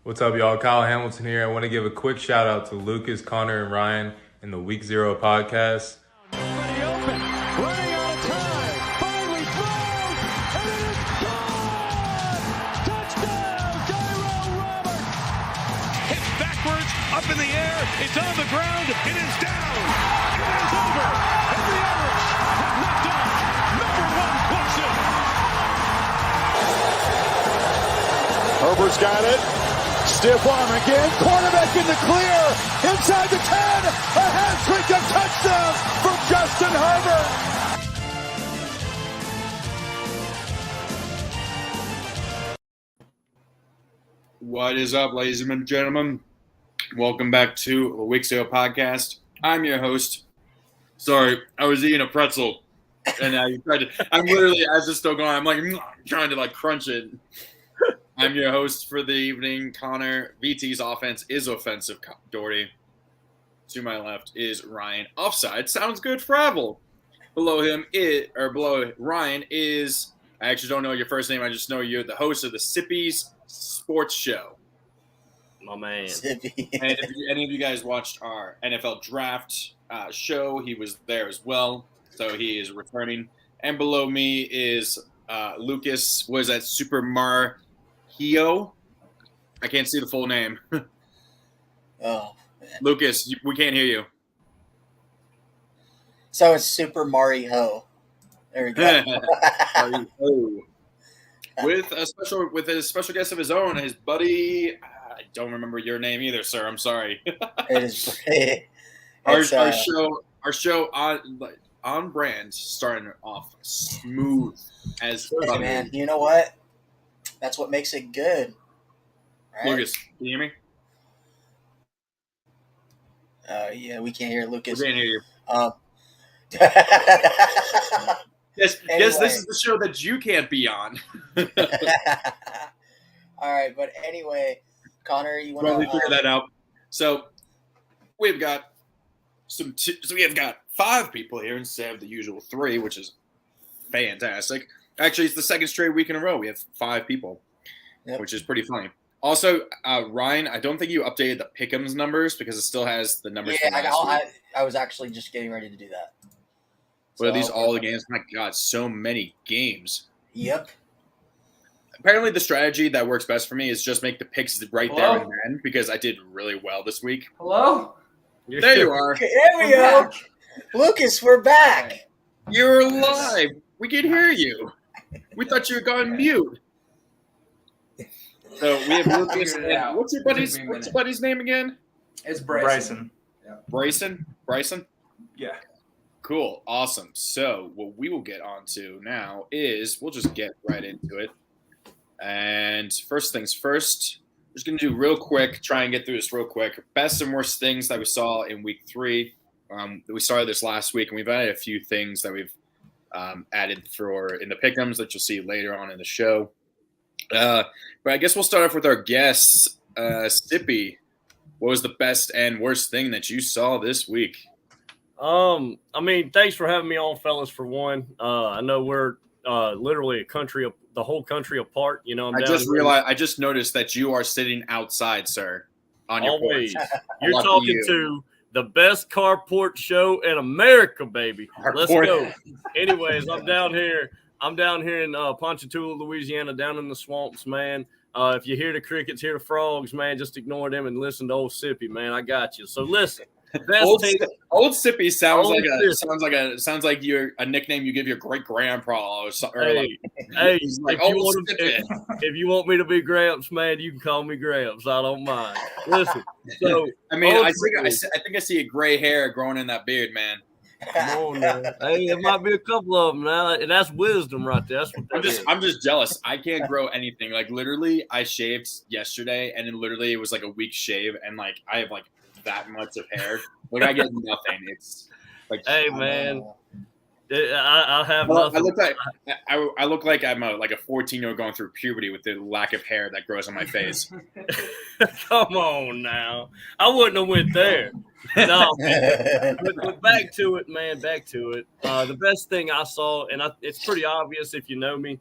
What's up, y'all? Kyle Hamilton here. I want to give a quick shout out to Lucas, Connor, and Ryan in the Week Zero podcast. Already open, running out of time, finally throws, and it is gone! Touchdown, Tyrell Roberts! Hit backwards, up in the air, it's on the ground, it is down! It is over, and the Irish have knocked off number one Clemson! Herbert's got it. Stiff arm again. Quarterback in the clear. Inside the 10. A hat-trick of touchdown from Justin Herbert. What is up, ladies and gentlemen? Welcome back to the Week Zero podcast. I'm your host. Sorry, I was eating a pretzel, and I'm literally, as it's still going, I'm like trying to crunch it. I'm your host for the evening, Connor. VT's offense is offensive. Doherty. To my left is Ryan. Offside sounds good. Travel. Below Ryan is. I actually don't know your first name. I just know you're the host of the Sippies Sports Show. My man. And if any of you guys watched our NFL draft show, he was there as well. So he is returning. And below me is Lucas. Was that Super Mario? I can't see the full name. Oh, man. Lucas, we can't hear you. So it's Super Mario. There we go. With a special guest of his own, his buddy. I don't remember your name either, sir. I'm sorry. It is. Our show on brand, starting off smooth as Hey, man, you know what? That's what makes it good. Right? Lucas, can you hear me? Yeah, we can't hear Lucas. We can't hear you. Yes, Anyway. Yes, this is the show that you can't be on. All right, but anyway, Connor, you want to figure that out. So we've got we have got 5 people here instead of the usual 3, which is fantastic. Actually, it's the second straight week in a row we have 5 people, which is pretty funny. Also, Ryan, I don't think you updated the Pick'ems numbers because it still has the numbers. Yeah, I was actually just getting ready to do that. But are these all the games? My God, so many games. Yep. Apparently, the strategy that works best for me is just make the picks right there and then because I did really well this week. Hello? There you are. There we go. Lucas, we're back. You're live. We can hear you. We thought you had gone mute. So we have Lucas. What's your buddy's name again? It's Bryson. Bryson? Yeah. Cool. Awesome. So what we will get onto now is we'll just get right into it. And first things first, we're just going to do real quick, try and get through this real quick. Best and worst things that we saw in week 3. We started this last week, and we've added a few things that we've added in the pick'ems that you'll see later on in the show. But I guess we'll start off with our guests. Sippy, what was the best and worst thing that you saw this week? Thanks for having me on, fellas, for one. I know we're literally the whole country apart. You know, I just noticed that you are sitting outside, sir, on your porch. You're talking to the best carport show in America, baby. Let's go. Anyways, I'm down here in Ponchatoula, Louisiana, down in the swamps, man. If you hear the crickets, hear the frogs, man, just ignore them and listen to old Sippy, man. I got you. So listen. Old Sippy sounds like you're a nickname you give your great grandpa or something. If you want me to be Gramps, man, you can call me Gramps. I don't mind. Listen, so I think I see a gray hair growing in that beard, man. Come on, man. Hey, there might be a couple of them now, and that's wisdom right there. That's what I'm just jealous. I can't grow anything. Like literally, I shaved yesterday, and then literally it was like a week shave, and like I have like that much of hair. Like I get nothing. It's like, hey man, I have nothing. I look like I'm a 14-year-old going through puberty with the lack of hair that grows on my face. Come on now, I wouldn't have went there. No, but back to it, man. Back to it. The best thing I saw, and it's pretty obvious if you know me.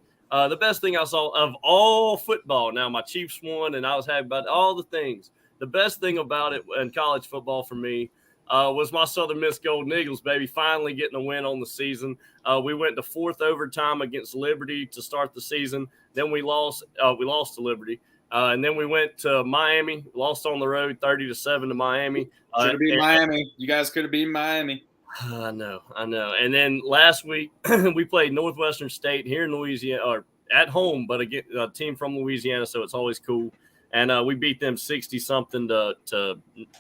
The best thing I saw of all football. Now my Chiefs won, and I was happy about all the things. The best thing about it in college football for me was my Southern Miss Golden Eagles, baby, finally getting a win on the season. We went to fourth overtime against Liberty to start the season. Then we lost to Liberty. And then we went to Miami, lost on the road 30-7 to Miami. Should have been Miami. You guys could have been Miami. I know. And then last week we played Northwestern State here in Louisiana, or at home, but again, a team from Louisiana, so it's always cool. And we beat them 60-something to I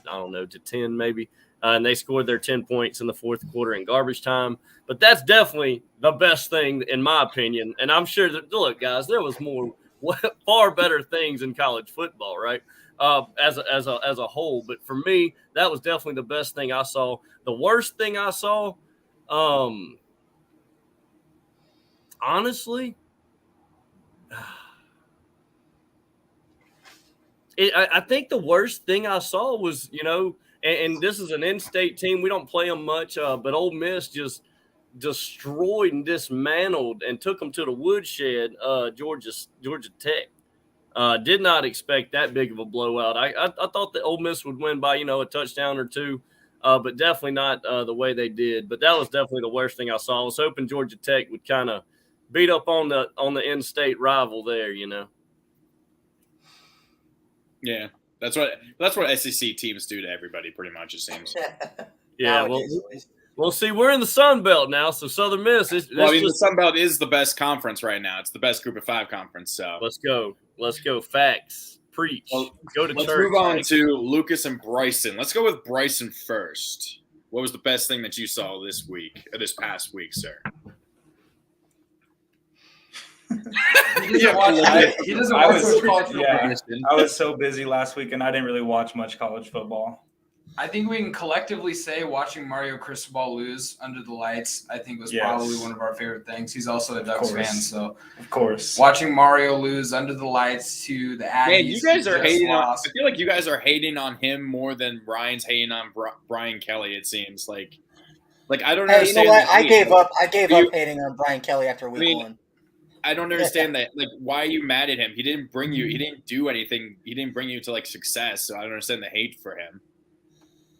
don't know, to 10 maybe. And they scored their 10 points in the fourth quarter in garbage time. But that's definitely the best thing, in my opinion. And I'm sure that, look, guys, there was far better things in college football, right? As a whole. But for me, that was definitely the best thing I saw. The worst thing I saw, honestly, I think the worst thing I saw was, and this is an in-state team. We don't play them much, but Ole Miss just destroyed and dismantled and took them to the woodshed, Georgia Tech. Did not expect that big of a blowout. I thought that Ole Miss would win by, a touchdown or two, but definitely not the way they did. But that was definitely the worst thing I saw. I was hoping Georgia Tech would kind of beat up on the in-state rival there, Yeah, that's what SEC teams do to everybody, pretty much, it seems. Yeah, well, see, we're in the Sun Belt now, so Southern Miss. The Sun Belt is the best conference right now. It's the best Group of 5 conference. So let's go. Facts, preach. Well, go to let's church. Move on to Lucas and Bryson. Let's go with Bryson first. What was the best thing that you saw this past week, sir? He doesn't watch college football. Yeah, I was so busy last week, and I didn't really watch much college football. I think we can collectively say watching Mario Cristobal lose under the lights, I think was probably one of our favorite things. He's also a Ducks fan, so of course, watching Mario lose under the lights to the Aggies. Man, you guys are hating on. I feel like you guys are hating on him more than Ryan's hating on Brian Kelly. It seems like I don't understand. You know what? I gave up hating on Brian Kelly after week 1. I don't understand that. Like, why are you mad at him? He didn't bring you. He didn't do anything. He didn't bring you to success. So I don't understand the hate for him.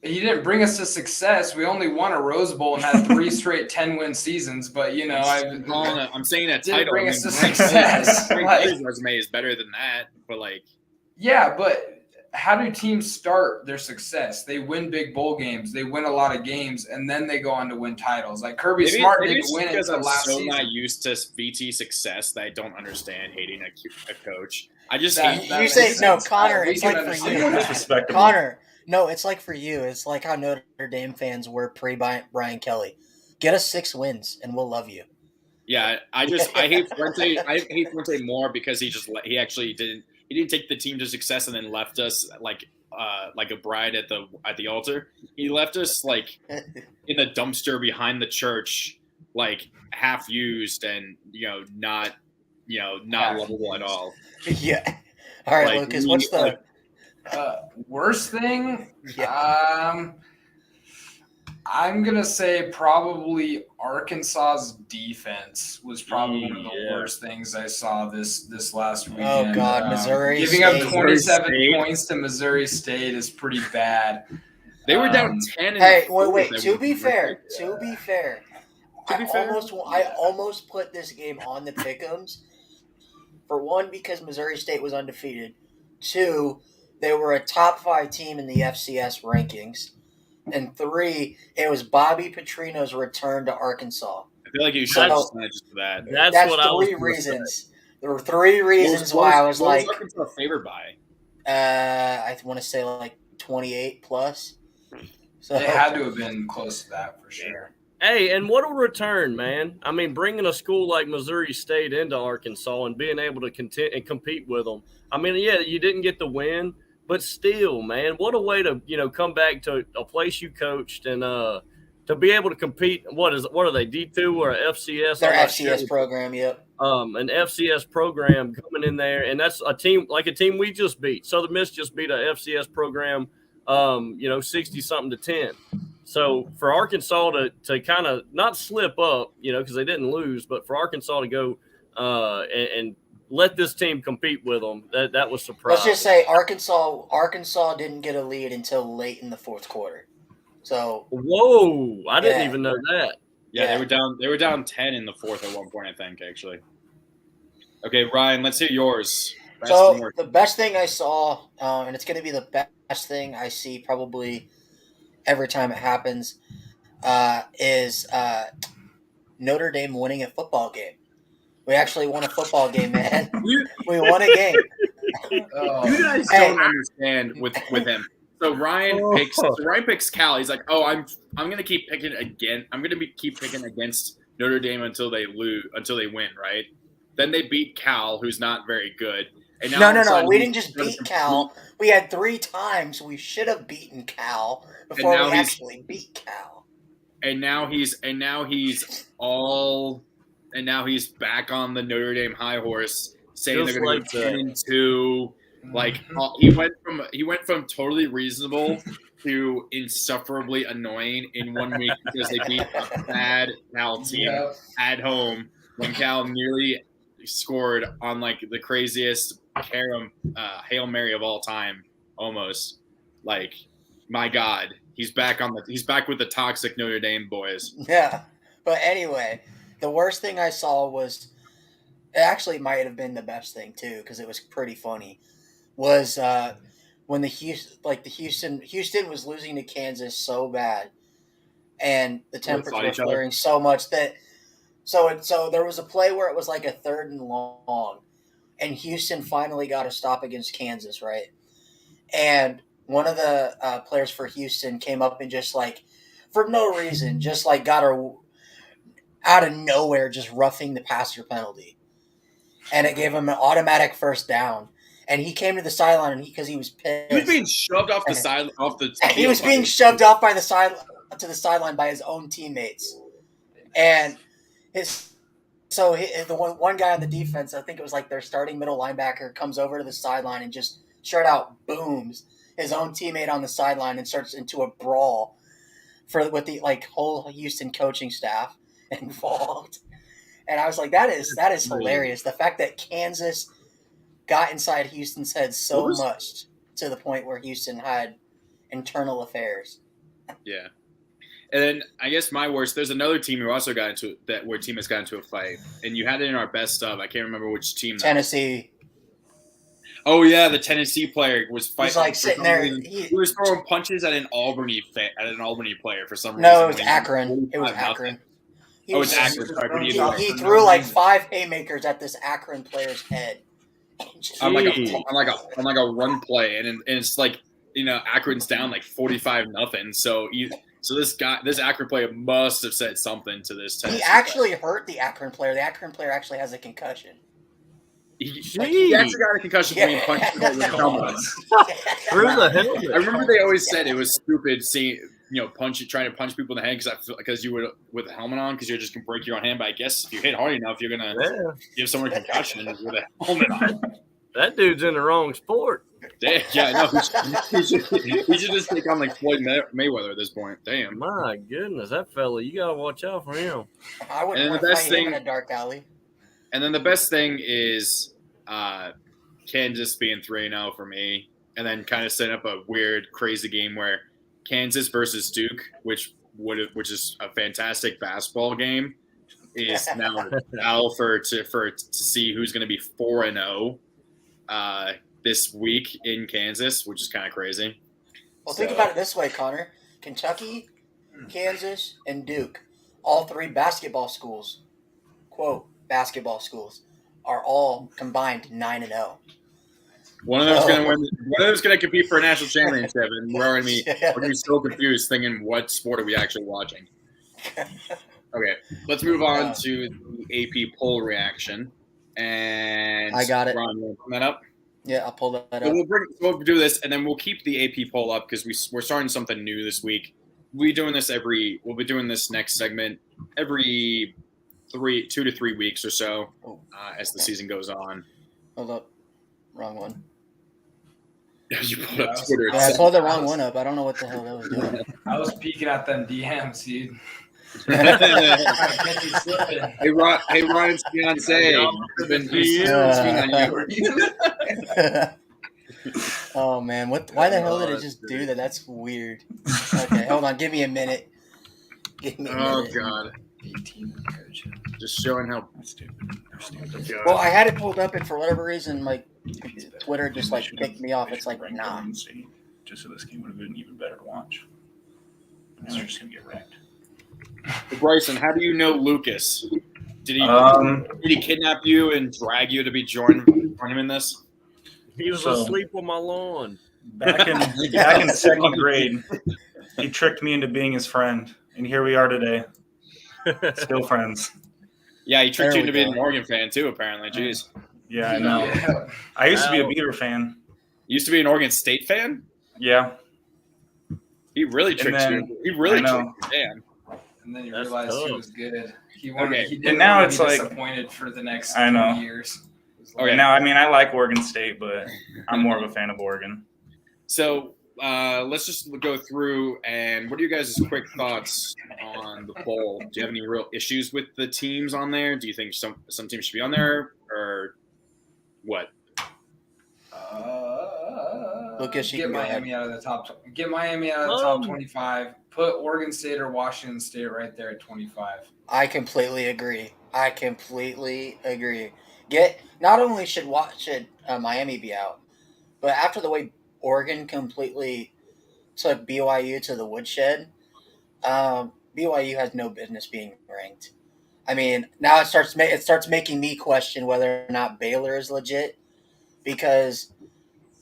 He didn't bring us to success. We only won a Rose Bowl and had 3 straight 10-win seasons. But I'm saying that didn't title bring us to success. His resume is better than that. But yeah, but how do teams start their success? They win big bowl games. They win a lot of games, and then they go on to win titles. Like Kirby Smart didn't win it until last season. I'm so not used to VT success that I don't understand hating a coach. I just you say no, Connor. It's like for you, Connor. No, it's like for you. It's like how Notre Dame fans were pre-Brian Kelly. Get us 6 wins, and we'll love you. Yeah, I hate Fuente. I hate Fuente more because he didn't take the team to success and then left us like a bride at the altar. He left us in the dumpster behind the church, half used and not lovable at all. Yeah. All right, Lucas. What's the worst thing? Yeah. I'm gonna say probably Arkansas's defense was probably one of the worst things I saw this last weekend. Oh God, Missouri giving State. up 27 points to Missouri State is pretty bad. They were down 10. Hey, wait. To be fair, I almost put this game on the pick'ems. For one, because Missouri State was undefeated. 2, they were a top 5 team in the FCS rankings. And 3, it was Bobby Petrino's return to Arkansas. I feel like you should have just for that. That's what 3 reasons. There were 3 reasons why I was like. What was Arkansas favored by? I want to say 28 plus. So they had to have been close to that for sure. Hey, and what a return, man! I mean, bringing a school like Missouri State into Arkansas and being able to compete with them. I mean, yeah, you didn't get the win. But still, man, what a way to come back to a place you coached and to be able to compete. What are they, D2 or FCS? Their FCS program, yep. An FCS program coming in there, and that's a team we just beat. Southern Miss just beat a FCS program, 60-something to 10. So for Arkansas to kind of not slip up, because they didn't lose, but for Arkansas to go and let this team compete with them. That was surprising. Let's just say Arkansas didn't get a lead until late in the fourth quarter. So whoa, I didn't even know that. Yeah, they were down. They were down 10 in the fourth at one point, I think, actually. Okay, Ryan, let's hear yours. The best thing I saw, and it's going to be the best thing I see probably every time it happens, is Notre Dame winning a football game. We actually won a football game, man. We won a game. You guys don't understand with him. So Ryan picks Cal. He's like, oh, I'm gonna keep picking again. I'm gonna keep picking against Notre Dame until they win, right? Then they beat Cal, who's not very good. And now no. We didn't just beat Cal. We had 3 times we should have beaten Cal before we actually beat Cal. And now he's back on the Notre Dame high horse, saying they're going to go 10-2. Like he went from totally reasonable to insufferably annoying in 1 week because they beat a bad Cal team at home when Cal nearly scored on like the craziest Hail Mary of all time, almost. Like, my God, he's back with the toxic Notre Dame boys. Yeah, but anyway, the worst thing I saw was, it actually might have been the best thing too because it was pretty funny. Was when Houston was losing to Kansas so bad, and the temperature was clearing so much that so there was a play where it was like a 3rd and long, and Houston finally got a stop against Kansas, right? And one of the players for Houston came up and just like, for no reason, just like got her out of nowhere, just roughing the passer penalty, and it gave him an automatic first down. And he came to the sideline because he was pissed. He was being shoved off the side off the. He was being shoved off by the side to the sideline by his own teammates, and the one guy on the defense, I think it was like their starting middle linebacker, comes over to the sideline and just straight out booms his own teammate on the sideline and starts into a brawl with the like whole Houston coaching staff involved. And I was like, that is hilarious. The fact that Kansas got inside Houston's head so much to the point where Houston had internal affairs. Yeah. And then I guess my worst, there's another team who also got into that where team has got into a fight. And you had it in our best of. I can't remember which team. Tennessee. Oh yeah, the Tennessee player was fighting. He's like sitting there. He was throwing punches at an Albany player for some reason. No, it was Akron. It was Akron. It's Akron. Sorry, he threw like 5 haymakers at this Akron player's head. On like a run play, and it's like, you know, Akron's down like 45-0. So this Akron player must have said something to this Tennessee. He actually hurt the Akron player. The Akron player actually has a concussion. He actually got a concussion when he punched people with helmets. Through the helmet. I remember they always said it was stupid seeing, you know, trying to punch people in the head because you would with a helmet on because you're just gonna break your own hand. But I guess if you hit hard enough, you're gonna give someone a concussion with a helmet on. That dude's in the wrong sport. Yeah, no, he should just take on like Floyd Mayweather at this point. Damn. My goodness, that fella, you gotta watch out for him. I wouldn't want to fight him in a dark alley. And then the best thing is Kansas being 3-0 for me, and then kind of setting up a weird, crazy game where Kansas versus Duke, which is a fantastic basketball game, is now a battle to see who's going to be 4-0 this week in Kansas, which is kind of crazy. Well, think about it this way, Connor: Kentucky, Kansas, and Duke, all 3 basketball schools, quote basketball schools, are all combined 9-0. One of them's going to win. One of them's going to compete for a national championship, and we're going to be so confused, thinking, "What sport are we actually watching?" Okay, let's move on to the AP poll reaction. And I got it. Ron, you want to pull that up? Yeah, I'll pull that up. We'll do this, and then we'll keep the AP poll up because we're starting something new this week. We'll be doing this next segment every 2 to 3 weeks or so as the season goes on. Hold up. Wrong one. You pulled up Twitter. Yeah, I pulled the wrong one up. I don't know what the hell that was doing. I was peeking at them DMs, dude. Hey, Ryan's fiance has been on you. Oh man, why the hell did it just do that? That's weird. Okay, hold on. Give me a minute. Oh god. 18 coach. Just showing how stupid. Well, I had it pulled up, and for whatever reason, like Twitter just like kicked me off. It's like, nah. Just so this game would have been even better to watch. It's just gonna get wrecked. Bryson, how do you know Lucas? Did he kidnap you and drag you to be join him in this? He was asleep on my lawn. Back in second grade, he tricked me into being his friend, and here we are today, still friends. Yeah, he tricked you into being an Oregon fan too. Apparently, jeez. Yeah, I know. Yeah. I used to be a Beaver fan. You used to be an Oregon State fan? Yeah. He really tricked you. He really tricked you, man. And then you realized he was good. He didn't and now want it's to be like disappointed for the next 2 years. Okay, now I like Oregon State, but I'm more of a fan of Oregon. So let's just go through and what are you guys' quick thoughts on the bowl? Do you have any real issues with the teams on there? Do you think some teams should be on there or what? Lucas, get Miami out of the top. Get Miami out of the top 25. Put Oregon State or Washington State right there at 25. I completely agree. Not only should Miami be out, but after the way Oregon completely took BYU to the woodshed, BYU has no business being ranked. I mean, now it starts making me question whether or not Baylor is legit, because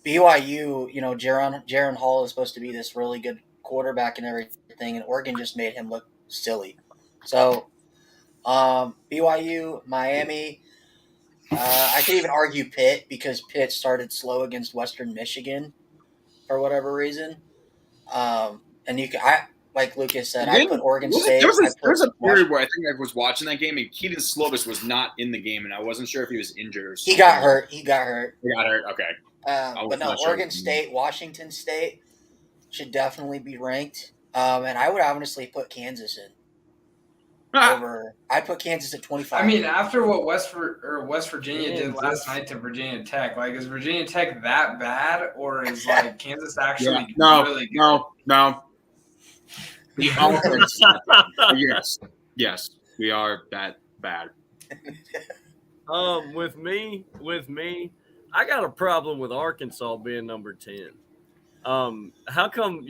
BYU, Jaron Hall is supposed to be this really good quarterback and everything, and Oregon just made him look silly. So, BYU, Miami, I could even argue Pitt, because Pitt started slow against Western Michigan for whatever reason. And like Lucas said, I put Oregon State. There was a period where I think I was watching that game, and Keaton Slovis was not in the game, and I wasn't sure if he was injured or something. He got hurt. Okay. But no, Oregon State, Washington State should definitely be ranked. And I would honestly put Kansas in. I'd put Kansas at 25. I mean, after what West Virginia did last night to Virginia Tech, like, is Virginia Tech that bad, or is like Kansas actually really good? No. The offense, yes, we are that bad. With me, I got a problem with Arkansas being number 10. How come,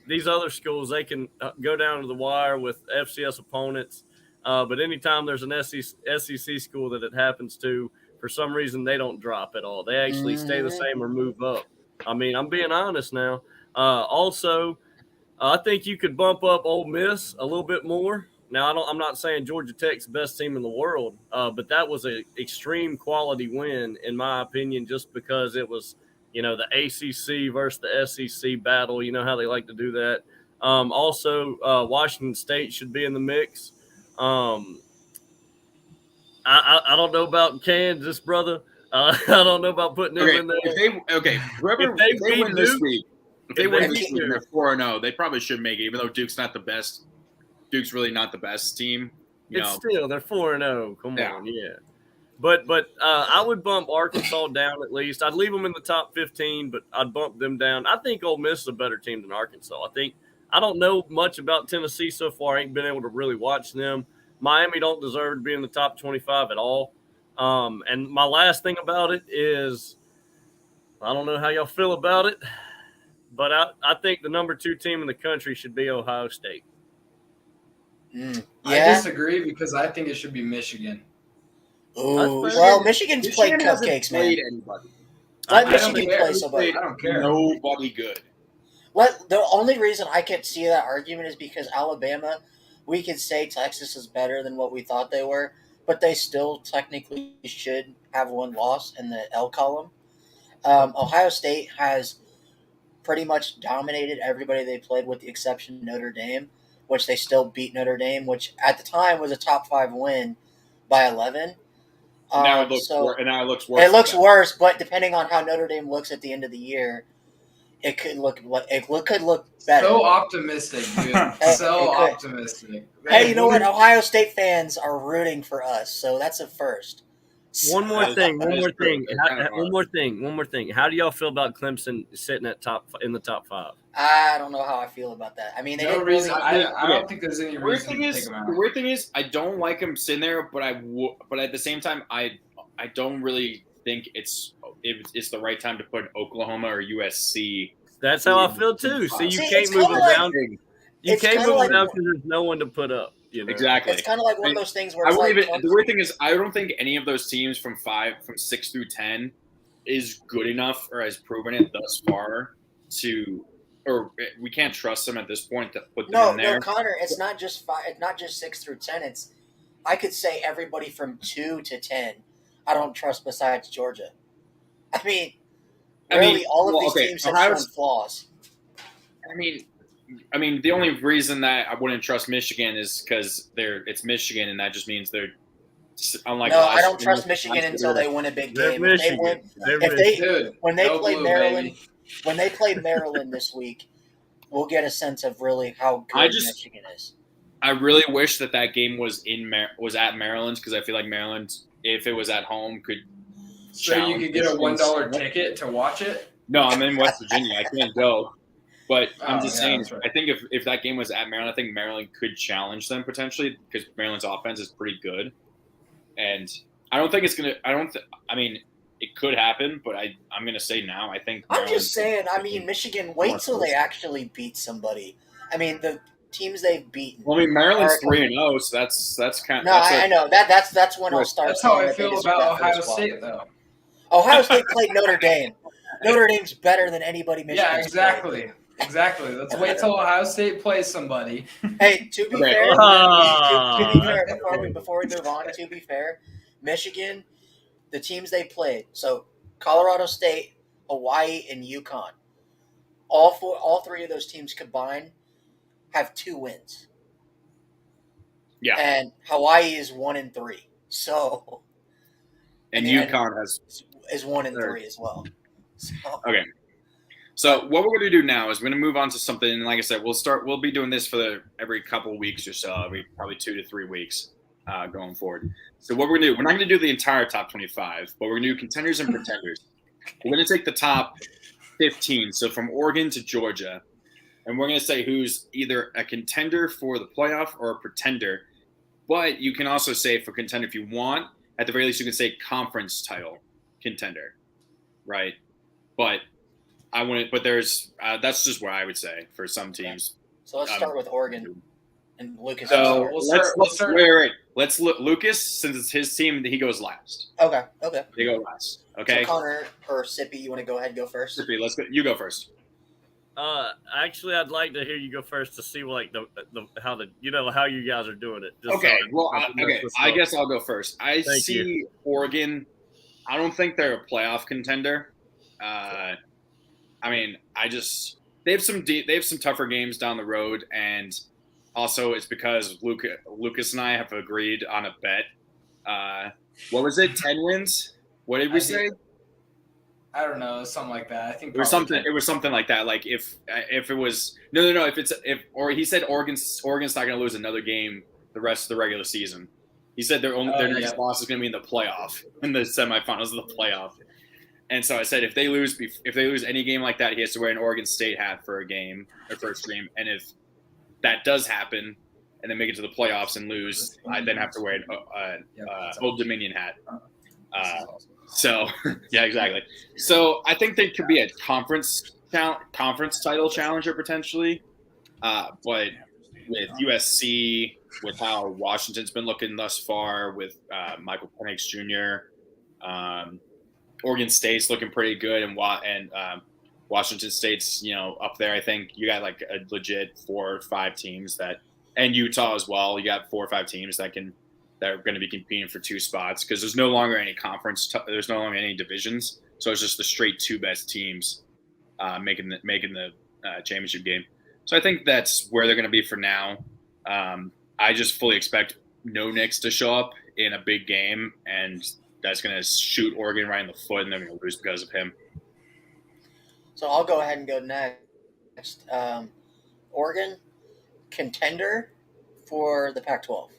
these other schools, they can go down to the wire with FCS opponents, but anytime there's an SEC school that it happens to, for some reason, they don't drop at all. They actually stay the same or move up. I mean, I'm being honest now. Also, I think you could bump up Ole Miss a little bit more. Now, I'm not saying Georgia Tech's the best team in the world, but that was an extreme quality win, in my opinion, just because it was, the ACC versus the SEC battle. You know how they like to do that. Also, Washington State should be in the mix. I don't know about Kansas, brother. I don't know about putting them in there. If they win this week, they're 4-0. They probably should make it, even though Duke's not the best. Duke's really not the best team. Still, they're 4-0. Come on, yeah. But I would bump Arkansas down at least. I'd leave them in the top 15, but I'd bump them down. I think Ole Miss is a better team than Arkansas. I don't know much about Tennessee so far. I ain't been able to really watch them. Miami don't deserve to be in the top 25 at all. And my last thing about it is, I don't know how y'all feel about it, but I think the number 2 team in the country should be Ohio State. I disagree, because I think it should be Michigan. Oh, well, Michigan's played cupcakes, man. Let Michigan play somebody. I don't care. Nobody good. The only reason I can't see that argument is because Alabama, we could say Texas is better than what we thought they were, but they still technically should have one loss in the L column. Ohio State has pretty much dominated everybody they played, with the exception of Notre Dame, which they still beat Notre Dame, which at the time was a top 5 win by 11. Now it looks worse. It looks worse, but depending on how Notre Dame looks at the end of the year, it could look better. So optimistic, dude. So optimistic. Hey, you know what? Ohio State fans are rooting for us, so that's a first. One more thing. How do y'all feel about Clemson sitting in the top 5? I don't know how I feel about that. I mean, they didn't reason. really. I don't think there's any reason to take them out. The weird thing is, I don't like them sitting there, but at the same time, I don't really think it's the right time to put Oklahoma or USC. That's how I feel too. So you can't move them down. You can't move them down because there's no one to put up. You know? Exactly. It's kind of like one of those things where the weird thing is, I don't think any of those teams from 6 through 10 is good enough or has proven it thus far or we can't trust them at this point to put them in there. No, Connor, it's not just 5. It's not just 6 through 10. I could say everybody from 2 to 10. I don't trust besides Georgia. I mean, all of these teams have shown flaws. I mean, the only reason that I wouldn't trust Michigan is because it's Michigan, and that just means they're unlike. No, I don't trust Michigan until they win a big game. When they play Maryland this week, we'll get a sense of really how good Michigan is. I really wish that game was at Maryland, because I feel like Maryland, if it was at home, could. So you could get a $1 ticket to watch it? No, I'm in West Virginia. I can't go. But I'm just saying, right. I think if that game was at Maryland, I think Maryland could challenge them potentially, because Maryland's offense is pretty good. And I don't think it's going to – I mean, it could happen, but I'm going to say now I think – I'm just saying, Michigan, wait till they actually beat somebody. I mean, the teams they've beaten. Well, Maryland's 3-0, so that's kind of – No, I know. That's when I'll start. That's how I feel about Ohio State, though. Ohio State played Notre Dame. Notre Dame's better than anybody Michigan. Yeah, exactly. Played. Exactly. Let's wait till Ohio State plays somebody. Hey, to be fair, before we move on, to be fair, Michigan, the teams they played, so Colorado State, Hawaii, and UConn, all 3 of those teams combined have 2 wins. Yeah. And Hawaii is 1-3. So. And UConn is 1-3 as well. So. Okay. So what we're going to do now is we're going to move on to something. And like I said, we'll be doing this for every couple of weeks or so, probably 2 to 3 weeks going forward. So what we're going to do, we're not going to do the entire top 25, but we're going to do contenders and pretenders. We're going to take the top 15, so from Oregon to Georgia, and we're going to say who's either a contender for the playoff or a pretender. But you can also say for contender if you want. At the very least, you can say conference title contender, right? But I wouldn't. But there's that's just what I would say for some teams. So let's start with Oregon and Lucas. So let's look Lucas, since it's his team, he goes last. Okay. They go last. Okay. So Connor or Sippy, you want to go ahead and go first? Sippy, let's go. You go first. Actually, I'd like to hear you go first to see like how you guys are doing it. Okay. I guess I'll go first. I see Oregon. I don't think they're a playoff contender. They have some tougher games down the road, and also it's because Lucas and I have agreed on a bet. What was it? 10 wins? What did we say? I don't know, something like that. I think it was something. It was something like that. Like if it was no. He said Oregon's not going to lose another game the rest of the regular season. He said their next loss is going to be in the playoff, in the semifinals of the playoff. And so I said if they lose any game like that, he has to wear an Oregon State hat for a first game. And if that does happen, and they make it to the playoffs and lose, I then have to wear an Old Dominion hat. So yeah, exactly. So I think they could be a conference title challenger potentially, but with USC, with how Washington's been looking thus far, with Michael Penix Jr., Oregon State's looking pretty good, and Washington State's up there. I think you got like a legit 4 or 5 teams and Utah as well. You got 4 or 5 teams that are going to be competing for 2 spots, because there's no longer any conference. There's no longer any divisions. So it's just the straight 2 best teams making the championship game. So I think that's where they're going to be for now. I just fully expect No Knicks to show up in a big game, and that's going to shoot Oregon right in the foot, and they're going to lose because of him. So I'll go ahead and go next. Oregon, contender for the Pac-12.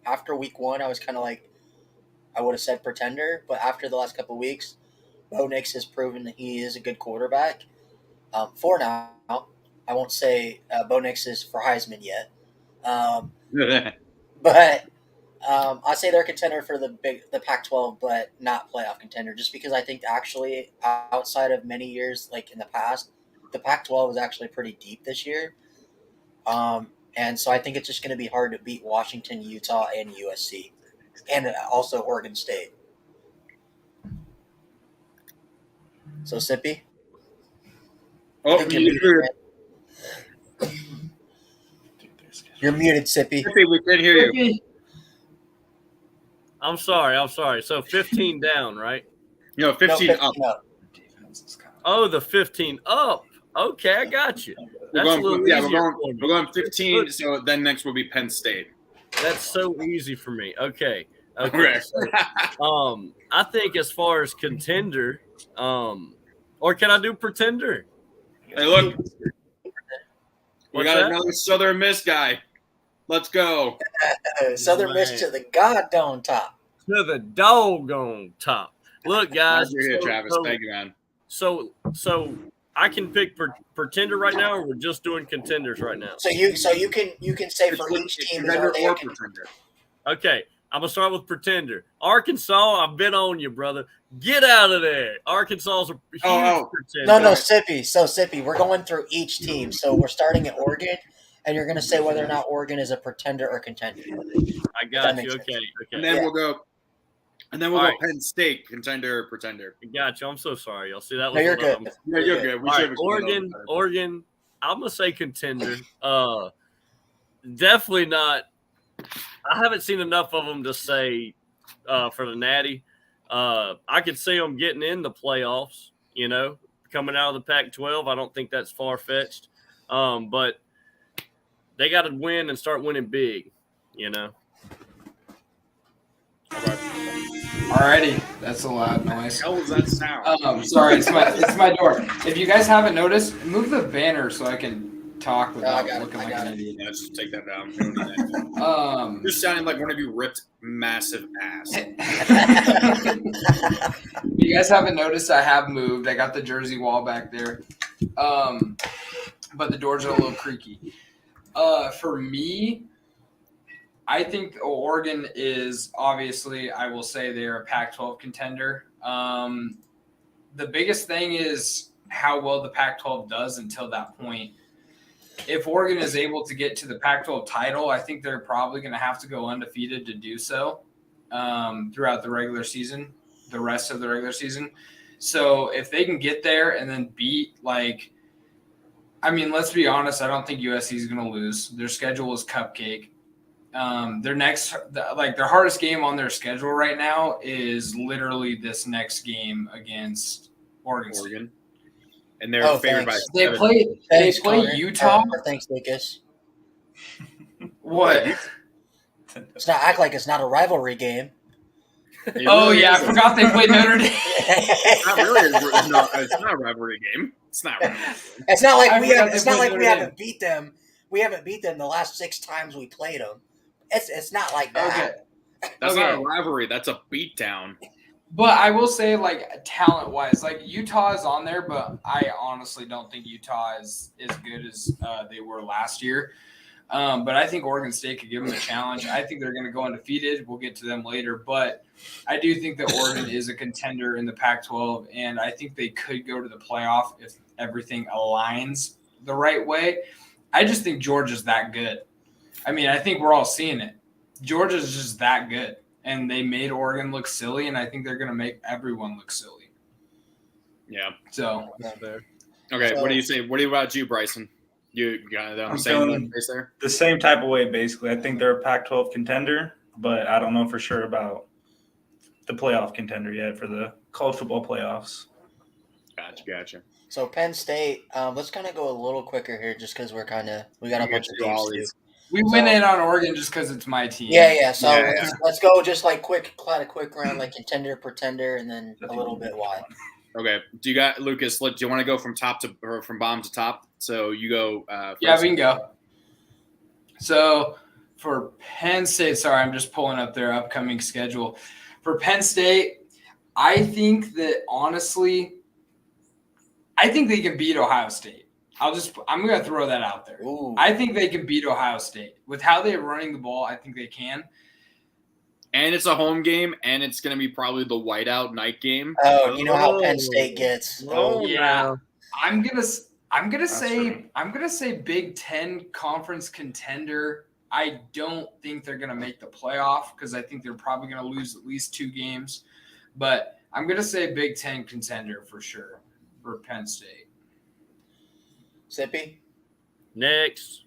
After week 1, I was kind of like, I would have said pretender, but after the last couple of weeks, Bo Nix has proven that he is a good quarterback. For now, I won't say Bo Nix is for Heisman yet, but I say they're a contender for the Pac-12, but not playoff contender. Just because I think actually outside of many years like in the past, the Pac-12 was actually pretty deep this year, and so I think it's just going to be hard to beat Washington, Utah, and USC, and also Oregon State. So Sippy. Oh, you're muted, Sippy. Sippy, we did hear you. I'm sorry. So 15 down, right? 15 up. Oh, the 15 up. Okay, I got you. We're going 15, so then next will be Penn State. That's so easy for me. Okay. So, I think as far as contender, or can I do pretender? Hey, look. We got that? Another Southern Miss guy. Let's go. Southern Miss to the goddamn top. To the doggone top. Look, guys. You're here, Travis. Thank you, man. So I can pick pretender right now, or we're just doing contenders right now. So you can say for each team contender or pretender. Okay, I'm gonna start with pretender. Arkansas, I've been on you, brother. Get out of there. Arkansas is a huge pretender. No, Sippy. So Sippy, we're going through each team. So we're starting at Oregon, and you're gonna say whether or not Oregon is a pretender or contender. I got you. Okay. And then we'll go. And then we'll go Penn State, contender or pretender. Got you. I'm so sorry, y'all. See that was no, you're good. You're good. All right, Oregon. I'm gonna say contender. Definitely not. I haven't seen enough of them to say for the Natty. I could see them getting in the playoffs. Coming out of the Pac-12. I don't think that's far fetched. But they got to win and start winning big. Alrighty, that's a loud noise. How was that sound? Sorry, it's my door. If you guys haven't noticed, move the banner so I can talk without looking like an idiot. Yeah, just take that down. You're sounding like one of you ripped massive ass. You guys haven't noticed, I have moved. I got the jersey wall back there, but the doors are a little creaky. For me, I think Oregon is obviously, I will say they're a Pac-12 contender. The biggest thing is how well the Pac-12 does until that point. If Oregon is able to get to the Pac-12 title, I think they're probably going to have to go undefeated to do so throughout the regular season, the rest of the regular season. So if they can get there and then beat, let's be honest, I don't think USC is going to lose. Their schedule is cupcake. Their hardest game on their schedule right now is literally this next game against Oregon. And they're favored by they play Utah. Thanks, Lucas. What? Let's not act like it's not a rivalry game. I forgot they played Notre Dame. It's not really. It's not a rivalry game. It's not. It's not like we haven't beat them. We haven't beat them the last 6 times we played them. It's not like that. Okay. That's not a rivalry. That's a beatdown. But I will say, talent-wise, Utah is on there, but I honestly don't think Utah is as good as they were last year. But I think Oregon State could give them a challenge. I think they're going to go undefeated. We'll get to them later. But I do think that Oregon is a contender in the Pac-12, and I think they could go to the playoff if everything aligns the right way. I just think Georgia's that good. I think we're all seeing it. Georgia's just that good. And they made Oregon look silly, and I think they're going to make everyone look silly. Yeah. So. Okay, what do you say? What about you, Bryson? You got it on the same place there? The same type of way, basically. I think they're a Pac-12 contender, but I don't know for sure about the playoff contender yet for the college football playoffs. Gotcha. So Penn State, let's kind of go a little quicker here just because we got a bunch of teams to do. We went in on Oregon just because it's my team. Yeah. So let's go just quick round, contender, pretender, and then a little bit why. Okay. Do you got Lucas? Do you want to go from bottom to top? So you go. First. Yeah, we can go. So for Penn State, sorry, I'm just pulling up their upcoming schedule. For Penn State, I think that honestly, I think they can beat Ohio State. I'm going to throw that out there. Ooh. I think they can beat Ohio State. With how they're running the ball, I think they can. And it's a home game, and it's going to be probably the whiteout night game. Oh, you know how Penn State gets. Oh, Yeah. I'm gonna say Big Ten conference contender. I don't think they're gonna make the playoff because I think they're probably gonna lose at least 2 games. But I'm gonna say Big Ten contender for sure for Penn State. Sippy? Next.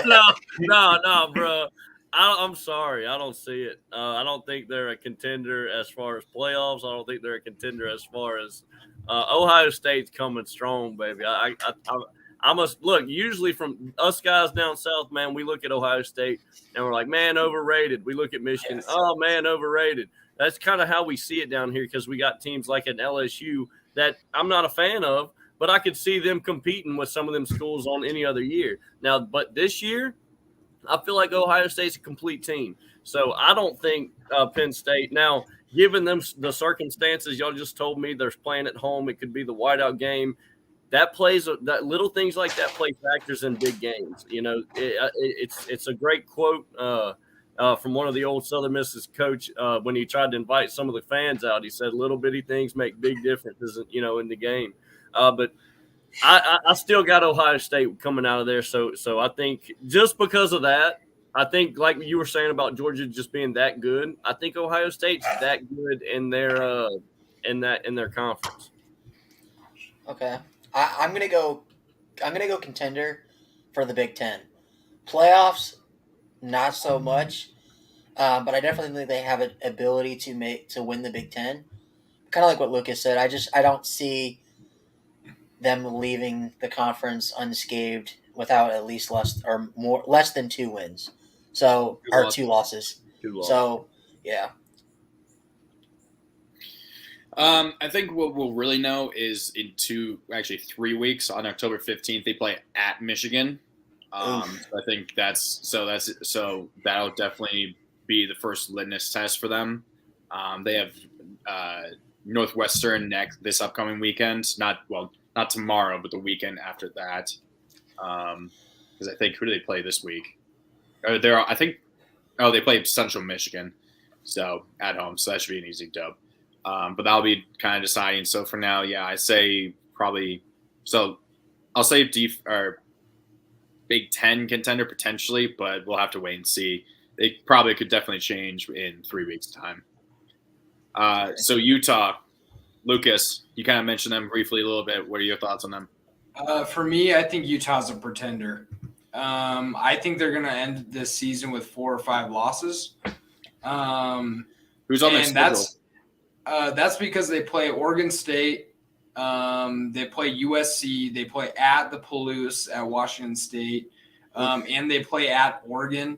No, bro. I'm sorry. I don't see it. I don't think they're a contender as far as playoffs. I don't think they're a contender as far as Ohio State's coming strong, baby. I must look. Usually, from us guys down south, man, we look at Ohio State and we're like, man, overrated. We look at Michigan, oh man, overrated. That's kind of how we see it down here because we got teams like an LSU that I'm not a fan of, but I could see them competing with some of them schools on any other year. Now, but this year, I feel like Ohio State's a complete team. So I don't think Penn State – now, given them the circumstances y'all just told me, they're playing at home. It could be the whiteout game. That little things like that play factors in big games. You know, it's a great quote from one of the old Southern Miss's coach when he tried to invite some of the fans out. He said, little bitty things make big differences, you know, in the game. But I still got Ohio State coming out of there. So I think just because of that, I think like you were saying about Georgia just being that good, I think Ohio State's that good in their in their conference. Okay. I'm gonna go contender for the Big Ten. Playoffs, not so much. But I definitely think they have an ability to win the Big Ten. Kind of like what Lucas said. I don't see them leaving the conference unscathed without at least less than 2 wins. So or 2 losses. 2 losses. So yeah. I think what we'll really know is in 3 weeks on October 15th they play at Michigan. So I think that'll definitely be the first litmus test for them. They have Northwestern this upcoming weekend. Not tomorrow, but the weekend after that. Because I think who do they play this week? They play Central Michigan, so at home. So that should be an easy dub. But that'll be kind of deciding. So for now, yeah, I say probably. So I'll say Big Ten contender potentially, but we'll have to wait and see. They probably could definitely change in 3 weeks' time. So Utah, Lucas, you kind of mentioned them briefly a little bit. What are your thoughts on them? For me, I think Utah's a pretender. I think they're going to end this season with 4 or 5 losses. Who's on their schedule? That's because they play Oregon State, they play USC, they play at the Palouse at Washington State, and they play at Oregon.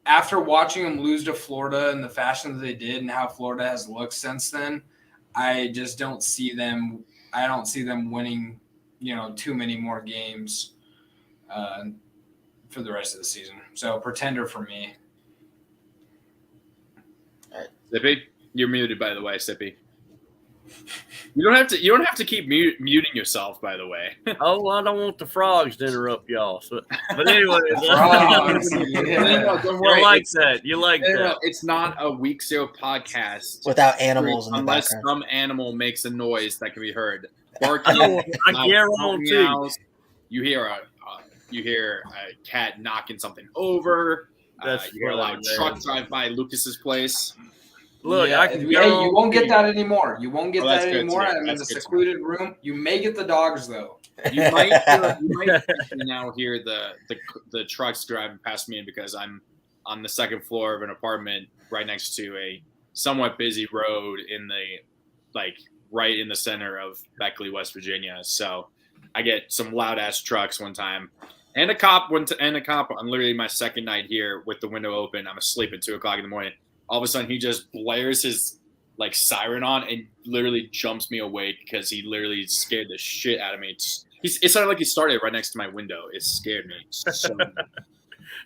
After watching them lose to Florida in the fashion that they did and how Florida has looked since then, I just don't see them. I don't see them winning, too many more games for the rest of the season. So pretender for me. All right, Sippy, you're muted, by the way, Sippy. You don't have to keep muting yourself, by the way. Oh, I don't want the frogs to interrupt y'all. So, but anyway, Frogs, don't worry. You like that. It's not a Week 0 podcast Without animals in the unless background. some animal makes a noise that can be heard. Barking, I guarantee. meows, you hear a cat knocking something over. You hear a loud truck drive by Lucas's place. Look, you won't get that anymore. You won't get that good anymore. to I'm in That's the good to secluded room. You may get the dogs though. You might now hear the trucks driving past me because I'm on the second floor of an apartment right next to a somewhat busy road right in the center of Beckley, West Virginia. So I get some loud ass trucks one time. And a cop on literally my second night here with the window open. I'm asleep at 2:00 in the morning. All of a sudden, he just blares his like siren on and literally jumps me awake because he literally scared the shit out of me. It sounded like he started right next to my window. It scared me so much.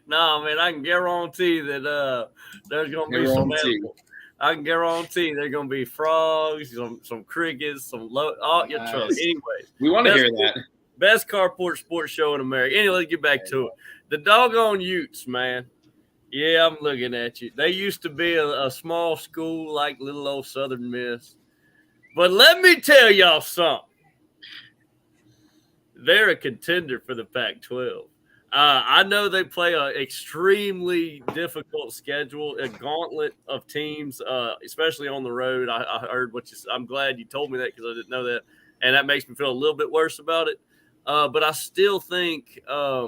No, man, I can guarantee that there's going to be some animals. I can guarantee there's going to be frogs, some crickets, your trust. Anyways, we want to hear that. Best carport sports show in America. Anyway, let's get back to it. The doggone Utes, man. Yeah, I'm looking at you. They used to be a small school like little old Southern Miss. But let me tell y'all something. They're a contender for the Pac-12. I know they play an extremely difficult schedule, a gauntlet of teams, especially on the road. I heard I'm glad you told me that because I didn't know that, and that makes me feel a little bit worse about it. But I still think I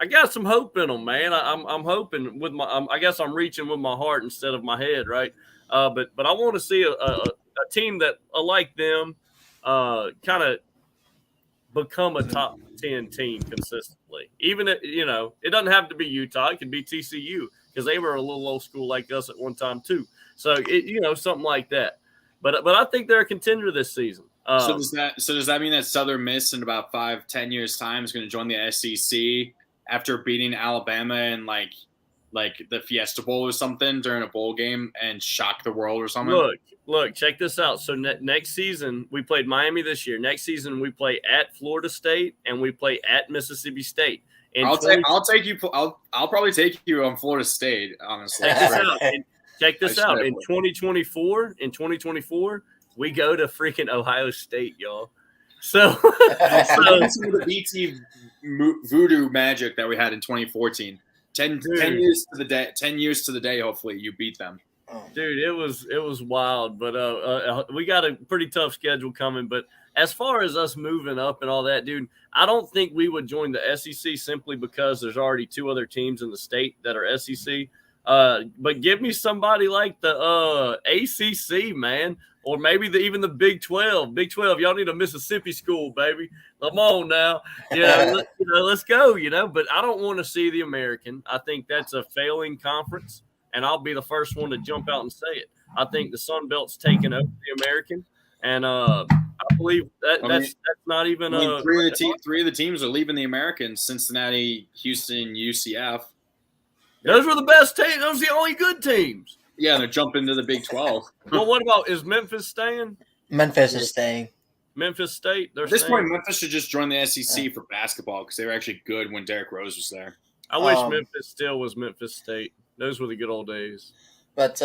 got some hope in them, man. I'm hoping with I guess I'm reaching with my heart instead of my head, right? But I want to see a team that like them kind of become a top 10 team consistently. Even if, it doesn't have to be Utah. It could be TCU because they were a little old school like us at one time too. So something like that. But I think they're a contender this season. So does that mean that Southern Miss in about 5-10 years time is going to join the SEC after beating Alabama in like the Fiesta Bowl or something during a bowl game and shock the world or something? Look, check this out. So next season, we played Miami this year. Next season, we play at Florida State and we play at Mississippi State. I'll take you. I'll probably take you on Florida State, honestly. Check this out. In 2024, we go to freaking Ohio State, y'all. So some of the BT voodoo magic that we had in 2014. 10 years to the day. 10 years to the day. Hopefully, you beat them. Dude, it was wild, but we got a pretty tough schedule coming. But as far as us moving up and all that, dude, I don't think we would join the SEC simply because there's already 2 other teams in the state that are SEC. But give me somebody like the ACC, man, or maybe even the Big 12. Big 12, y'all need a Mississippi school, baby. Come on now, let's go. But I don't want to see the American. I think that's a failing conference. And I'll be the first one to jump out and say it. I think the Sun Belt's taken over the American, and I believe that's not even three of the teams are leaving the American: Cincinnati, Houston, UCF. Those were the best teams. Those are the only good teams. Yeah, they're jumping to the Big 12. Well, what about is Memphis staying? Memphis is staying. Memphis State. At this point, Memphis should just join the SEC for basketball because they were actually good when Derrick Rose was there. I wish Memphis still was Memphis State. Those were the good old days. But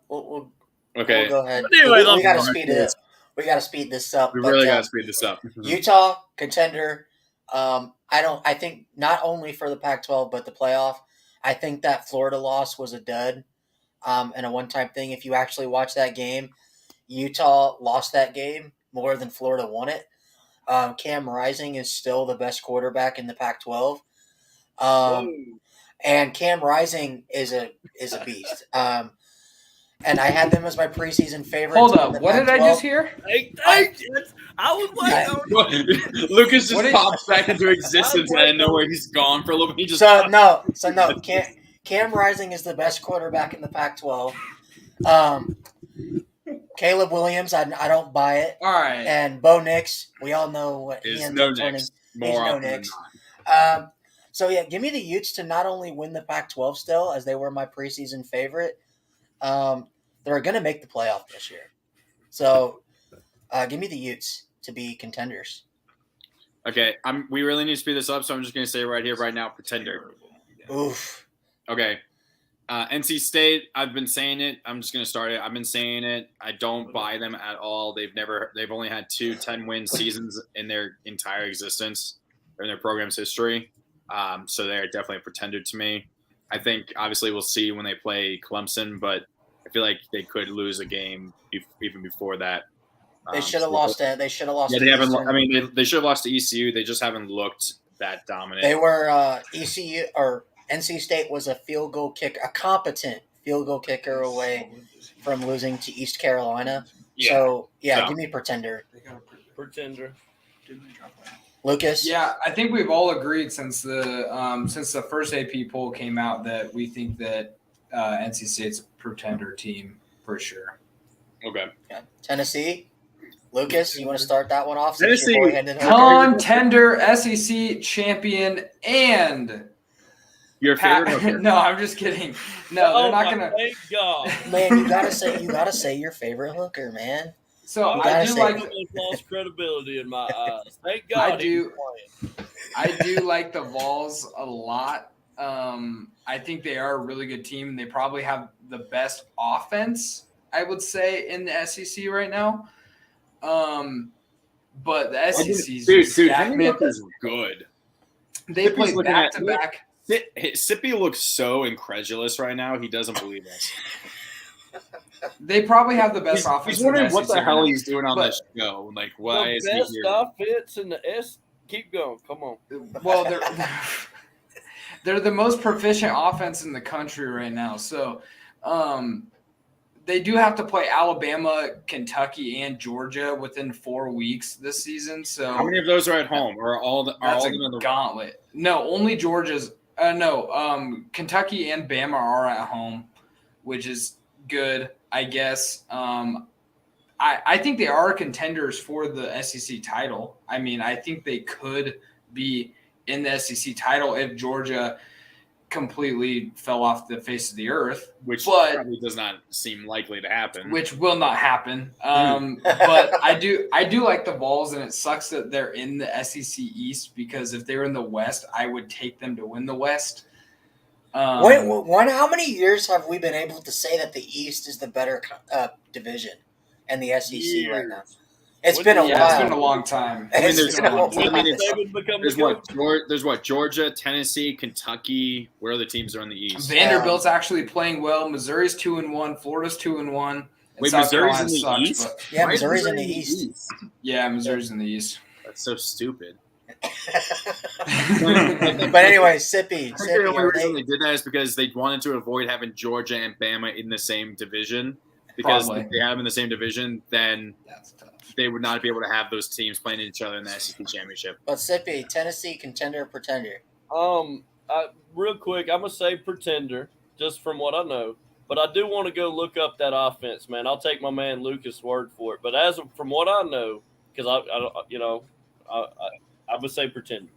we'll go ahead. But anyway, we got to speed it up. We got to speed this up. We really got to speed this up. Utah contender. I think not only for the Pac-12 but the playoff. I think that Florida loss was a dud and a one-time thing. If you actually watch that game, Utah lost that game more than Florida won it. Cam Rising is still the best quarterback in the Pac-12. And Cam Rising is a beast. And I had them as my preseason favorite. Hold up. What did I just hear? I was like, Lucas just pops back into existence out of nowhere. He's gone for a little bit. No. Cam Rising is the best quarterback in the Pac-12. Caleb Williams, I don't buy it. All right. And Bo Nix, we all know what he ends up turning. He's no Nix. So, yeah, give me the Utes to not only win the Pac-12 still, as they were my preseason favorite, they're going to make the playoff this year. So, give me the Utes to be contenders. Okay, we really need to speed this up, so I'm just going to say right here, right now, pretender. Oof. Okay. NC State, I've been saying it. I'm just going to start it. I've been saying it. I don't buy them at all. They've only had 2 10-win seasons in their entire existence or in their program's history. So they're definitely a pretender to me. I think obviously we'll see when they play Clemson, but I feel like they could lose a game even before that. They should have lost it. They should have lost. Yeah, they haven't. I mean, they should have lost to ECU. They just haven't looked that dominant. They were ECU or NC State was a competent field goal kicker away from losing to East Carolina. Yeah. So give me pretender. Pretender. Lucas? Yeah, I think we've all agreed since the first AP poll came out that we think that NC State's a pretender team for sure. Okay. Tennessee. Lucas, you want to start that one off? Tennessee. Contender, SEC champion, and Your favorite hooker. No, I'm just kidding. No, they're not gonna. Thank God. Man, you gotta say your favorite hooker, man. So You I gotta do say- like. Lost credibility in my eyes. Thank God. I do like the Vols a lot. I think they are a really good team. They probably have the best offense, I would say, in the SEC right now. But the SEC's dude, stacked, Henry man. Hooker's good. They Sippy's play looking back at- to back. Sippy looks so incredulous right now. He doesn't believe us. They probably have the best He's offense. wondering in what the SEC hell right now. he's doing on But- this show. Like, why The is he best here? offense in the S. Keep going. Come on. Well, they're the most proficient offense in the country right now. So, they do have to play Alabama, Kentucky, and Georgia within 4 weeks this season. So How many of those are at home? Or are all that's of them in a the gauntlet. No, only Georgia's. Kentucky and Bama are at home, which is good, I guess. I think they are contenders for the SEC title. I mean, I think they could be in the SEC title if Georgia completely fell off the face of the earth, which but- probably does not seem likely to happen. which will not happen. But I do like the Vols, and it sucks that they're in the SEC East, because if they were in the West, I would take them to win the West. Wait, how many years have we been able to say that the East is the better division and the SEC right now? It's been a while. It's been a long time. I mean, It's been a long time. there's what Georgia, Tennessee, Kentucky. Where are the teams that are in the East? Vanderbilt's actually playing well. Missouri's 2-1. Florida's 2-1. and Wait, South Missouri's Carolina in the sucks, East? but- Yeah, Why is Missouri's in Missouri the East. Yeah, Missouri's in the East. That's so stupid. But anyway, Sippy. I think the only are reason they- they did that is because they wanted to avoid having Georgia and Bama in the same division. Because Probably. if they have them in the same division, then That's tough. they would not be able to have those teams playing each other in the SEC championship. But Sippy, Tennessee contender, pretender. Real quick, I'm gonna say pretender, just from what I know. But I do want to go look up that offense, man. I'll take my man Lucas' word for it. But from what I know, because I would say pretender,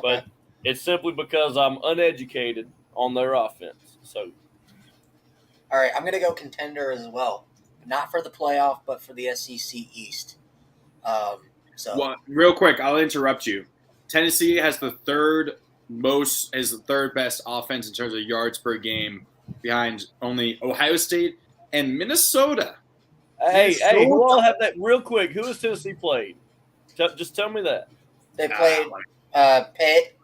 but it's simply because I'm uneducated on their offense. So, All right, I'm going to go contender as well. Not for the playoff, but for the SEC East. Well, real quick, I'll interrupt you. Tennessee has the third best offense in terms of yards per game, behind only Ohio State and Minnesota. hey, who all have that? Real quick, who has Tennessee played? Just tell me that. They played Pitt.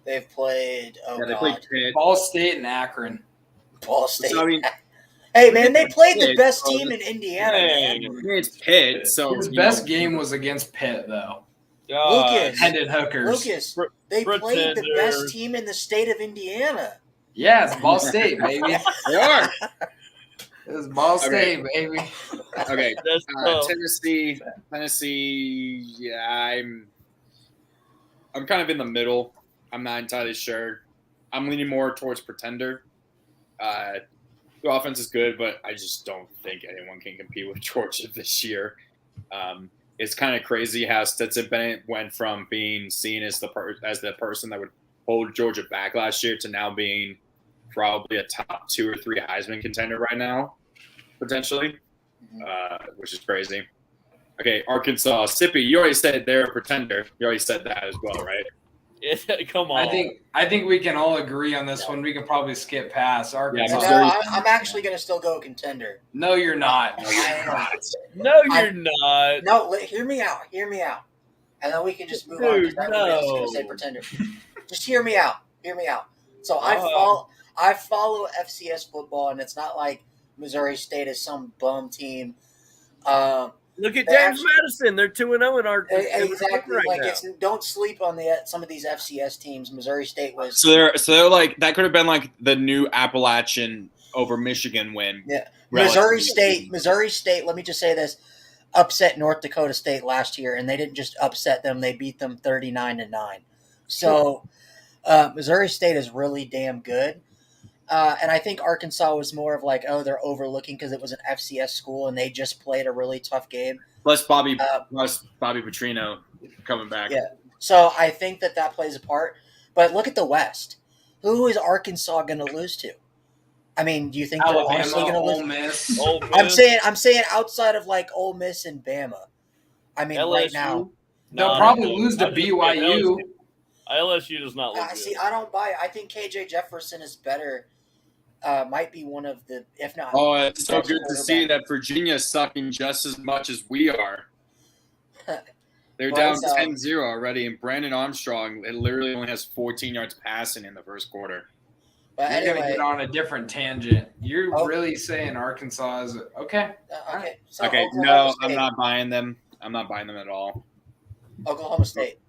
They've played, They played Pitt. Ball State and Akron. Ball State. So, I mean, Hey, man, they played the Pitt, best bro. team in Indiana, man. it's Pitt. So His best game was against Pitt, though. Lucas. Hendon Hookers. Lucas, they played the Pretender. best team in the state of Indiana. Yeah, it's Ball State, baby. They are. It's Ball State, baby. Okay, That's tough. Tennessee. Yeah, I'm kind of in the middle. I'm not entirely sure. I'm leaning more towards pretender. The offense is good, but I just don't think anyone can compete with Georgia this year. It's kind of crazy how Stetson Bennett went from being seen as the person that would hold Georgia back last year to now being probably a top 2 or 3 Heisman contender right now, potentially, which is crazy. Okay, Arkansas. Sippy, you already said they're a pretender. You already said that as well, right? Come on. I think we can all agree on this one. We can probably skip past Arkansas. Yeah, No, I'm actually going to still go contender. No, you're not. No, you're not. No, hear me out. Hear me out. And then we can just move on. Dude, 'Cause everybody else is going to say pretender. Just hear me out. Hear me out. So I follow FCS football, and it's not like Missouri State is some bum team. Look at They James actually- Madison. They're 2-0 in our Exactly. right Like now. don't sleep on some of these FCS teams. Missouri State was. So they're like that could have been like the new Appalachian over Michigan win. Yeah. Relative. Missouri State, let me just say this, upset North Dakota State last year, and they didn't just upset them, they beat them 39-9. So Missouri State is really damn good. And I think Arkansas was more of like, oh, they're overlooking because it was an FCS school and they just played a really tough game. Plus Bobby Petrino coming back. Yeah. So I think that plays a part. But look at the West. Who is Arkansas going to lose to? I mean, do you think they're honestly going to lose? Ole Miss. I'm saying outside of like Ole Miss and Bama. I mean, LSU? right now. They'll probably lose to BYU. LSU does not look See, good. I don't buy it. I think KJ Jefferson is better. Might be one of the, if not. Oh, it's so good to see that Virginia's sucking just as much as we are. They're down 10-0 already, and Brandon Armstrong literally only has 14 yards passing in the first quarter. But You're anyway, going to get on a different tangent. You're really saying Arkansas is – okay. Okay. So Okay, no, I'm not buying them. I'm not buying them at all. Oklahoma State.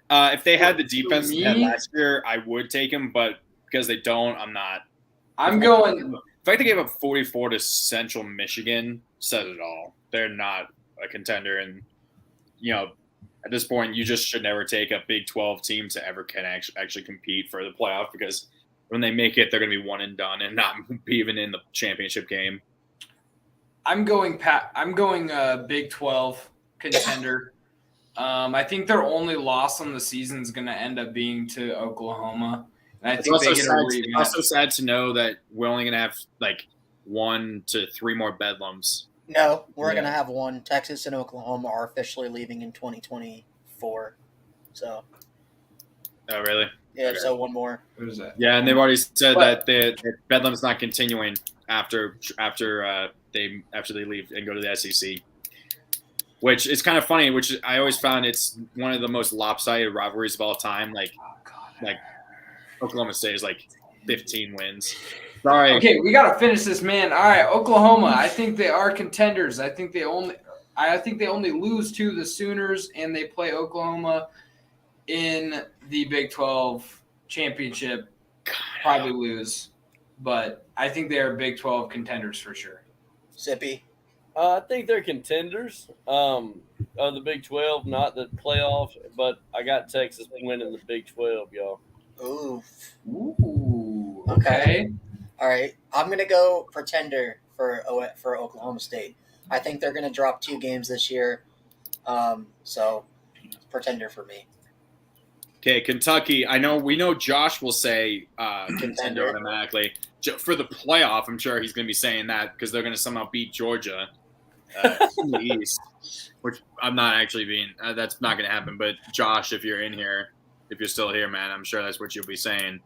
If they had the defense they had last year, I would take them, but because they don't, I'm not. I'm going – the fact they gave up 44 to Central Michigan says it all. They're not a contender, and at this point, you just should never take a Big 12 team to ever can actually compete for the playoff, because when they make it, they're going to be one and done and not be even in the championship game. I'm going Big 12 contender. I think their only loss on the season is going to end up being to Oklahoma. And I think they get a rematch. It's also sad to know that we're only going to have like 1 to 3 more bedlams. No, we're going to have one. Texas and Oklahoma are officially leaving in 2024. So. Oh, really? Yeah, okay. So one more. What is that? Yeah, and they've already said that Bedlam's not continuing after they leave and go to the SEC. Which is kind of funny, which I always found it's one of the most lopsided rivalries of all time. Like Oklahoma State is like 15 wins. Sorry. Okay, we got to finish this, man. All right, Oklahoma. I think they are contenders. I think they only lose to the Sooners, and they play Oklahoma in the Big 12 championship. Probably lose, but I think they are Big 12 contenders for sure. Sippy. I think they're contenders of the Big 12, not the playoffs, but I got Texas winning the Big 12, y'all. Ooh. Okay. All right. I'm going to go pretender for Oklahoma State. I think they're going to drop 2 games this year. So pretender for me. Okay, Kentucky. We know Josh will say contender automatically. For the playoff, I'm sure he's going to be saying that because they're going to somehow beat Georgia in the East, which I'm not actually being that's not going to happen. But Josh, if you're in here, if you're still here, man, I'm sure that's what you'll be saying.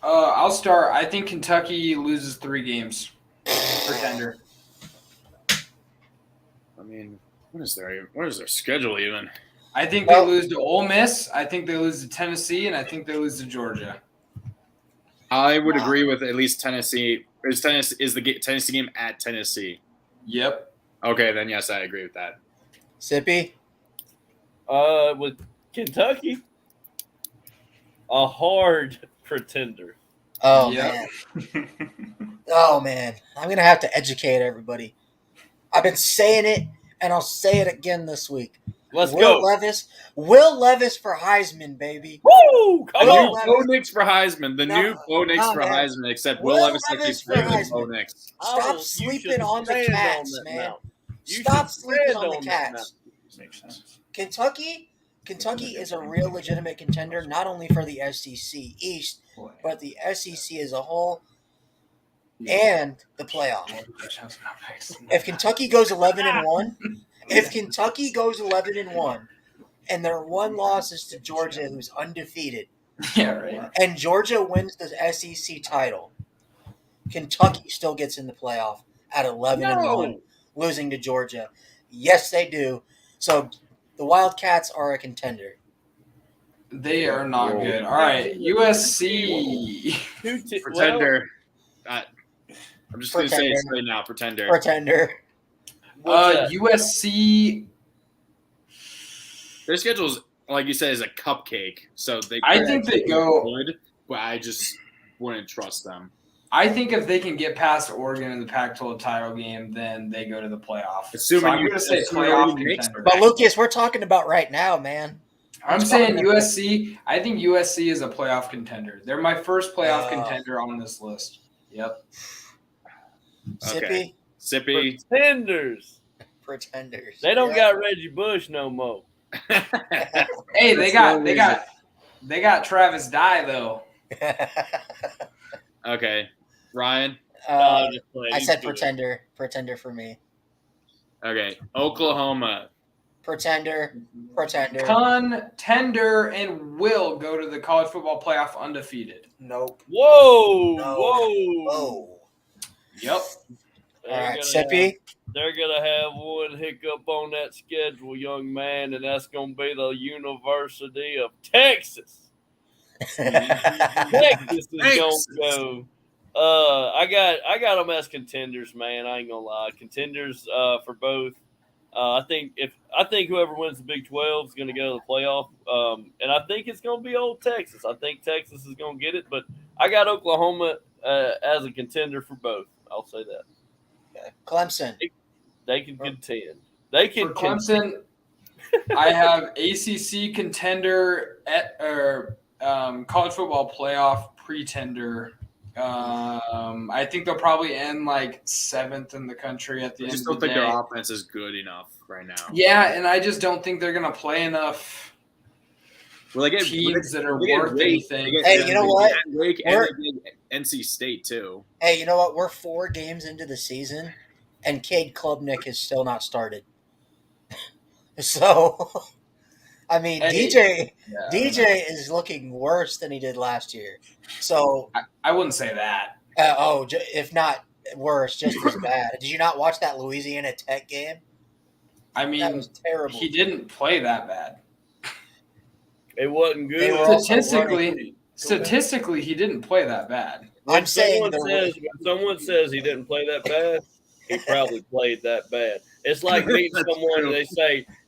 I'll start. I think Kentucky loses 3 games. Pretender. I mean, what is their schedule even? I think they lose to Ole Miss. I think they lose to Tennessee, and I think they lose to Georgia. I would agree with at least Tennessee. Is the Tennessee game at Tennessee? Yep. Okay, then yes, I agree with that. Sippy? With Kentucky, a hard pretender. Oh, man. Oh, man. I'm going to have to educate everybody. I've been saying it, and I'll say it again this week. Let's go. Will Levis for Heisman, baby. Woo! Come on. Bo Nix for Heisman. The new Bo Nix for Heisman, except Will Levis keeps bringing Bo Nix. Stop sleeping on the Cats, man. Stop sleeping on the Cats. Kentucky is a real legitimate contender, not only for the SEC East, but the SEC as a whole and the playoff. If Kentucky goes 11-1, and their one loss is to Georgia, who's undefeated, and Georgia wins the SEC title, Kentucky still gets in the playoff at 11-1, losing to Georgia. Yes, they do. So the Wildcats are a contender. They are not good. All right, USC. Pretender. I'm just going to say it straight now. Pretender. USC. Their schedule is, like you said, is a cupcake. So I think they go good, but I just wouldn't trust them. I think if they can get past Oregon in the Pac-12 title game, then they go to the playoff. Assuming I'm going to say playoff contender. But Lucas, we're talking about right now, man. I'm saying USC. I think USC is a playoff contender. They're my first playoff contender on this list. Yep. Okay. Sippy. Pretenders. They don't got Reggie Bush no more. Hey, they got Travis Dye though. Okay, Ryan. I said pretender. Pretender for me. Okay, Oklahoma. Pretender. Contender and will go to the college football playoff undefeated. Nope. Whoa. Yep. All right, Sippy. They're going to have one hiccup on that schedule, young man, and that's going to be the University of Texas. Texas is going to go. I got them as contenders, man. I ain't gonna lie, contenders for both. I think whoever wins the Big 12 is going to go to the playoff, and I think it's going to be old Texas. I think Texas is going to get it, but I got Oklahoma as a contender for both. I'll say that. Okay. Clemson. They can contend. They can. For Clemson, I have ACC contender college football playoff pretender. I think they'll probably end like 7th in the country at the end of the day. I just don't think their offense is good enough right now. Yeah, and I just don't think they're going to play enough teams that are worth anything. Hey, you know what? Wake and NC State, too. Hey, you know what? We're 4 games into the season, and Cade Klubnik has still not started. So, I mean, DJ is looking worse than he did last year. So I wouldn't say that. If not worse, just as bad. Did you not watch that Louisiana Tech game? I mean, that was terrible. He didn't play that bad. It wasn't good. Statistically, he didn't play that bad. When someone says he didn't play that bad, he probably played that bad. It's like meeting someone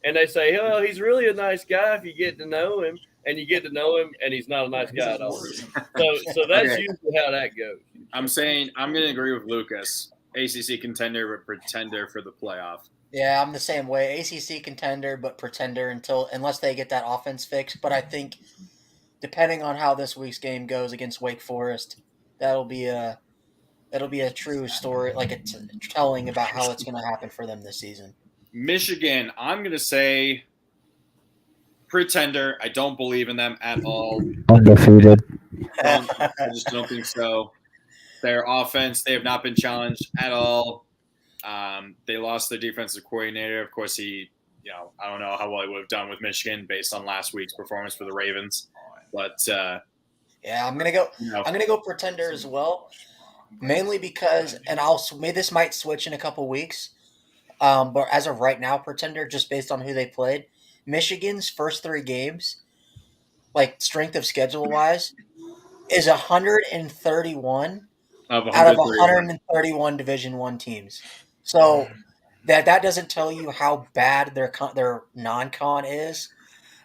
and they say, oh, he's really a nice guy if you get to know him, and you get to know him, and he's not a nice guy at all. So that's usually how that goes. I'm going to agree with Lucas. ACC contender, but pretender for the playoff. Yeah, I'm the same way. ACC contender, but pretender unless they get that offense fixed. But I think depending on how this week's game goes against Wake Forest, that'll be a true story, like a telling about how it's going to happen for them this season. Michigan, I'm going to say pretender. I don't believe in them at all. Undefeated. I just don't think so. Their offense, they have not been challenged at all. They lost their defensive coordinator. Of course, I don't know how well he would have done with Michigan based on last week's performance for the Ravens. But yeah, I'm gonna go pretender as well, mainly because, and this might switch in a couple weeks. But as of right now, pretender just based on who they played. Michigan's first 3 games, like strength of schedule wise, is 131 out of 131 Division I teams. So that doesn't tell you how bad their non-con is.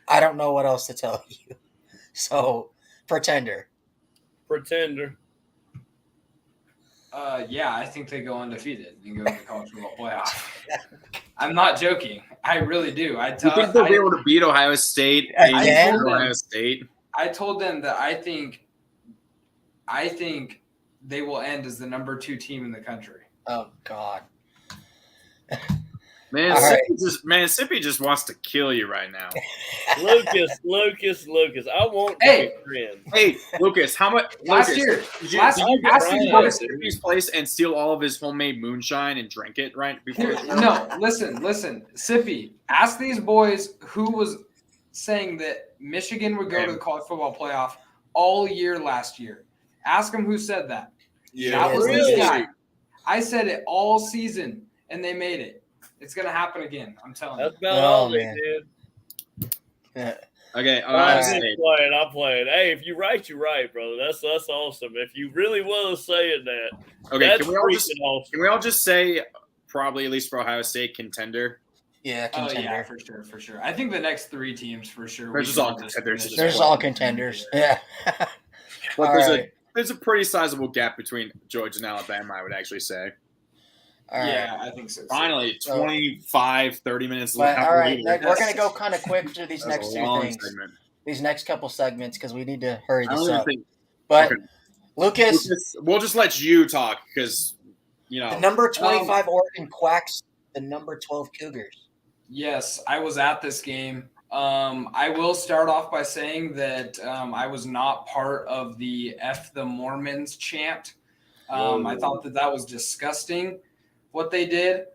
I don't know what else to tell you. So pretender. Yeah, I think they go undefeated and go to the college football playoff. I'm not joking. I really do. You think they'll be able to beat Ohio State? I told them that I think they will end as the number 2 team in the country. Oh God. Man, Sippy just wants to kill you right now. Lucas. I want to be friends. Hey, Lucas, how much last year? Did you go to Sippy's place and steal all of his homemade moonshine and drink it right before? No, listen. Sippy, ask these boys who was saying that Michigan would go to the college football playoff all year last year. Ask them who said that. Yeah, that was this guy. I said it all season, and they made it. It's going to happen again. I'm telling you. That's about all they did. Okay. I'm playing. Hey, if you're right, you're right, brother. That's awesome. If you really was saying that, okay. that's awesome. Can we all just say probably, at least for Ohio State, contender? Yeah, contender. Oh, yeah, for sure. I think the next 3 teams, for sure. They're just all contenders. There's all contenders. Yeah. But there's a pretty sizable gap between Georgia and Alabama, I would actually say. All right. Yeah, I think so. too. Finally, So- 25, 30 minutes But, left. all right, we're going to go kind of quick through these That's next a two long things, segment. these next couple segments, because we need to hurry I don't this even up. think. But Okay. Lucas, We'll just let you talk because, the number 25 Oregon quacks the number 12 Cougars. Yes, I was at this game. I will start off by saying that I was not part of the F the Mormons chant. I thought that was disgusting what they did.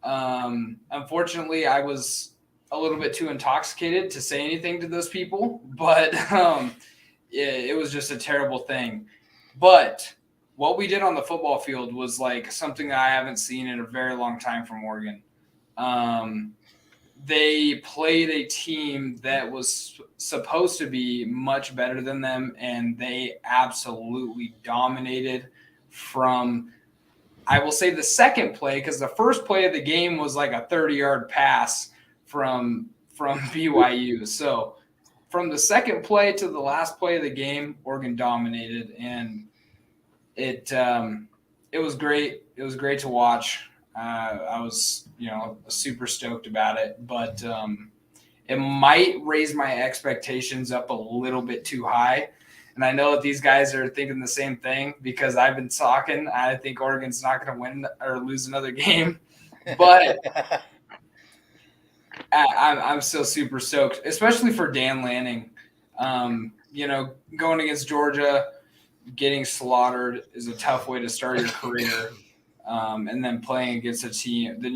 Unfortunately, I was a little bit too intoxicated to say anything to those people, but it was just a terrible thing. But what we did on the football field was like something that I haven't seen in a very long time from Oregon. They played a team that was supposed to be much better than them, and they absolutely dominated from, I will say, the second play, because the first play of the game was like a 30-yard pass from BYU. So from the second play to the last play of the game, Oregon dominated, and it was great. It was great to watch. I was, super stoked about it, but it might raise my expectations up a little bit too high. And I know that these guys are thinking the same thing because I've been talking. I think Oregon's not going to win or lose another game, but I'm still super stoked, especially for Dan Lanning. Going against Georgia, getting slaughtered is a tough way to start your career. And then playing against a team, the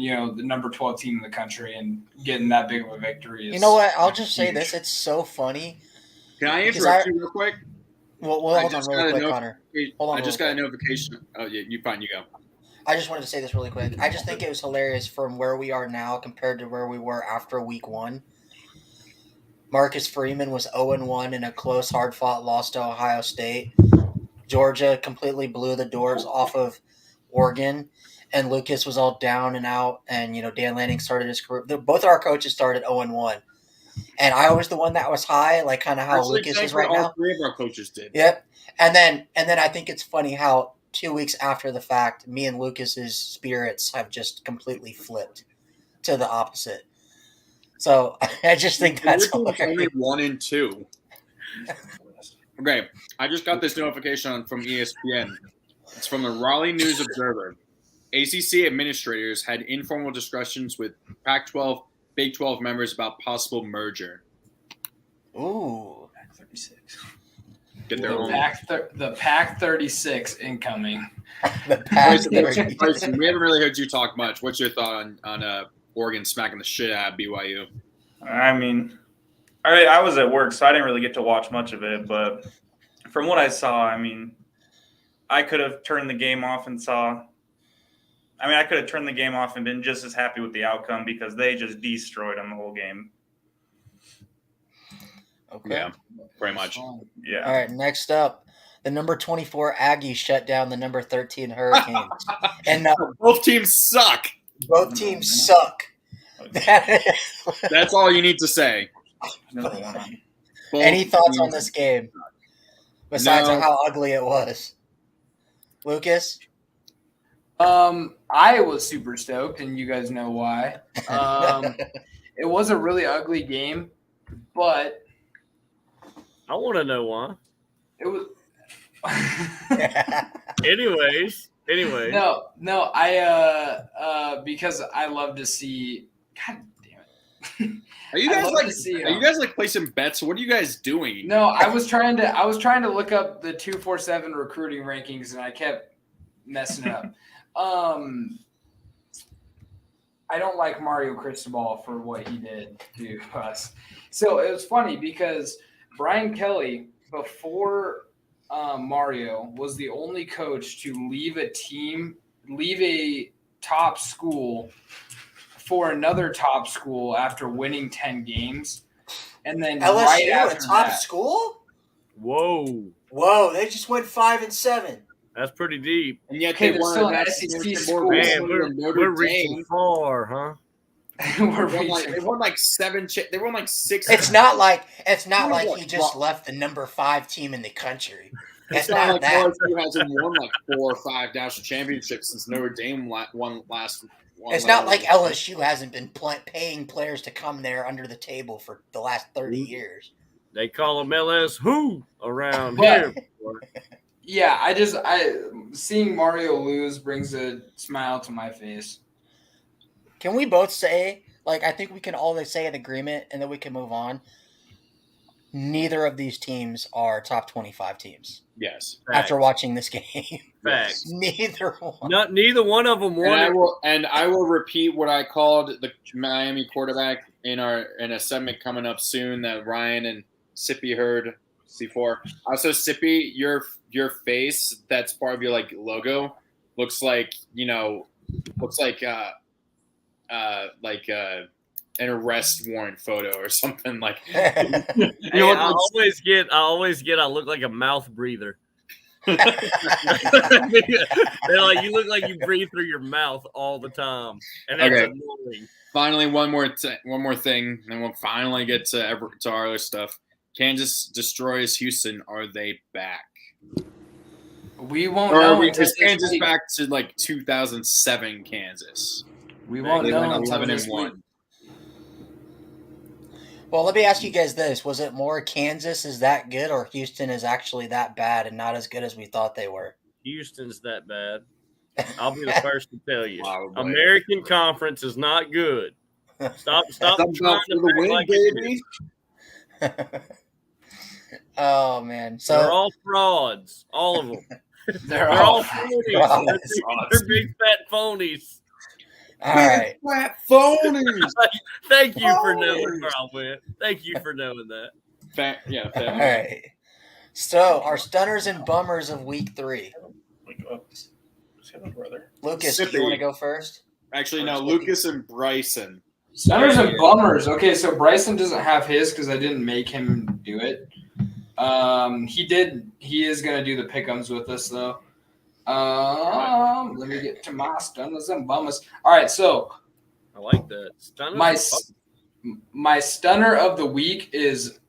number 12 team in the country, and getting that big of a victory is, You know what? I'll just say this. It's so funny. Can I interrupt you real quick? Well, hold on really quick, Connor. Hold on. I just got a notification. Oh, yeah, you fine. You go. I just wanted to say this really quick. I just think it was hilarious from where we are now compared to where we were after week 1. Marcus Freeman was 0-1 in a close, hard-fought loss to Ohio State. Georgia completely blew the doors off of Oregon, and Lucas was all down and out, and Dan Lanning started his career. Both our coaches started 0-1, and I was the one that was high, like kind of how Actually, Lucas is right now. All 3 of our coaches did. Yep, and then I think it's funny how 2 weeks after the fact, me and Lucas's spirits have just completely flipped to the opposite. So I just think that's hilarious. Only 1 and 2. Okay, I just got this notification from ESPN. It's from the Raleigh News Observer. ACC administrators had informal discussions with Pac-12, Big 12 members about possible merger. Ooh. Get their own. the Pac-36 incoming. The Pac-36. Bryson, we haven't really heard you talk much. What's your thought on Oregon smacking the shit out of BYU? I mean, I was at work, so I didn't really get to watch much of it. But from what I saw, I mean, I could have turned the game off and I could have turned the game off and been just as happy with the outcome because they just destroyed them the whole game. Okay. Yeah, pretty much. Yeah. All right, next up, the number 24 Aggies shut down the number 13 Hurricanes. And both teams suck. Both teams suck. That's all you need to say. Any thoughts on this game? Besides how ugly it was. Lucas? I was super stoked, and you guys know why. It was a really ugly game, but I want to know why. it was. Anyways. No, I because I love to see. God damn it! Are you guys like placing bets? What are you guys doing? No, I was trying to look up the 247 recruiting rankings, and I kept messing it up. I don't like Mario Cristobal for what he did to us. So it was funny because Brian Kelly, before Mario, was the only coach to leave a top school for another top school after winning 10 games. And then LSU, right after a top that, school? Whoa, They just went 5-7. that's pretty deep. And yet Okay, they they're won still an that SEC more school. Man, than Notre we're reaching Dame. far, huh? They won like 7. They won like 6. It's not like he just left the number 5 team in the country. It's not not like that. LSU hasn't won like 4 or 5 national championships since Notre Dame won last one. It's not like LSU hasn't been paying players to come there under the table for the last 30 years. They call them LS who around But- here. Yeah, seeing Mario lose brings a smile to my face. Can we both say, like, I think we can all say an agreement and then we can move on? Neither of these teams are top 25 teams. Yes. After watching this game. Facts. Neither one. Neither one of them won. And I will repeat what I called the Miami quarterback in a segment coming up soon that Ryan and Sippy heard C4. Also, Sippy, your face that's part of your like logo looks like an arrest warrant photo or something like. I look like a mouth breather. They're like, you look like you breathe through your mouth all the time, and that's annoying. Finally, one more thing, and we'll finally get to our other stuff. Kansas destroys Houston. Are they back? We won't Or know. is Kansas back to like 2007 Kansas? We won't They know went until 11 this and week. 1. Well, let me ask you guys this. Was it more Kansas is that good or Houston is actually that bad and not as good as we thought they were? Houston's that bad. I'll be the first to tell you. Probably. American Conference is not good. Stop trying For to the act win, like it baby. Oh, man. is. They're So, all frauds. All of them. They're They're all all phonies. They're big fat phonies. all right. Flat phonies. Thank you for knowing where I went. Thank you for knowing that. All right. So, our stunners and bummers of week 3. Lucas, do you want to go first? Actually, no. Lucas and Bryson. Stunners and bummers. Okay, so Bryson doesn't have his because I didn't make him do it. He is gonna do the pick'ems with us though. Let me get to my stunners and bummers. All right, so I like that. Stunners my stunner of the week is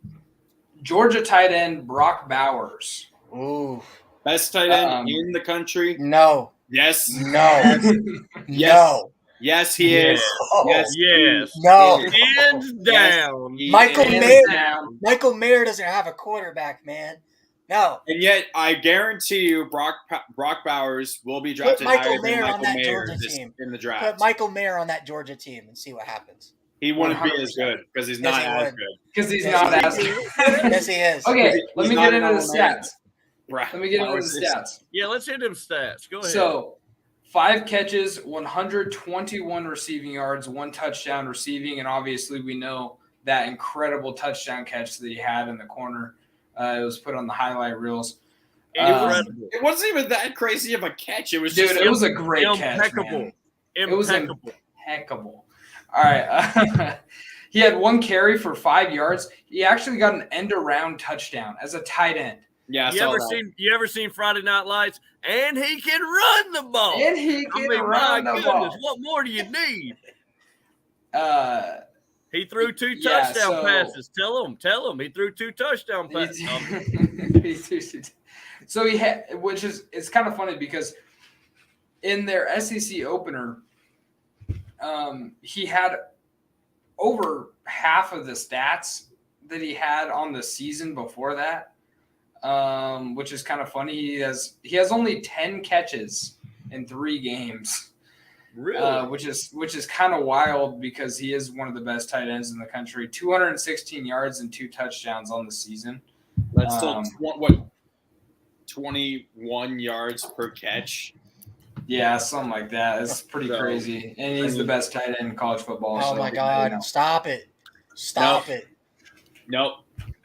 Georgia tight end Brock Bowers. Ooh. Best tight end in the country. No. Yes. No. Yes. No. Yes, he is. Oh. Yes. No. Hands down. Michael Hands Mayer. down. Michael Mayer doesn't have a quarterback, man. No. And yet, I guarantee you, Brock Bowers will be drafted Michael higher than Mayer on Michael that Mayer Georgia this, team. in the Put draft. Michael Mayer on that Georgia team and see what happens. He wouldn't be as 100%. good because he's Yes, not he as would. good. Because he's Yes, not as he Yes, he is. Okay, He's let me not get an into the All-American. stats. Brock Let me get into Bowers the is- stats. Yeah, let's hit them stats. Go ahead. So, 5 catches, 121 receiving yards, 1 touchdown receiving, and obviously we know that incredible touchdown catch that he had in the corner. It was put on the highlight reels. Incredible. It wasn't even that crazy of a catch. It was Dude, just it was a great catch, Impeccable. man. It was Impeccable. impeccable. All right. He had 1 carry for 5 yards. He actually got an end-around touchdown as a tight end. yeah. I You saw ever that. seen Friday Night Lights? And he can run the ball. And he can run my the goodness, ball. what more do you need? Uh, He threw 2 Yeah, touchdown so- passes. Tell him. He threw 2 touchdown passes. So he had, which is it's kind of funny because in their SEC opener, he had over half of the stats that he had on the season before that, which is kind of funny. He has only 10 catches in 3 games. Really? Which is kind of wild because he is one of the best tight ends in the country. 216 yards and 2 touchdowns on the season. That's still 21 yards per catch. Yeah, something like that. It's pretty So, crazy. And he's the best tight end in college football. Oh, so, my you God. know. Stop it. Stop it. Nope.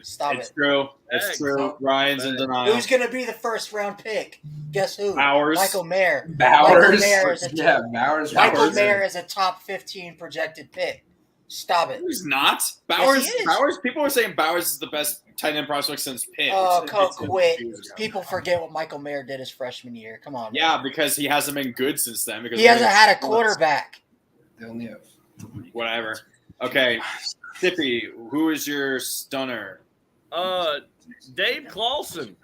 Stop It's it. true. It's Thanks. true. Ryan's in denial. Who's going to be the first-round pick? Guess who? Bowers. Michael Mayer. Bowers. Michael Mayer is a Bowers. Michael Bowers. Mayer is a top 15 projected pick. Stop it. He's not. Bowers. Yes, he is. Bowers. People are saying Bowers is the best tight end prospect since Pitt. Oh, It's quit. years ago. People forget what Michael Mayer did his freshman year. Come on. Yeah, man. because he hasn't been good since then. Because He hasn't had a quarterback. They only have 3. Whatever. Okay, Sippy, who is your stunner? Dave Clawson.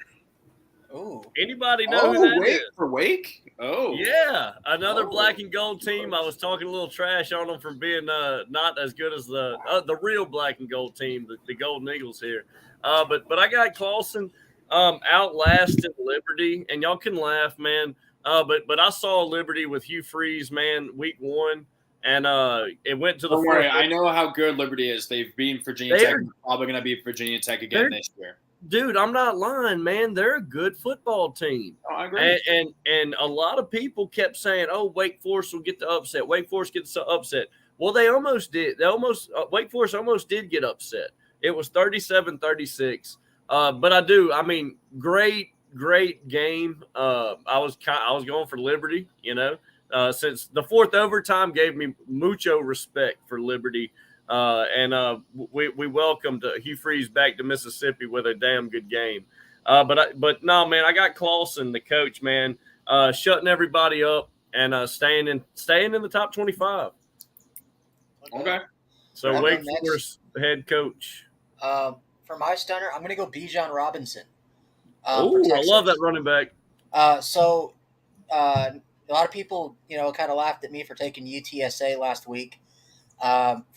Ooh. Anybody know who that Wake is? for Wake? Oh. Yeah, another black and gold team. I was talking a little trash on them for being not as good as the real black and gold team, the Golden Eagles here. But I got Clawson outlasted Liberty, and y'all can laugh, man. But I saw Liberty with Hugh Freeze, man, week 1, and it went to the Don't fourth. worry, I know how good Liberty is. They've beaten Virginia Tech. They're probably going to beat Virginia Tech again this year. Dude, I'm not lying, man. They're a good football team. Oh, I agree. And a lot of people kept saying, "Oh, Wake Forest will get the upset. Wake Forest gets the upset." Well, they almost did. Wake Forest almost did get upset. It was 37-36. But I mean, great game. I was going for Liberty, since the fourth overtime gave me mucho respect for Liberty. We welcomed Hugh Freeze back to Mississippi with a damn good game. But no, man, I got Clawson, the coach, man, shutting everybody up and staying in the top 25. Okay. So Wake Forest head coach. For my stunner, I'm going to go Bijan Robinson. Oh, I love that running back. So a lot of people, kind of laughed at me for taking UTSA last week.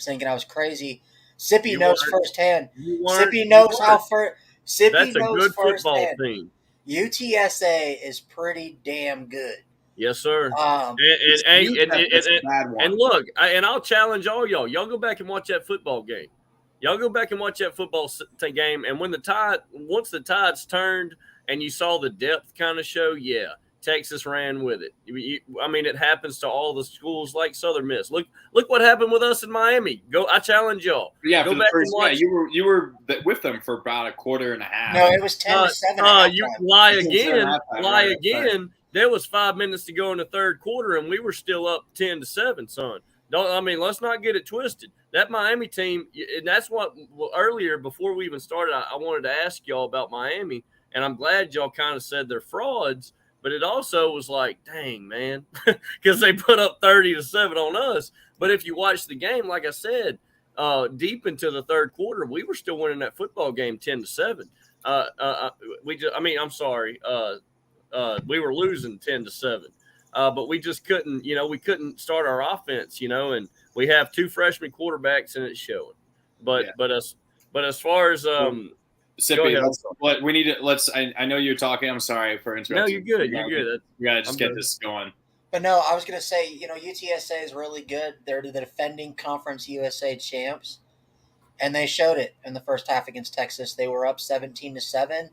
Thinking I was crazy. Sippy knows firsthand. Sippy knows how Sippy That's a knows good football firsthand. team. UTSA is pretty damn good. Yes, sir. Bad one. And look, I'll challenge all y'all. Y'all go back and watch that football game. Y'all go back and watch that football game. And once the tides turned and you saw the depth kind of show, yeah, Texas ran with it. It happens to all the schools like Southern Miss. Look what happened with us in Miami. I challenge y'all. Yeah, go for the back first, and watch. you were with them for about a quarter and a half. No, it was 10-7. You lie again. Right. There was 5 minutes to go in the third quarter, and we were still up 10-7, son. Let's not get it twisted. That Miami team, and that's what earlier before we even started, I wanted to ask y'all about Miami, and I'm glad y'all kind of said they're frauds. But it also was like, dang, man, because they put up 30-7 on us. But if you watch the game, like I said, deep into the third quarter, we were still winning that football game 10-7. I'm sorry, we were losing 10-7, but we just couldn't, we couldn't start our offense, and we have 2 freshman quarterbacks and it's showing. But as far as Sippy, I know you're talking. I'm sorry for interrupting. No, you're good. You're good. We gotta just get this going. But no, I was gonna say, UTSA is really good. They're the defending Conference USA champs, and they showed it in the first half against Texas. They were up 17-7.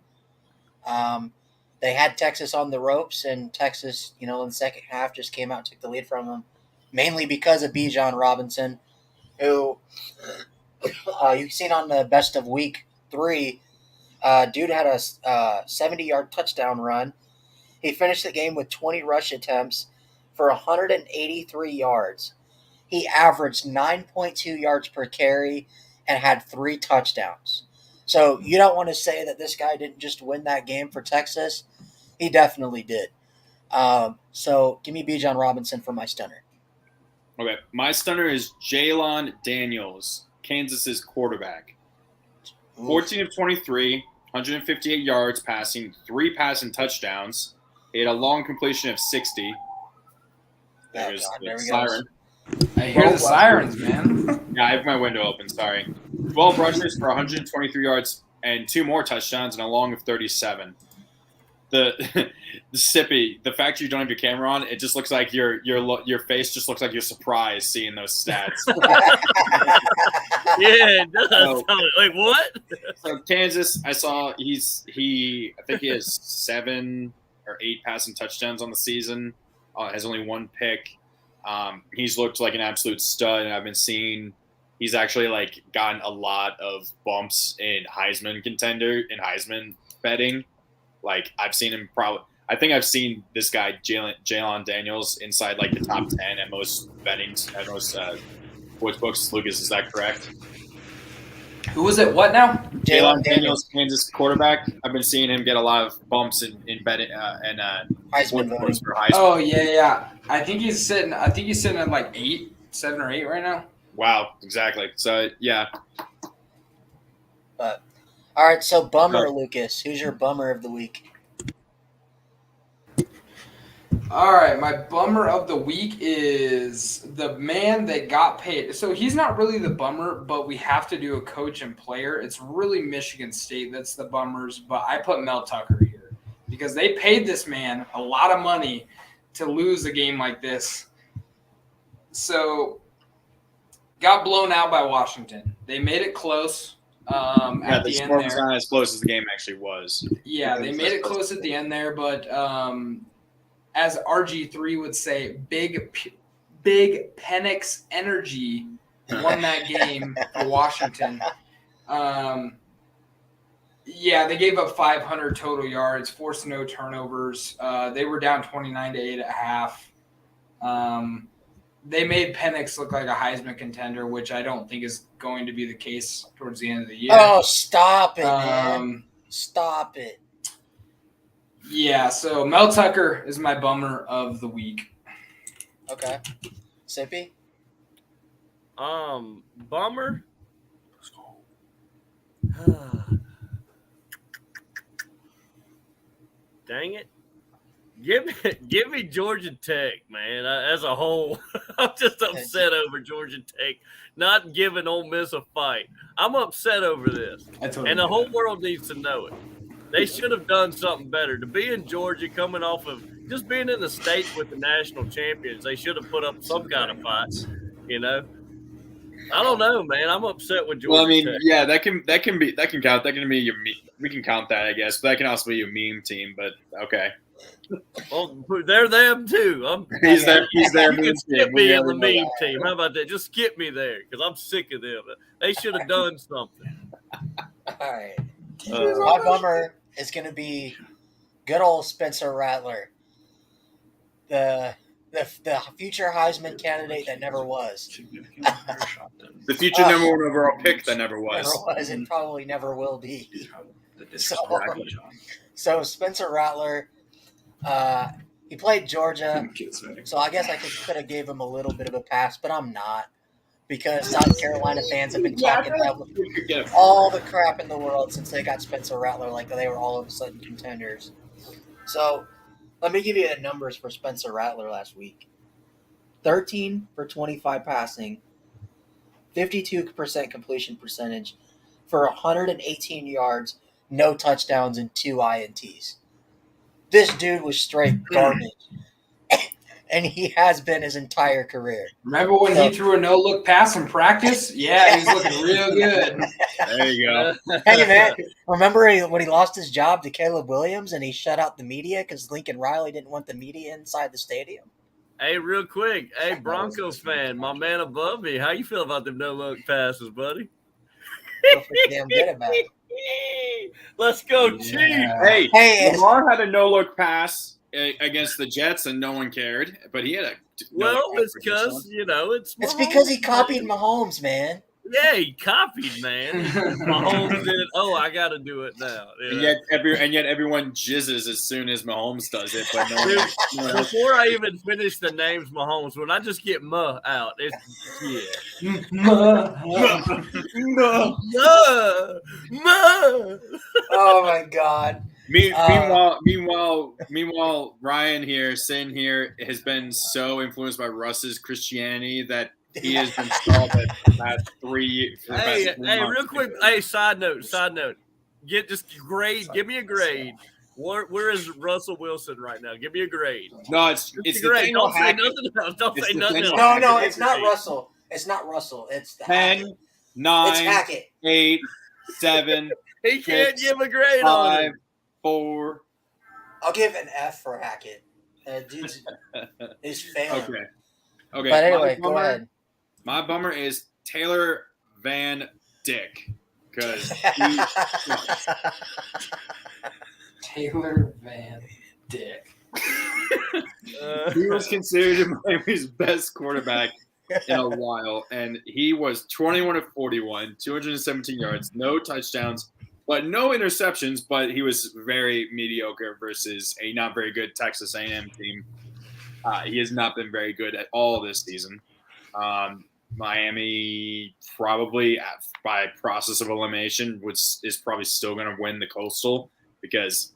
They had Texas on the ropes, and Texas, in the second half, just came out and took the lead from them, mainly because of Bijan Robinson, who you've seen on the best of week 3. Dude had a 70-yard touchdown run. He finished the game with 20 rush attempts for 183 yards. He averaged 9.2 yards per carry and had 3 touchdowns. So you don't want to say that this guy didn't just win that game for Texas. He definitely did. So give me Bijan Robinson for my stunner. Okay, my stunner is Jalon Daniels, Kansas's quarterback. 14 of 23, 158 yards passing, 3 passing touchdowns. He had a long completion of 60. There's the siren. I hear the sirens, man. Yeah, I have my window open, sorry. 12 rushes for 123 yards and 2 more touchdowns and a long of 37. The Sippy, the fact you don't have your camera on, it just looks like your face just looks like you're surprised seeing those stats. Yeah, it does. So, like what? So Kansas, I saw I think he has 7 or 8 passing touchdowns on the season. Has only 1 pick. He's looked like an absolute stud, and I've been seeing he's actually gotten a lot of bumps in Heisman betting. I've seen him I think I've seen this guy Jalon Daniels inside the top 10 at most bettings at most sportsbooks. Lucas, is that correct? Who was it? What now? Jalon Daniels, Kansas quarterback. I've been seeing him get a lot of bumps in betting and Heisman voting for Heisman. Oh yeah. I think he's sitting at 7 or 8 right now. Wow, exactly. So yeah. But all right, so bummer, Lucas. Who's your bummer of the week? All right, my bummer of the week is the man that got paid. So he's not really the bummer, but we have to do a coach and player. It's really Michigan State that's the bummers, but I put Mel Tucker here because they paid this man a lot of money to lose a game like this. So got blown out by Washington. They made it close at the end there. Was not as close as the game actually was. Yeah, they made it close at the end there, but as RG3 would say, big Penix energy won that game for Washington. Yeah, they gave up 500 total yards, forced no turnovers. They were down 29-8 at half. They made Penix look like a Heisman contender, which I don't think is going to be the case towards the end of the year. Oh, stop it, man. Stop it. Yeah, so Mel Tucker is my bummer of the week. Okay. Sippy? Bummer? Let's go. Dang it. Give me Georgia Tech, man. As a whole, I'm just upset over Georgia Tech not giving Ole Miss a fight. I'm upset over this. And the whole world needs to know it. They should have done something better. To be in Georgia, coming off of just being in the state with the national champions, they should have put up some kind of fight, you know? I don't know, man. I'm upset with Georgia. Well, I mean, Tech. yeah, that can count. That can be your. We can count that, I guess. But that can also be your meme team. But okay. Well, they're them too. He's there. You can skip me in the meme team. How about that? Just skip me there because I'm sick of them. They should have done something. All right. My bummer is going to be good old Spencer Rattler, the future Heisman candidate that never was. The future number one overall pick that never was. Never was and probably never will be. So Spencer Rattler, he played Georgia, so I guess I could have gave him a little bit of a pass, but I'm not. Because South Carolina fans have been talking all the crap in the world since they got Spencer Rattler, like they were all of a sudden contenders. So let me give you the numbers for Spencer Rattler last week. 13 for 25 passing, 52% completion percentage for 118 yards, no touchdowns, and 2 INTs. This dude was straight garbage. And he has been his entire career. Remember when he threw a no-look pass in practice? Yeah, he's looking real good. There you go. Hey, man, remember when he lost his job to Caleb Williams and he shut out the media because Lincoln Riley didn't want the media inside the stadium? Hey, real quick. Hey, Broncos fan, my man above me, how you feel about them no-look passes, buddy? Feel pretty damn good about it. Let's go, Chief. Hey, Lamar had a no-look pass against the Jets, and no one cared. But he had a it's because it's because he copied Mahomes, man. Yeah, he copied, man. Mahomes did it. Oh, I got to do it now. Yeah. And yet everyone jizzes as soon as Mahomes does it. But before I even finish the names, Mahomes, when I just get "muh" out, it's Oh my God. Meanwhile, Ryan here, sitting here, has been so influenced by Russ's Christianity that he has been stalled at the past 3 years. Hey, real quick. Hey, side note. Give me a grade. Where is Russell Wilson right now? Give me a grade. No, it's grade. Don't say nothing else. Don't say nothing else. No, it's not Russell. It's not Russell. It's 10, 9, it's Hackett. 8, 7. He can't give a grade 5, on it. 4. I'll give an F for Hackett. Dude's is failing. Okay. But anyway, go ahead. My bummer is Taylor Van Dyck. Because Taylor Van Dyck. He was considered Miami's best quarterback in a while, and he was 21 of 41, 217 yards, no touchdowns, but no interceptions. But he was very mediocre versus a not very good Texas A&M team. He has not been very good at all this season. Miami probably, by process of elimination, is probably still going to win the Coastal because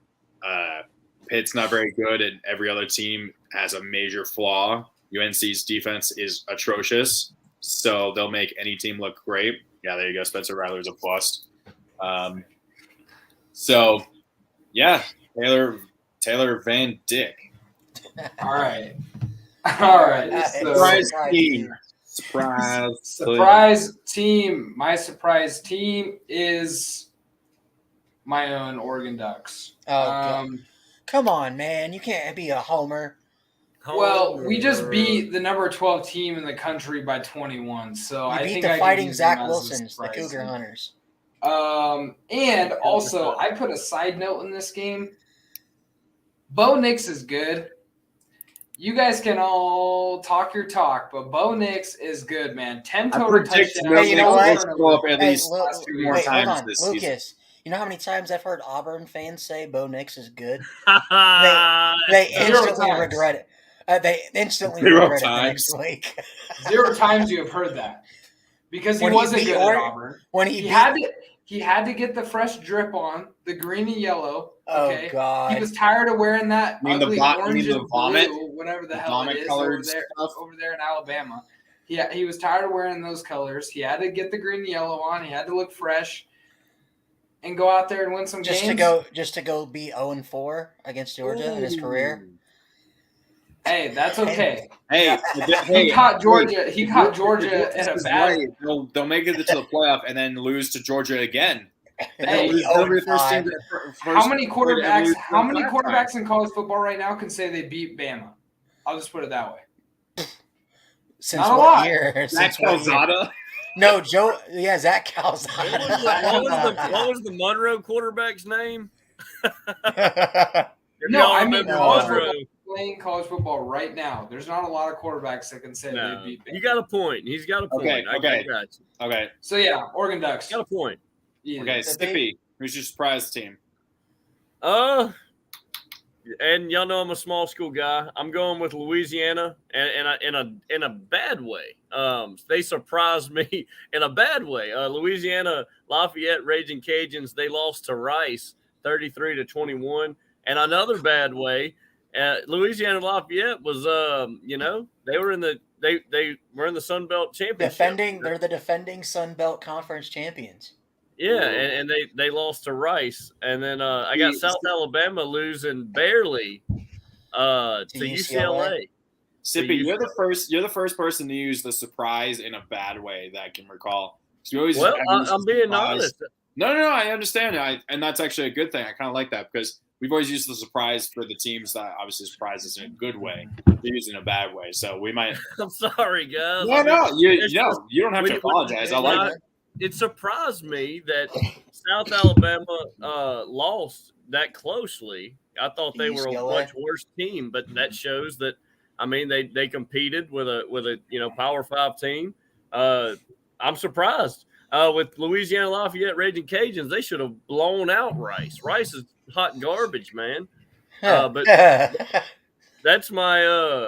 Pitt's not very good, and every other team has a major flaw. UNC's defense is atrocious, so they'll make any team look great. Yeah, there you go. Spencer Rattler's a bust. So, yeah, Taylor Van Dyck. All right. All right. Surprise team. Surprise team. My surprise team is my own Oregon Ducks. Oh, come on, man. You can't be a homer. Well, we just beat the number 12 team in the country by 21. So I think the Fighting Zach Wilsons, the Cougar Hunters. And also, I put a side note in this game. Bo Nix is good. You guys can all talk your talk, but Bo Nix is good, man. 10 total touchdowns. Hey, you know what? Go up at least Wait, more hold times on, this Lucas. season. You know how many times I've heard Auburn fans say Bo Nix is good? they They instantly regret it. They instantly regret it the next week. 0 times you have heard that. Because he wasn't good at Auburn. When he had to get the fresh drip on, the green and yellow. Okay? Oh, God. He was tired of wearing that ugly orange and vomit? blue, whatever the hell it is over there in Alabama. He was tired of wearing those colors. He had to get the green and yellow on. He had to look fresh and go out there and win some games. Just to go be 0-4 against Georgia in his career. Hey, that's okay. Hey, he caught Georgia. He caught Georgia in a bad. They'll make it to the playoff and then lose to Georgia again. Hey, how many quarterbacks? How many quarterbacks in college football right now can say they beat Bama? I'll just put it that way. Since not a what lot. year? Zach Calzada? No, Joe. Yeah, Zach Calzada. What was the Monroe quarterback's name? No, I mean playing college football right now. There's not a lot of quarterbacks that can say they beat Bama. You got a point. He's got a point. Okay. I got you. Okay. So yeah, Oregon Ducks. Got a point. Yeah. Okay, Stippy, who's your surprise team? And y'all know I'm a small school guy. I'm going with Louisiana, and in a bad way. They surprised me in a bad way. Louisiana Lafayette Raging Cajuns, they lost to Rice 33-21, and another bad way. Louisiana Lafayette was they were in the Sun Belt Championship. They're the defending Sun Belt Conference champions. Yeah, and they lost to Rice, and then I got South Alabama losing barely to UCLA. Sippy, you're the first person to use the surprise in a bad way that I can recall. I'm being honest. No, I understand. And that's actually a good thing. I kind of like that because we've always used the surprise for the teams that obviously surprise us in a good way. They're used in a bad way, so we might. I'm sorry, guys. No, you don't have to apologize. I like it. It surprised me that South Alabama lost that closely. I thought they were a much worse team, but that shows that they competed with a Power 5 team. I'm surprised. With Louisiana Lafayette Raging Cajuns, they should have blown out Rice. Rice is hot garbage, man. But that's my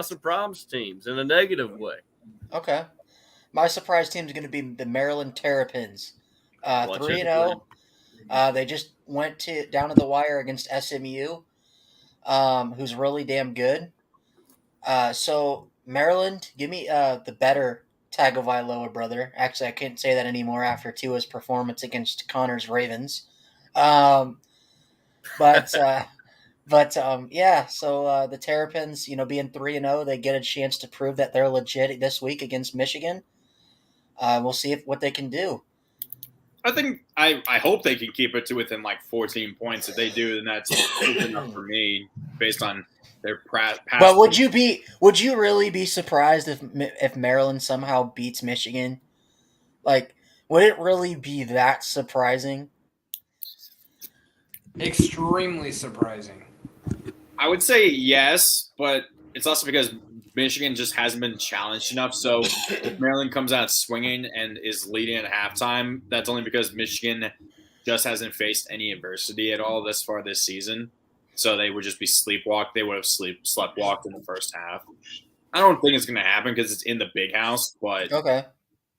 surprise teams in a negative way. Okay. My surprise team is going to be the Maryland Terrapins, 3-0. They just went down to the wire against SMU, who's really damn good. So Maryland, give me the better Tagovailoa brother. Actually, I can't say that anymore after Tua's performance against Connor's Ravens. So the Terrapins, being 3-0, they get a chance to prove that they're legit this week against Michigan. We'll see what they can do. I hope they can keep it to within like 14 points. If they do, then that's enough for me based on their past. But would you really be surprised if Maryland somehow beats Michigan? Like, would it really be that surprising? Extremely surprising. I would say yes, but it's also because Michigan just hasn't been challenged enough. So if Maryland comes out swinging and is leading at halftime, that's only because Michigan just hasn't faced any adversity at all this far this season. So they would just be sleepwalked. They would have sleptwalked in the first half. I don't think it's going to happen because it's in the big house. But okay.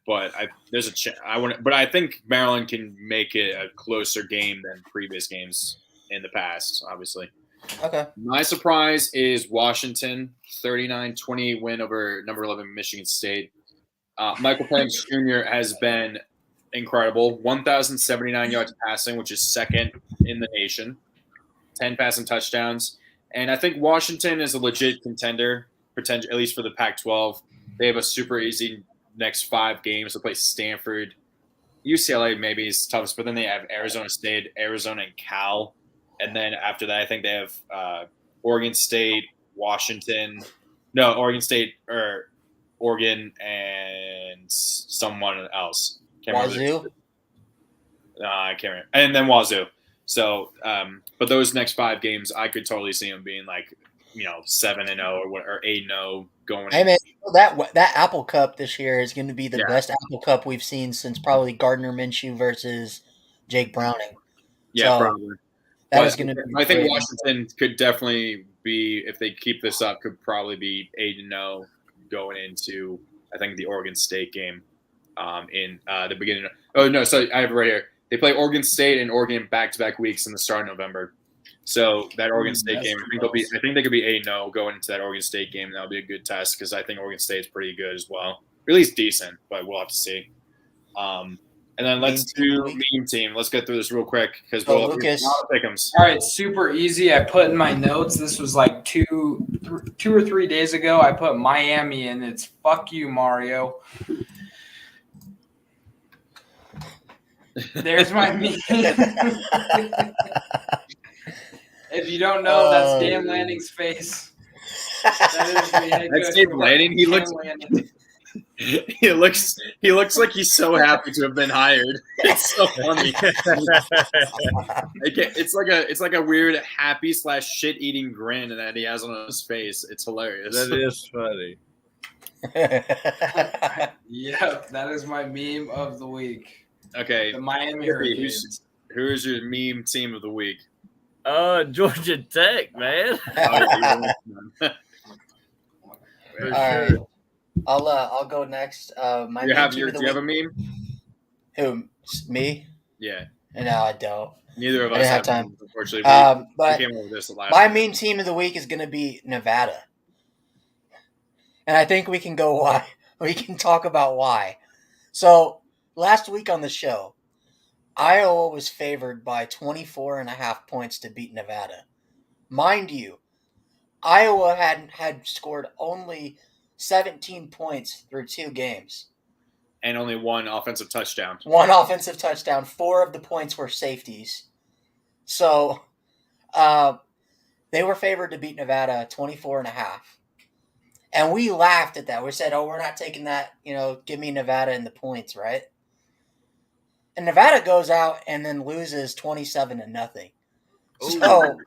But I think Maryland can make it a closer game than previous games in the past. Obviously. Okay. My surprise is Washington, 39-28 win over number 11 Michigan State. Michael Penix Jr. has been incredible. 1,079 yards passing, which is second in the nation. 10 passing touchdowns. And I think Washington is a legit contender, at least for the Pac-12. They have a super easy next 5 games. They play Stanford. UCLA maybe is toughest, but then they have Arizona State, Arizona, and Cal. And then after that, I think they have Oregon State, Washington. No, Oregon State or Oregon and someone else. Wazoo? I can't remember. And then Wazoo. So, but those next 5 games, I could totally see them being like, 7-0 or 8-0 going. Hey man, that Apple Cup this year is going to be the best Apple Cup we've seen since probably Gardner Minshew versus Jake Browning. Yeah, probably. That is going to be. I think Washington could definitely be, if they keep this up, could probably be 8-0 going into, I think, the Oregon State game in the beginning. Oh no, so I have it right here. They play Oregon State and Oregon back-to-back weeks in the start of November. So that Oregon State game, I think they could be 8-0 going into that Oregon State game. That'll be a good test because I think Oregon State's pretty good as well. Or at least decent, but we'll have to see. And then let's do meme team. Let's get through this real quick because we'll Lucas. pick 'ems. All right, super easy. I put in my notes. This was like 2 or 3 days ago. I put Miami in. It's fuck you, Mario. There's my meme. If you don't know, that's Dan Lanning's face. That's Dave Lanning. He looks like he's so happy to have been hired. It's so funny. It's like a weird happy / shit eating grin that he has on his face. It's hilarious. That is funny. Yep, that is my meme of the week. Okay, The Miami Hurricanes. Who's your meme team of the week? Georgia Tech, man. All right. I'll go next. My do you have a meme? Who? Me? Yeah. No, I don't. Neither of I us didn't have have time. memes, unfortunately. But we came over this last my week. meme team of the week is going to be Nevada, and I think we can go why. We can talk about why. So last week on the show, Iowa was favored by 24.5 points to beat Nevada. Mind you, Iowa had scored only 17 points through 2 games. And only 1 offensive touchdown. 1 offensive touchdown. 4 of the points were safeties. So they were favored to beat Nevada 24.5. And we laughed at that. We said, we're not taking that, give me Nevada in the points, right? And Nevada goes out and then loses 27-0. So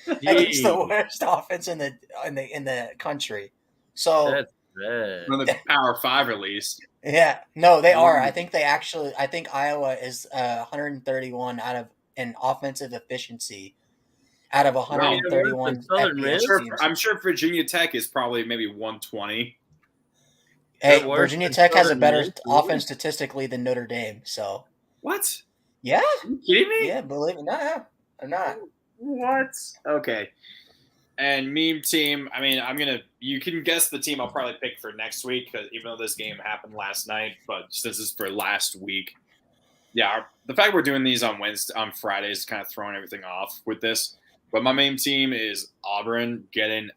against the worst offense in the country. So That's bad. One of the Power 5 at least. yeah, no, they are. I think Iowa is 131 out of an offensive efficiency out of 131 Southern FBS Miss? teams. I'm sure Virginia Tech is probably maybe 120. Hey, They're worse Virginia than Tech has a Southern better Miss, offense statistically than Notre Dame. So What? yeah, Are you kidding me? yeah, believe it. No, I'm not. What? Okay. And meme team, I mean, you can guess the team I'll probably pick for next week, because even though this game happened last night, but this is for last week. Yeah, the fact we're doing these on Fridays is kind of throwing everything off with this. But my main team is Auburn getting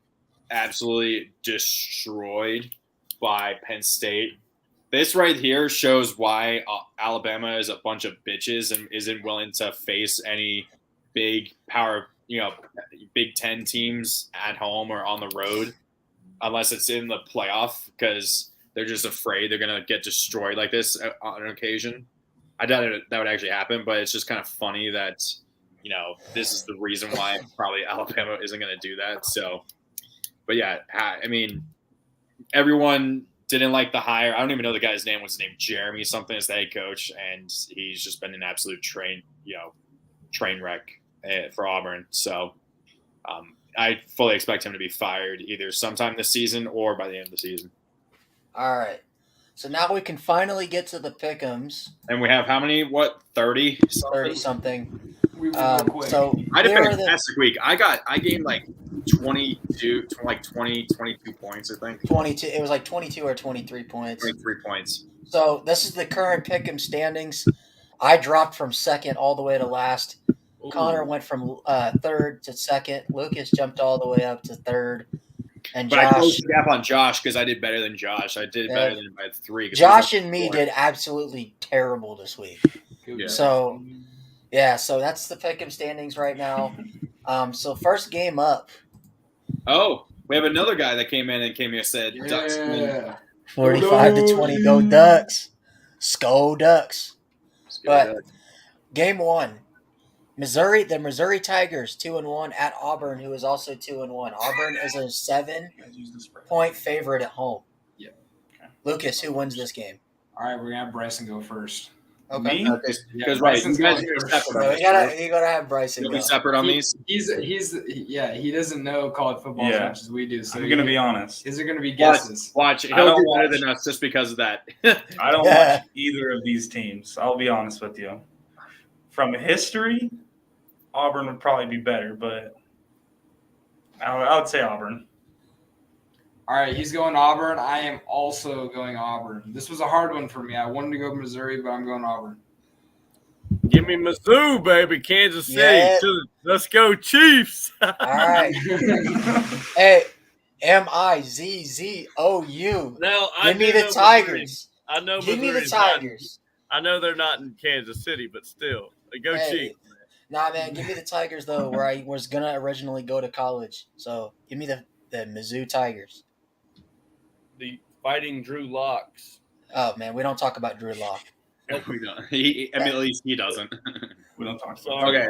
absolutely destroyed by Penn State. This right here shows why Alabama is a bunch of bitches and isn't willing to face any big Big Ten teams at home or on the road, unless it's in the playoff, because they're just afraid they're going to get destroyed like this on an occasion. I doubt that would actually happen, but it's just kind of funny that, this is the reason why probably Alabama isn't going to do that. So, but yeah, I mean, everyone didn't like the hire. I don't even know the guy's name. What's his name? Jeremy something is the head coach, and he's just been an absolute train wreck for Auburn. So I fully expect him to be fired either sometime this season or by the end of the season. All right. So now we can finally get to the pick'ems. And we have how many? 30? 30 something. We will go quick. So I had a here are fantastic week. I gained like 22 points, I think. 22. It was like 22 or 23 points. 23 points. So this is the current pick'em standings. I dropped from second all the way to last. Ooh. Connor went from third to second. Lucas jumped all the way up to third. And But I Josh, closed the gap on Josh because I did better than Josh. I did better than him by 3. Josh and me did absolutely terrible this week. Yeah. So, yeah, so that's the pick'em standings right now. So first game up. Oh, we have another guy that came in and said, Ducks. Yeah. 45-20. Go Ducks. Sko Ducks. But game one. The Missouri Tigers 2-1 at Auburn, who is also 2-1. Auburn is a 7-point favorite at home. Yep. Okay. Lucas, who wins this game? All right, we're gonna have Bryson go first. Okay. Me? Because Bryson's you guys going are first. separate So on this. you gotta have Bryson You'll go. be separate on these. He doesn't know college football as much as we do. So I'm gonna be honest. These are gonna be guesses. Watch. I He'll don't do better watch- than us just because of that. I don't watch either of these teams. I'll be honest with you. From history, Auburn would probably be better, but I would say Auburn. All right, he's going Auburn. I am also going Auburn. This was a hard one for me. I wanted to go Missouri, but I'm going Auburn. Give me Mizzou, baby. Kansas City. Yeah. Let's go, Chiefs. All right. Hey, Mizzou. Now, I Give me do the know Tigers. I know Give me the Missouri's not- Tigers. I know they're not in Kansas City, but still. Go Hey. Chiefs. Nah, man, give me the Tigers, though, where I was going to originally go to college. So give me the Mizzou Tigers. The Fighting Drew Locks. Oh, man, we don't talk about Drew Lock. We don't. At least he doesn't. We don't talk Sorry. Okay.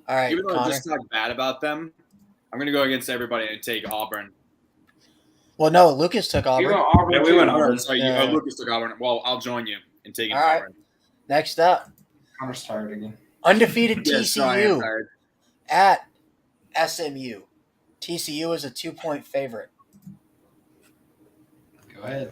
All right, Even though I Connor. just talk bad about them, I'm going to go against everybody and take Auburn. Well, no, Lucas took You Auburn. go Auburn. Yeah, we too. went Auburn. So Yeah. Lucas took Auburn. Well, I'll join you in taking All right. Auburn. Next up, Connor's tired again. undefeated Yes, I am TCU tired. at SMU. TCU is a 2-point favorite. Go ahead.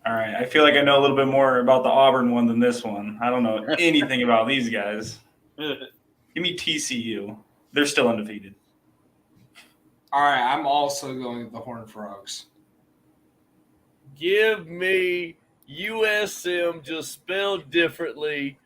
All right. I feel like I know a little bit more about the Auburn one than this one. I don't know anything about these guys. Give me TCU. They're still undefeated. All right, I'm also going with the Horned Frogs. Give me USM, just spelled differently.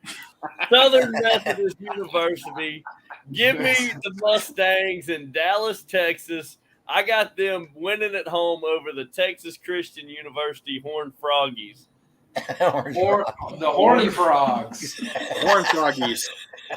Southern Methodist University. Give me the Mustangs in Dallas, Texas. I got them winning at home over the Texas Christian University Horned Froggies. The Horny Frogs. Horn Froggies.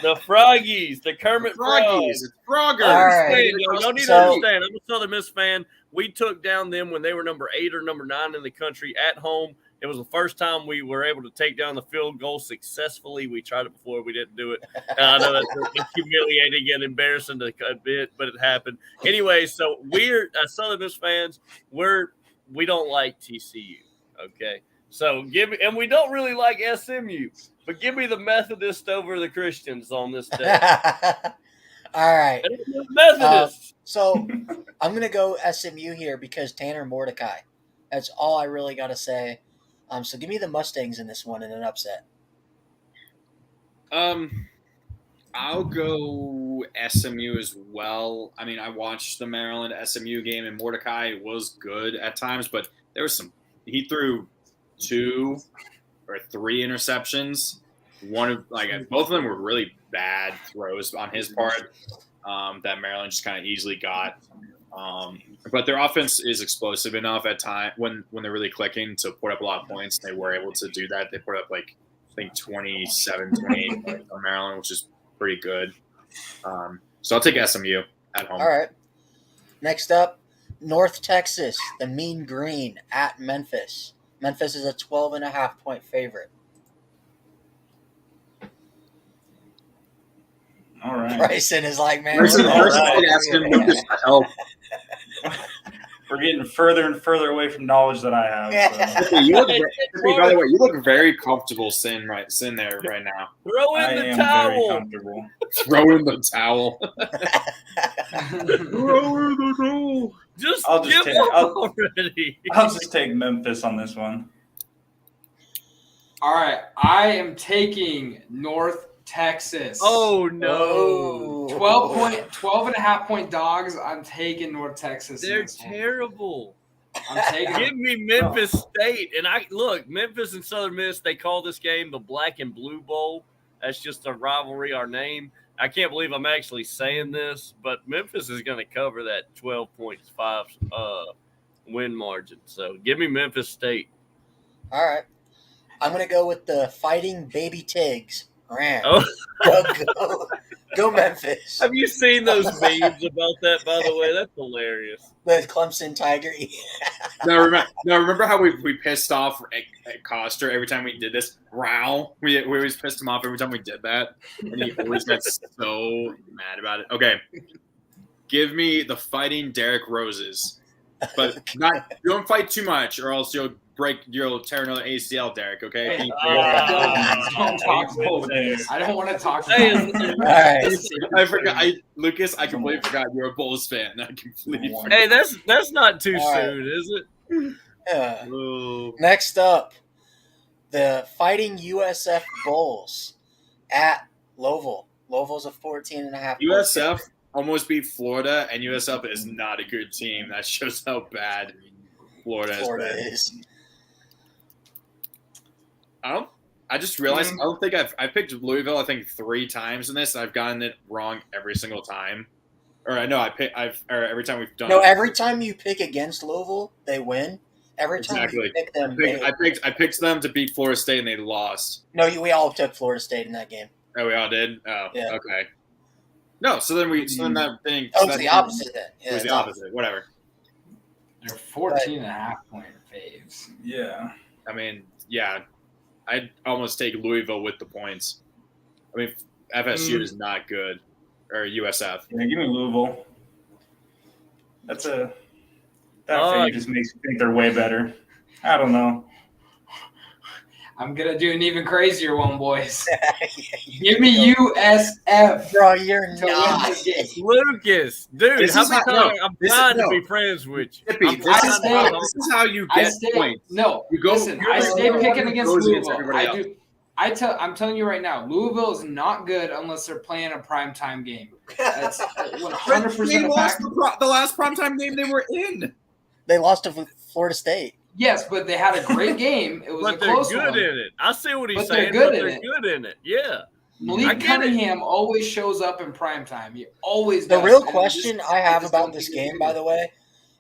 The Froggies, the Kermit Froggies. Frogs. It's Froggers. All right. Hey, y'all need to So- understand. I'm a Southern Miss fan. We took down them when they were number 8 or number 9 in the country at home. It was the first time we were able to take down the field goal successfully. We tried it before. We didn't do it. I know that's humiliating and embarrassing a bit, but it happened. Anyway, so we're Southern Miss fans. We don't like TCU. Okay. So give me, and we don't really like SMU, but give me the Methodist over the Christians on this day. All right. Methodists. So I'm going to go SMU here because Tanner Mordecai. That's all I really got to say. So give me the Mustangs in this one in an upset. I'll go SMU as well. I mean, I watched the Maryland SMU game, and Mordecai was good at times, but there was he threw 2 or 3 interceptions. Both of them were really bad throws on his part that Maryland just kind of easily got. But their offense is explosive enough at time when they're really clicking to put up a lot of points. They were able to do that. They put up I think 27, 28 points on Maryland, which is pretty good. So I'll take SMU at home. All right. Next up, North Texas, the Mean Green at Memphis. Memphis is a 12.5-point favorite. All right. Bryson is like, man. Bryson what the like hell? asking Lucas for help. We're getting further and further away from knowledge that I have. So. Hey, by the way, you look very comfortable sitting there right now. Throw I in the am very towel. comfortable. Throw in the towel. Just I'll just give up take- I'll- already. I'll just take Memphis on this one. All right. Next up, North Carolina at Texas. Texas is a 12.5-point favorite. All right. Bryson is like, man. what the hell? I am very comfortable. Just give up already. I'll just take Memphis on this one. All right, I am taking North Texas. Oh no! 12 and a half point dogs. I'm taking North Texas. They're terrible. I'm taking. Give me Memphis State, and Memphis and Southern Miss. They call this game the Black and Blue Bowl. That's just a rivalry, our name. I can't believe I'm actually saying this, but Memphis is going to cover that 12.5 win margin. So give me Memphis State. All right. I'm going to go with the Fighting Baby Tigs. Oh. Go Memphis. Have you seen those memes about that, by the way? That's hilarious. The Clemson Tiger. Remember how we pissed off at Coster every time we did this? Row. We always pissed him off every time we did that. And he always got so mad about it. Okay. Give me the Fighting Derrick Roses. But don't fight too much or else you'll tear another ACL, Derek, okay? Don't talk about this. I don't want to talk about it. I forgot. Lucas, I completely forgot you're a Bulls fan. I completely forgot. Hey, that's not too soon, is it? Yeah. Next up, the Fighting USF Bulls at Louisville. Louisville's a 14.5. USF almost beat Florida, and USF is not a good team. That shows how bad Florida is. I just realized I don't think I picked Louisville. I think 3 times in this. And I've gotten it wrong every single time. Or I know every time we've done. No, every time you pick against Louisville, they win. Every time you pick them, I picked them to beat Florida State and they lost. No, we all took Florida State in that game. Oh, we all did. Oh, yeah. Okay. No, so then that thing. Oh, it's the opposite then. Yeah, it was the opposite. Whatever. They're 14.5 point faves. Yeah. I mean, yeah. I'd almost take Louisville with the points. I mean, FSU is not good, or USF. Yeah, give me Louisville. That figure just makes me think they're way better. I don't know. I'm gonna do an even crazier one, boys. Give me USF. Bro, you're not. Lucas, dude, I'm trying to be friends with you. This is how you get points. No, listen, I stay picking against Louisville. I'm telling you right now, Louisville is not good unless they're playing a primetime game. That's 100% They lost the last primetime game they were in. They lost to Florida State. Yes, but they had a great game. It was a close one. But they're good in it. I see what he's saying. They're good in it. Yeah. Malik Cunningham always shows up in primetime. He always does. The real question I have about this game, by the way,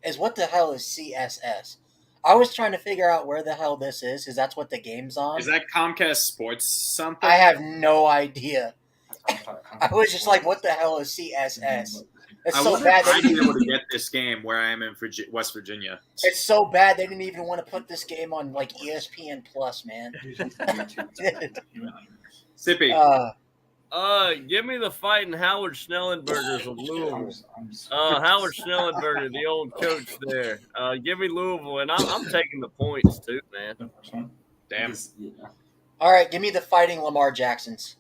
is what the hell is CSS? I was trying to figure out where the hell this is because that's what the game's on. Is that Comcast Sports something? I have no idea. I was just like, what the hell is CSS? It's so bad. I'd be able to get this game where I am in West Virginia. It's so bad they didn't even want to put this game on like ESPN Plus, man. Sippy. Give me the Fighting Howard Schnellenbergers of Louisville. Howard Schnellenberger, the old coach there. Give me Louisville, and I'm taking the points too, man. Damn. All right, give me the Fighting Lamar Jacksons.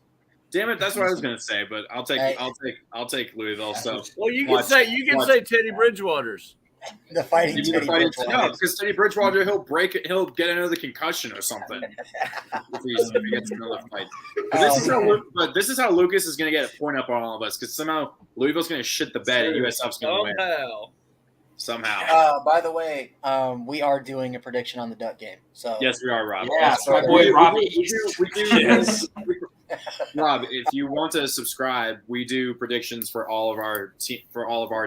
Damn it, that's what I was gonna say, but I'll take Louisville. So well, you can say Teddy Bridgewater's. The Fighting Teddy Bridgewater. No, because Teddy Bridgewater, he'll get another concussion or something if he gets another fight. But this is how Lucas is gonna get a point up on all of us because somehow Louisville's gonna shit the bed and USF's gonna win. Somehow. By the way, we are doing a prediction on the Duck game. So yes, we are, Rob. Yeah, so my boy Robbie. We do. Rob, if you want to subscribe, we do predictions for all of our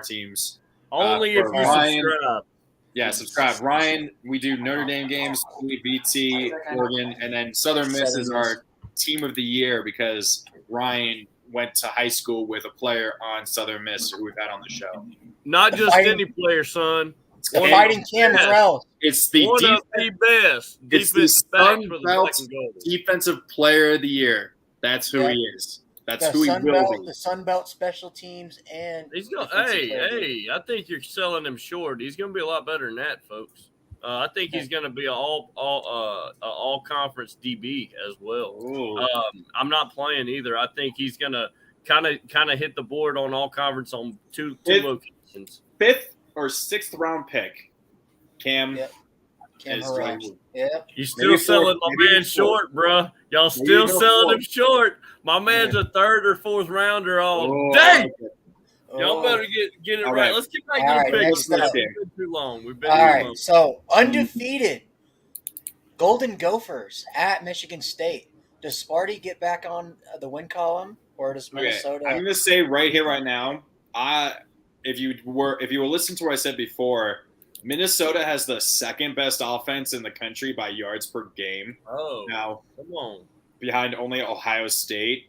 teams. Only if you subscribe. Yeah, subscribe. Ryan, we do Notre Dame games, BT, Oregon, and then Southern Miss is our team of the year because Ryan went to high school with a player on Southern Miss who we've had on the show. Not just any player, son. The Fighting Cam Morrell. It's the one of the best. It's the Sun Belt Defensive Player of the Year. That's who he is. That's who he will be. The Sun Belt special teams and he's going. Hey! I think you're selling him short. He's going to be a lot better than that, folks. I think he's going to be an all conference DB as well. I'm not playing either. I think he's going to kind of hit the board on all conference on two locations. 5th or 6th round pick. Cam Cam is like, Harrell. Yep. You still selling my man short, bro. Y'all still selling him short. My man's a third or fourth rounder all day. Y'all better get it right. Let's get back to the picks. We've been too long. We've been too long. So undefeated Golden Gophers at Michigan State. Does Sparty get back on the win column, or does Minnesota? I'm going to say right here, right now. If you were listening to what I said before, Minnesota has the second best offense in the country by yards per game. Oh, now come on, behind only Ohio State.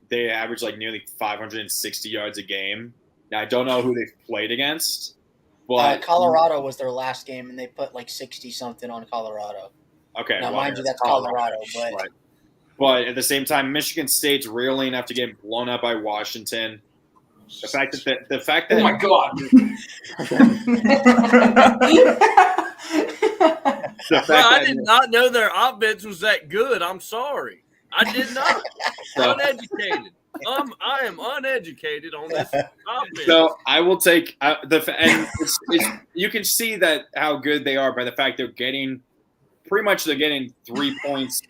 They average like nearly 560 yards a game. Now I don't know who they've played against, but Colorado was their last game, and they put like 60 something on Colorado. Okay, now mind you, that's Colorado, but at the same time, Michigan State's rarely enough to get blown up by Washington. The fact that oh my god. I did not know their offense was that good. I'm sorry. I did not. Uneducated. I am uneducated on this offense. So I will take you can see that how good they are by the fact they're getting 3 points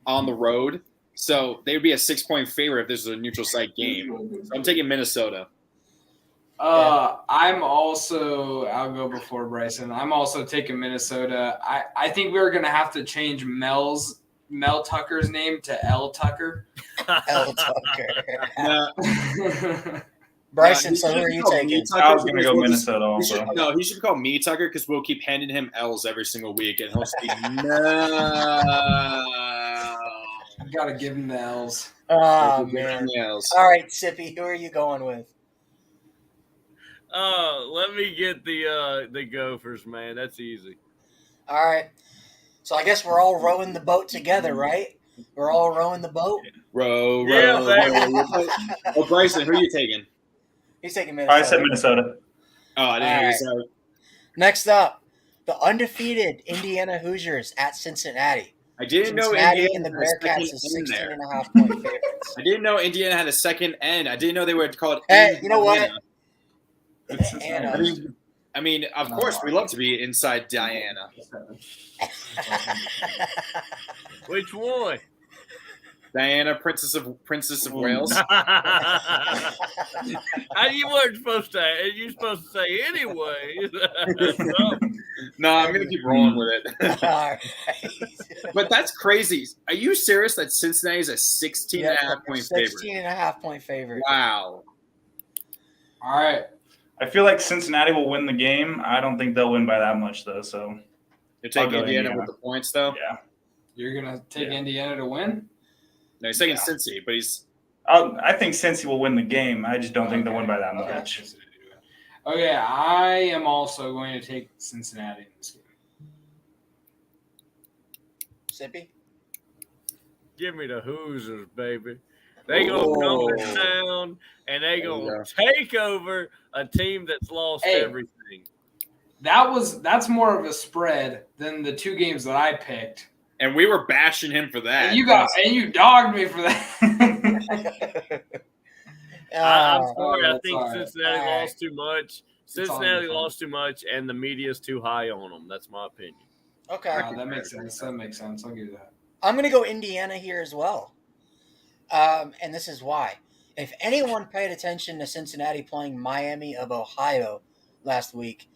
on the road. So they would be a 6-point favorite if this was a neutral site game. So I'm taking Minnesota. I'll go before Bryson. I'm also taking Minnesota. I think we're going to have to change Mel Tucker's name to L Tucker. L Tucker. Bryson, so who are you taking? I was going to go Minnesota also. He should be called Me Tucker because we'll keep handing him L's every single week, and he'll say no. I've got to give him the L's. Oh, man. All right, Sippy, who are you going with? Let me get the Gophers, man. That's easy. All right. So I guess we're all rowing the boat together, right? We're all rowing the boat? Row. Oh, Bryson, who are you taking? He's taking Minnesota. I said Minnesota. Oh, I didn't hear you. Sorry. Next up, the undefeated Indiana Hoosiers at Cincinnati. I didn't know Indiana and the Bearcats is 16.5-point favorites. I didn't know Indiana had a second end. I didn't know they were called. Hey, you know what? I mean, of course, we love to be inside Diana. Which one? Diana, Princess of Wales. You weren't supposed to. You're supposed to say anyway. No, I'm gonna keep rolling with it. All right. But that's crazy. Are you serious that Cincinnati is a 16.5-point favorite? 16.5-point favorite. Wow. All right. I feel like Cincinnati will win the game. I don't think they'll win by that much, though. So you're taking Indiana with the points, though? Yeah. You're going to take Indiana to win? No, he's taking Cincy, but he's – I think Cincy will win the game. I just don't think they'll win by that much. Okay, I am also going to take Cincinnati in this game. Sippy? Give me the Hoosiers, baby. They gonna come to town and they gonna take over a team that's lost everything. That's more of a spread than the two games that I picked. And we were bashing him for that. And you dogged me for that. I'm sorry. I think Cincinnati lost too much. Cincinnati lost too much, and the media's too high on them. That's my opinion. Okay. That makes sense. I'll give you that. I'm going to go Indiana here as well. And this is why. If anyone paid attention to Cincinnati playing Miami of Ohio last week,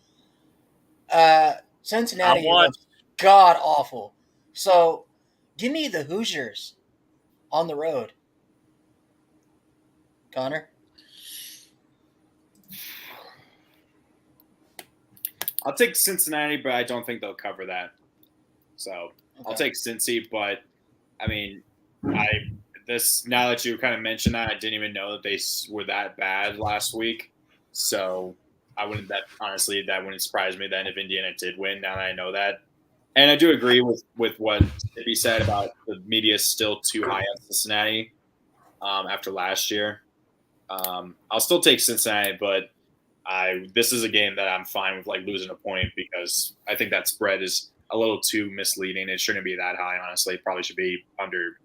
Cincinnati was god-awful. So, give me the Hoosiers on the road. Connor? I'll take Cincinnati, but I don't think they'll cover that. So, I'll take Cincy, but, I mean, now that you kind of mentioned that, I didn't even know that they were that bad last week. So, that wouldn't surprise me then if Indiana did win, now that I know that. And I do agree with what he said about the media is still too high on Cincinnati after last year. I'll still take Cincinnati, but this is a game that I'm fine with losing a point because I think that spread is a little too misleading. It shouldn't be that high, honestly. It probably should be under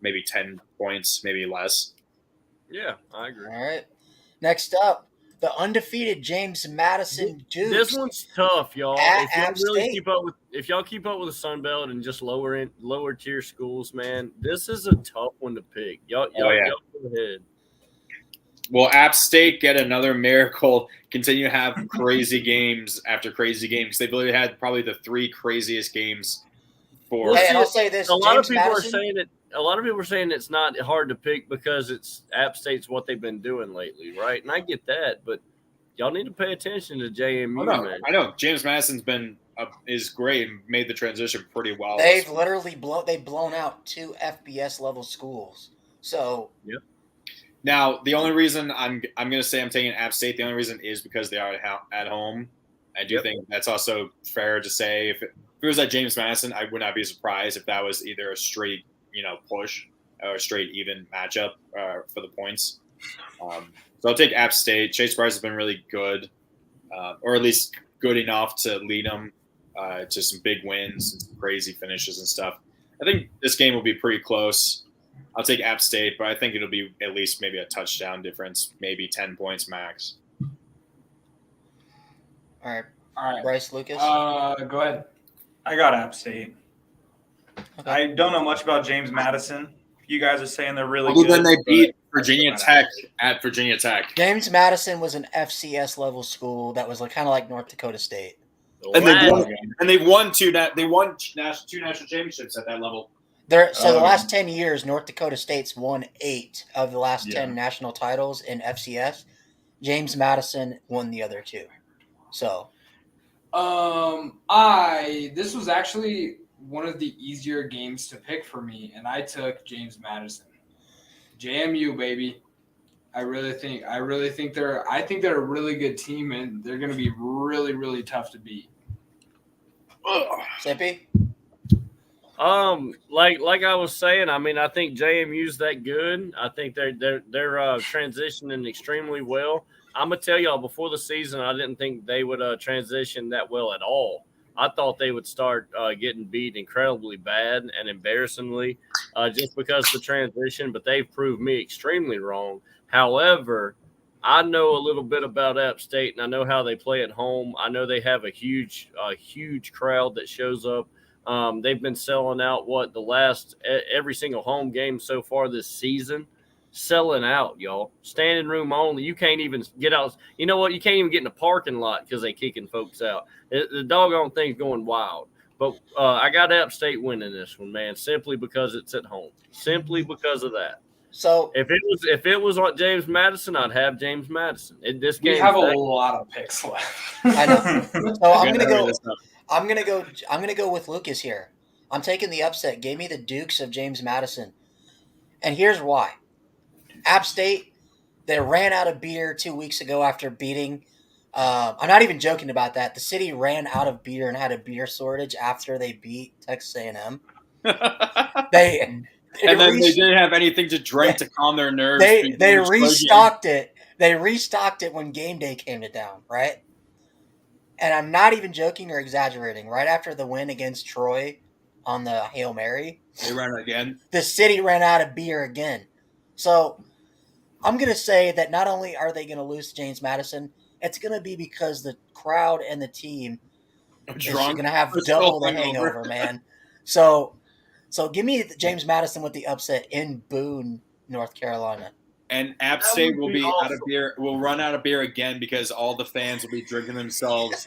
maybe 10 points, maybe less. Yeah, I agree. All right. Next up, the undefeated James Madison Dukes. This one's tough, y'all. At If y'all App really State. keep up with the Sun Belt and just lower tier schools, man, this is a tough one to pick. Y'all go ahead. Will App State get another miracle? Continue to have crazy games after crazy games. They've really had probably the 3 craziest games for. Hey, and I'll say this: A lot James of people Madison, are saying it. A lot of people are saying it's not hard to pick because it's App State's what they've been doing lately, right? And I get that, but y'all need to pay attention to JMU, man. I know James Madison's is great and made the transition pretty well. they've literally blown out 2 FBS level schools. So Yep. Now, the only reason I'm going to say I'm taking App State, the only reason is because they are at home. I do think that's also fair to say. If it was at James Madison, I would not be surprised if that was either a straight, push or a straight even matchup for the points. So I'll take App State. Chase Bryce has been really good, or at least good enough to lead them to some big wins and some crazy finishes and stuff. I think this game will be pretty close. I'll take App State, but I think it'll be at least maybe a touchdown difference, maybe 10 points max. all right, Bryce, Lucas. Go ahead. I got App State. Okay. I don't know much about James Madison. You guys are saying they're really Well, good. then they beat but- Virginia Tech at Virginia Tech. James Madison was an FCS level school that was kind of like North Dakota State. And they've won two national championships at that level. The last 10 years, North Dakota State's won 8 of the last 10 national titles in FCS. James Madison won the other 2. So, this was actually one of the easier games to pick for me, and I took James Madison. JMU, baby. I think they're a really good team, and they're going to be really, really tough to beat. Sippy? Like I was saying, I mean, I think JMU's that good. I think they're transitioning extremely well. I'm gonna tell y'all, before the season, I didn't think they would transition that well at all. I thought they would start getting beat incredibly bad and embarrassingly just because of the transition, but they've proved me extremely wrong. However, I know a little bit about App State, and I know how they play at home. I know they have a huge crowd that shows up. They've been selling out every single home game so far this season. Selling out, y'all. Standing room only. You can't even get out. You know what? You can't even get in the parking lot because they kicking folks out. The doggone thing's going wild. But I got App State winning this one, man, simply because it's at home. Simply because of that. So if it was on James Madison, I'd have James Madison. We have a lot of picks left. I know. So I'm gonna go with Lucas here. I'm taking the upset. Give me the Dukes of James Madison. And here's why. App State, they ran out of beer 2 weeks ago after beating. I'm not even joking about that. The city ran out of beer and had a beer shortage after they beat Texas A&M. They didn't have anything to drink to calm their nerves. They restocked it. They restocked it when game day came to town, right? And I'm not even joking or exaggerating. Right after the win against Troy on the Hail Mary, they ran it again. The city ran out of beer again. So I'm going to say that not only are they going to lose to James Madison, it's going to be because the crowd and the team is going to have double the hangover, man. So give me James Madison with the upset in Boone, North Carolina. And App State will be out of beer. Will run out of beer again because all the fans will be drinking themselves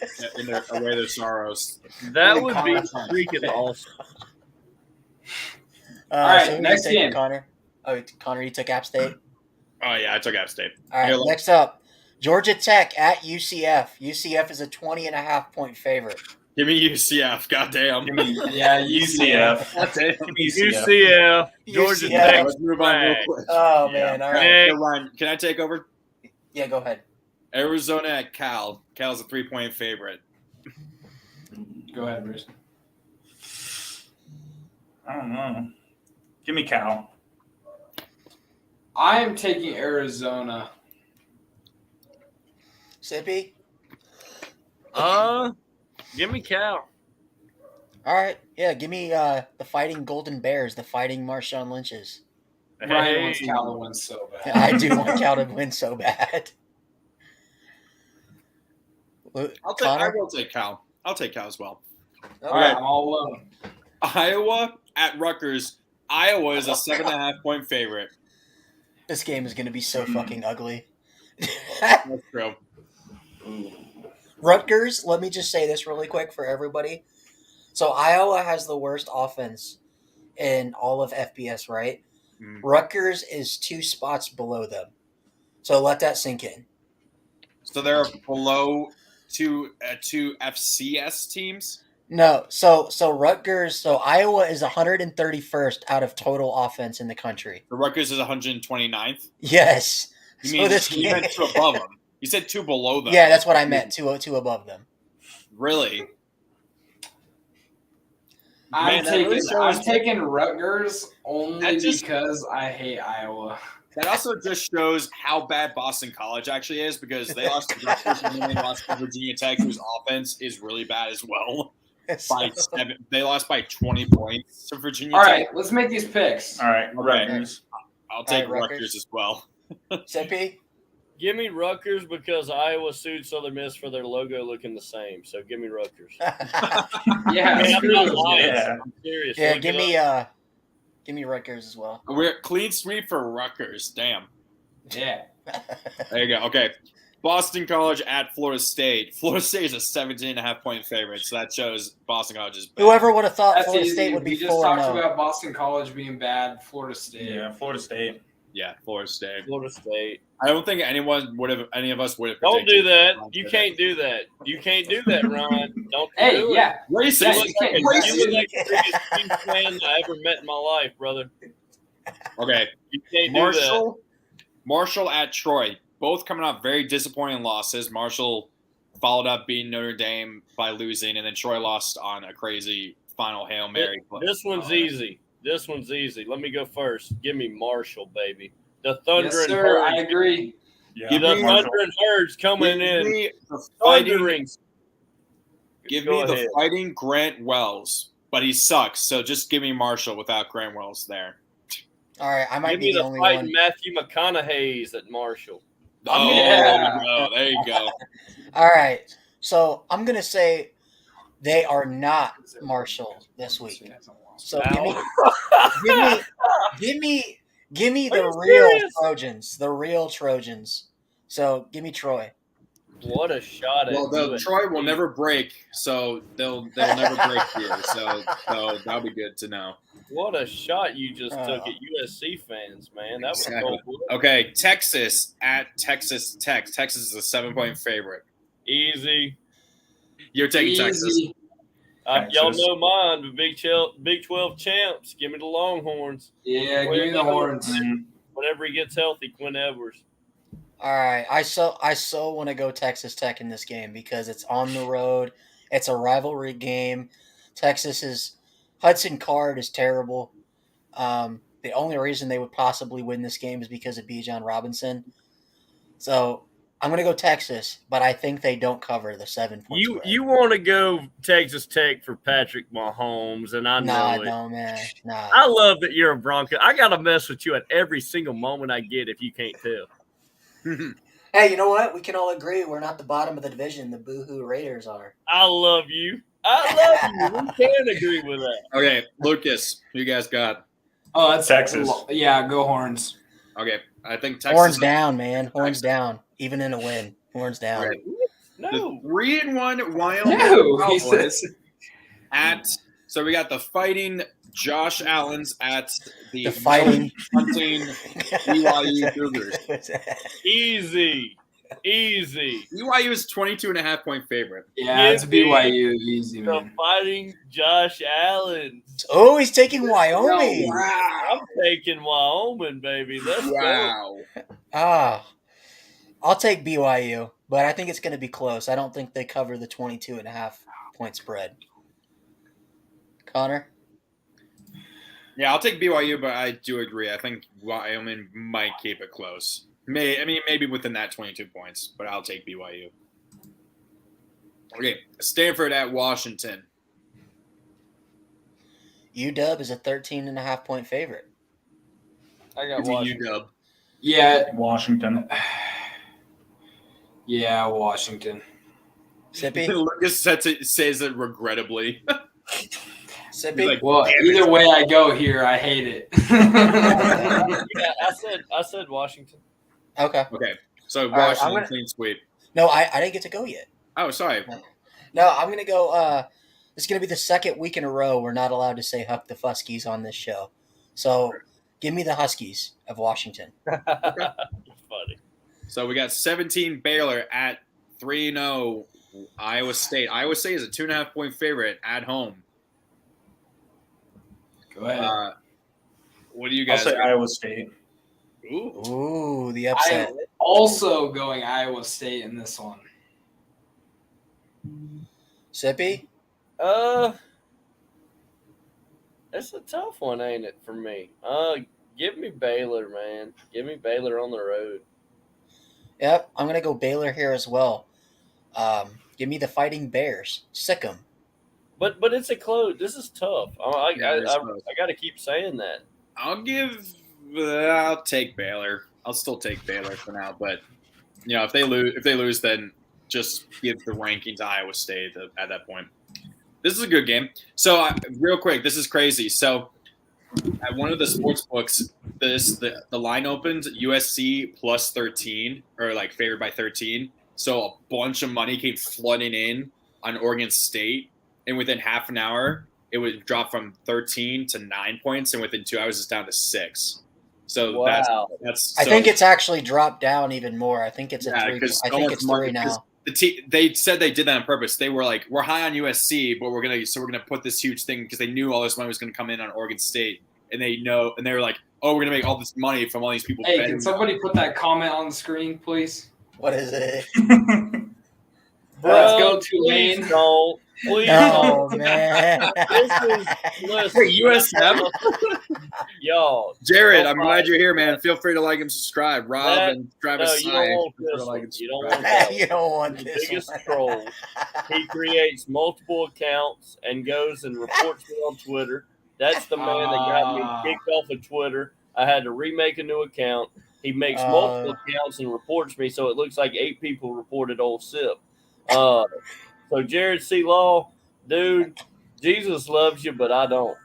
away their sorrows. That would be freaking awesome. All right, so next game, Connor. Oh, Connor, you took App State? Oh, yeah, I took App State. All right, next up, Georgia Tech at UCF. UCF is a 20.5-point favorite. Give me UCF, goddamn. UCF. Goddamn. UCF. Georgia Tech. Let's move on real quick. Oh, man, all right. So, Ryan, can I take over? Yeah, go ahead. Arizona at Cal. Cal's a 3-point favorite. Go ahead, Bruce. I don't know. Give me Cal. I am taking Arizona. Sippy? Give me Cal. All right. Yeah, give me the Fighting Golden Bears, the Fighting Marshawn Lynches. Ryan wants Cal to win so bad. I do want Cal to win so bad. Connor? I will take Cal. I'll take Cal as well. All right, I'm all alone. Iowa at Rutgers. Iowa is a 7.5 point favorite. This game is going to be so fucking ugly. That's true. Rutgers, let me just say this really quick for everybody. So Iowa has the worst offense in all of FBS, right? Rutgers is 2 spots below them. So let that sink in. So they're below two FCS teams? No, so Rutgers, so Iowa is 131st out of total offense in the country. The Rutgers is 129th? Yes. You mean you meant 2 above them? You said 2 below them. Yeah, that's what I meant. 2 above them. Really? I'm taking Rutgers only because I hate Iowa. That also just shows how bad Boston College actually is because they lost to Rutgers and then they lost to Virginia Tech, whose offense is really bad as well. They lost by 20 points to Virginia Tech. All right, let's make these picks. All right, Rutgers. I'll take Rutgers as well. Zippy? Give me Rutgers because Iowa sued Southern Miss for their logo looking the same. So give me Rutgers. Yeah, I'm not lying. Yeah. I'm serious. Yeah, Look give me Rutgers as well. We're clean sweep for Rutgers. Damn. Yeah. There you go. Okay. Boston College at Florida State. Florida State is a 17.5 point favorite, so that shows Boston College is bad. Whoever would have thought That's Florida easy. State would be We just 4-0. talked about Boston College being bad. Florida State. Yeah, Florida State. Yeah, Florida State. Florida State. I don't think any of us would have. Don't do that. You can't do that. You can't do that, Ryan. Don't Hey, do yeah. Racist. it. You look Racist. like the biggest Chiefs fan I ever met in my life, brother. Okay. You can't do that. Marshall at Troy. Both coming off very disappointing losses. Marshall followed up beating Notre Dame by losing, and then Troy lost on a crazy final Hail Mary. This one's easy. This one's easy. Let me go first. Give me Marshall, baby. The Thunder Yes, and sir. Herds. I agree. Yeah, Give The me Thunder and Herds coming in. Give Go me the ahead. fighting Grant Wells, but he sucks. So just give me Marshall without Grant Wells there. All right, I might Give be me the the only fighting one. Matthew McConaughey's at Marshall. Oh, Yeah. there you go. All right, so I'm gonna say they are not Marshall this week. So give me the Are you real serious? Trojans, the real Trojans. So give me Troy. What a shot at Well, USC. Troy will never break, so they'll never break here. So that'll be good to know. What a shot you just took at USC fans, man. That was Exactly. cold. Okay, Texas at Texas Tech. Texas is a 7-point favorite. Easy. You're taking Texas. Easy. Y'all know mine, the Big 12 champs. Give me the Longhorns. Yeah, give me the horns. Whenever he gets healthy, Quinn Edwards. All right, I so want to go Texas Tech in this game because it's on the road. It's a rivalry game. Hudson Card is terrible. The only reason they would possibly win this game is because of Bijan Robinson. So I'm going to go Texas, but I think they don't cover the 7 points. You want to go Texas Tech for Patrick Mahomes, and I know it. No, man. Nah. I love that you're a Bronco. I got to mess with you at every single moment I get if you can't tell. Hey, you know what? We can all agree we're not the bottom of the division. The Boohoo Raiders are. I love you. We can agree with that. Okay, Lucas, who you guys got? Oh, that's Texas. Yeah, go horns. Okay, I think Texas. Horns down, man. Horns down. Even in a win. Horns down. Okay. No. The 3-1 Wyoming No, he Cowboys says. So we got the fighting Josh Allen's at the fighting hunting BYU Cougars. Easy. BYU is 22.5 point favorite. Yeah, it's Give me BYU. Easy, The man. fighting Josh Allen. Oh, he's taking Wyoming. I'm taking Wyoming, baby. Let's go. Wow. I'll take BYU, but I think it's going to be close. I don't think they cover the 22.5 point spread. Connor? Yeah, I'll take BYU, but I do agree. I think Wyoming might keep it close. Maybe within that 22 points, but I'll take BYU. Okay, Stanford at Washington. UW is a 13.5 point favorite. I got Give me Washington. UW. Yeah, Washington. yeah, Washington. Sippy? Lucas says it regrettably. Sippy? Like, Well, either way I go here, I hate it. Yeah, I said Washington. Okay. Okay, so right, Washington clean sweep. No, I didn't get to go yet. Oh, sorry. No, I'm going to go. It's going to be the second week in a row we're not allowed to say Huck the Fuskies on this show. So give me the Huskies of Washington. Funny. So we got 17 Baylor at 3-0 Iowa State. Iowa State is a 2.5-point favorite at home. Go ahead. What do you I'll guys say think? Iowa State. Ooh, the upset. I'm also going Iowa State in this one. Sippy? It's a tough one, ain't it, for me? Give me Baylor, man. Give me Baylor on the road. Yep, I'm going to go Baylor here as well. Give me the Fighting Bears. Sick 'em. But it's a close. This is tough. I got to keep saying that. I'll take Baylor. I'll still take Baylor for now, but if they lose, then just give the ranking to Iowa State at that point. This is a good game. So real quick, this is crazy. So at one of the sports books, the line opened USC plus 13 or like favored by 13. So a bunch of money came flooding in on Oregon State, and within half an hour, it would drop from 13 to 9 points, and within 2 hours, it's down to 6. So Wow. that's. I think it's actually dropped down even more. I think it's a 3. I think it's 3 now. They said they did that on purpose. They were like, "We're high on USC, but we're gonna put this huge thing," because they knew all this money was gonna come in on Oregon State, and they were like, "Oh, we're gonna make all this money from all these people." Hey, can somebody put that comment on the screen, please? What is it? Let's go Tulane. Don't. Please No, don't. man. Listen, USM. Y'all. Jared, I'm glad you're here, man. Feel free to like and subscribe. Rob and Travis. You don't want this one. You don't want that one. You don't want The this biggest one. troll. He creates multiple accounts and goes and reports me on Twitter. That's the man that got me kicked off of Twitter. I had to remake a new account. He makes multiple accounts and reports me, so it looks like 8 people reported old Sip. So Jared C. Law, dude, Jesus loves you, but I don't.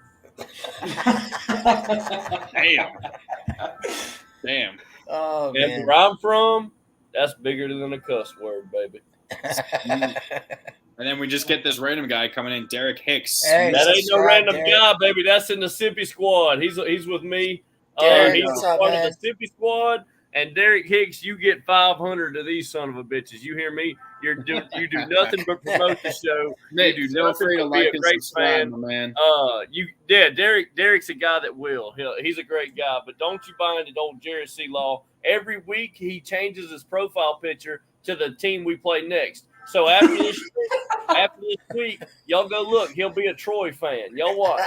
Damn. Oh, And man. where I'm from, that's bigger than a cuss word, baby. And then we just get this random guy coming in, Derek Hicks. Hey, That ain't no subscribe, random Derek. guy, baby. That's in the Sippy squad. He's with me. Derek, He's what's a up, part man? of the Sippy squad. And Derek Hicks, you get 500 of these son of a bitches. You hear me? You do nothing but promote the show. Nate, You do feel nothing free to but be like a and great subscribe, fan. my man. Derek's a guy that will. He's a great guy, but don't you buy into old Jared C. Law. Every week he changes his profile picture to the team we play next. So after this week, y'all go look. He'll be a Troy fan. Y'all watch.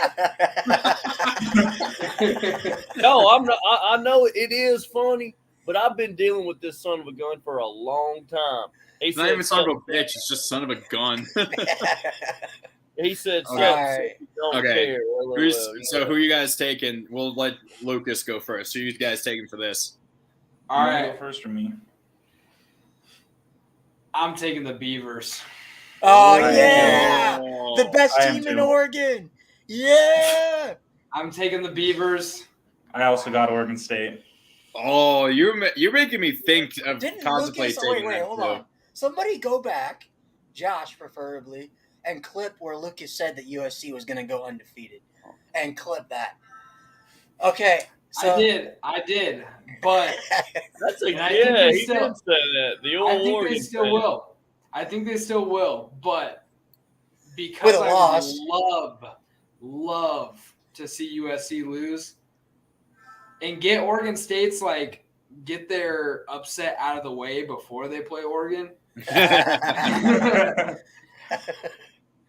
No, I'm not. I know it is funny, but I've been dealing with this son of a gun for a long time. He It's not even son of a bitch. It's just son of a gun. He said, Okay. don't Okay. care. So who you guys taking? We'll let Lucas go first. Who you guys taking for this? All You wanna right, go first for me. I'm taking the Beavers. Oh, yeah. Oh, The best I am team in too. Oregon. Yeah. I'm taking the Beavers. I also got Oregon State. Oh, you're making me think of Didn't contemplate Lucas, taking wait, that hold too. on. Somebody go back, Josh preferably, and clip where Lucas said that USC was going to go undefeated. And clip that. Okay. So, I did, but That's And I think they he still- did say that. The I old think Oregon they still fan. will. I think they still will, but because With a I loss. love to see USC lose and get Oregon State's get their upset out of the way before they play Oregon.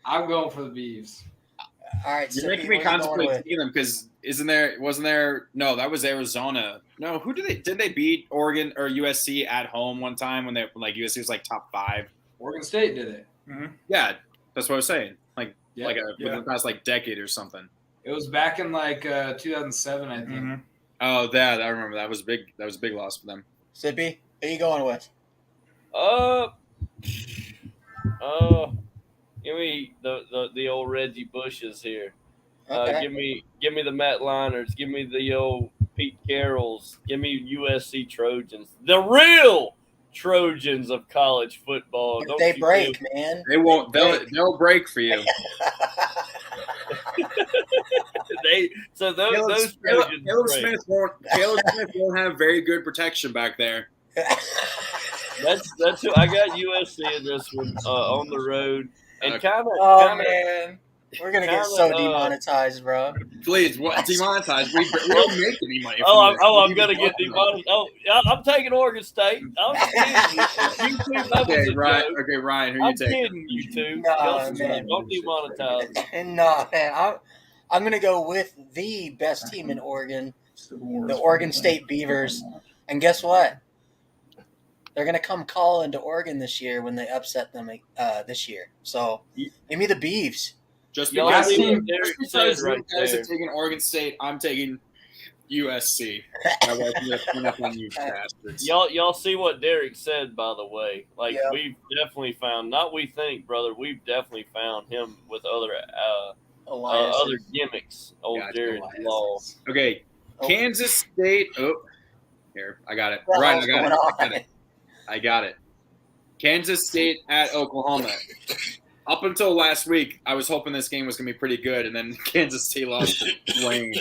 I'm going for the Beavs. all right. You're Sippy, making me what are you going contemplate with? taking them because wasn't there? No, that was Arizona. No, did they beat Oregon or USC at home one time when USC was top 5? Oregon State did it. Yeah, that's what I was saying. Yeah. Within the past decade or something. It was back in 2007, I think. Mm-hmm. Oh, that I remember. That was big. That was a big loss for them. Sippy, who are you going with? Give me the old Reggie Bushes here. Okay. Give me the Matt Liners. Give me the old Pete Carrolls. Give me USC Trojans. The real Trojans of college football. But they break, man. They won't. They'll break for you. Those Trojans Caleb Smith won't have very good protection back there. That's who I got USC in this one on the road and man. We're gonna get so demonetized, bro. Please, what demonetized? We don't make any money. I'm gonna get demonetized. Oh, yeah, I'm taking Oregon State. I'm kidding you. Okay, Ryan, who I'm you taking? kidding you two. Nah, man. Don't demonetize. Nah, man. I'm gonna go with the best team in Oregon, the Oregon State Beavers. And guess what? They're gonna come calling to Oregon this year when they upset them this year. So give me the Beavs. Just Y'all because see you what Derek guys said right are there. taking Oregon State, I'm taking USC. My wife is gonna put up on you bastards. Y'all see what Derek said, by the way. Like, Yep. we've definitely found, not we think, brother, we've definitely found him with other gimmicks. Old Gotcha. Jared Law. Okay, Kansas State. Oh, here, I got it. What Right, else I got going on? it. I got it. Kansas State at Oklahoma. Up until last week, I was hoping this game was going to be pretty good, and then Kansas State lost to Wayne.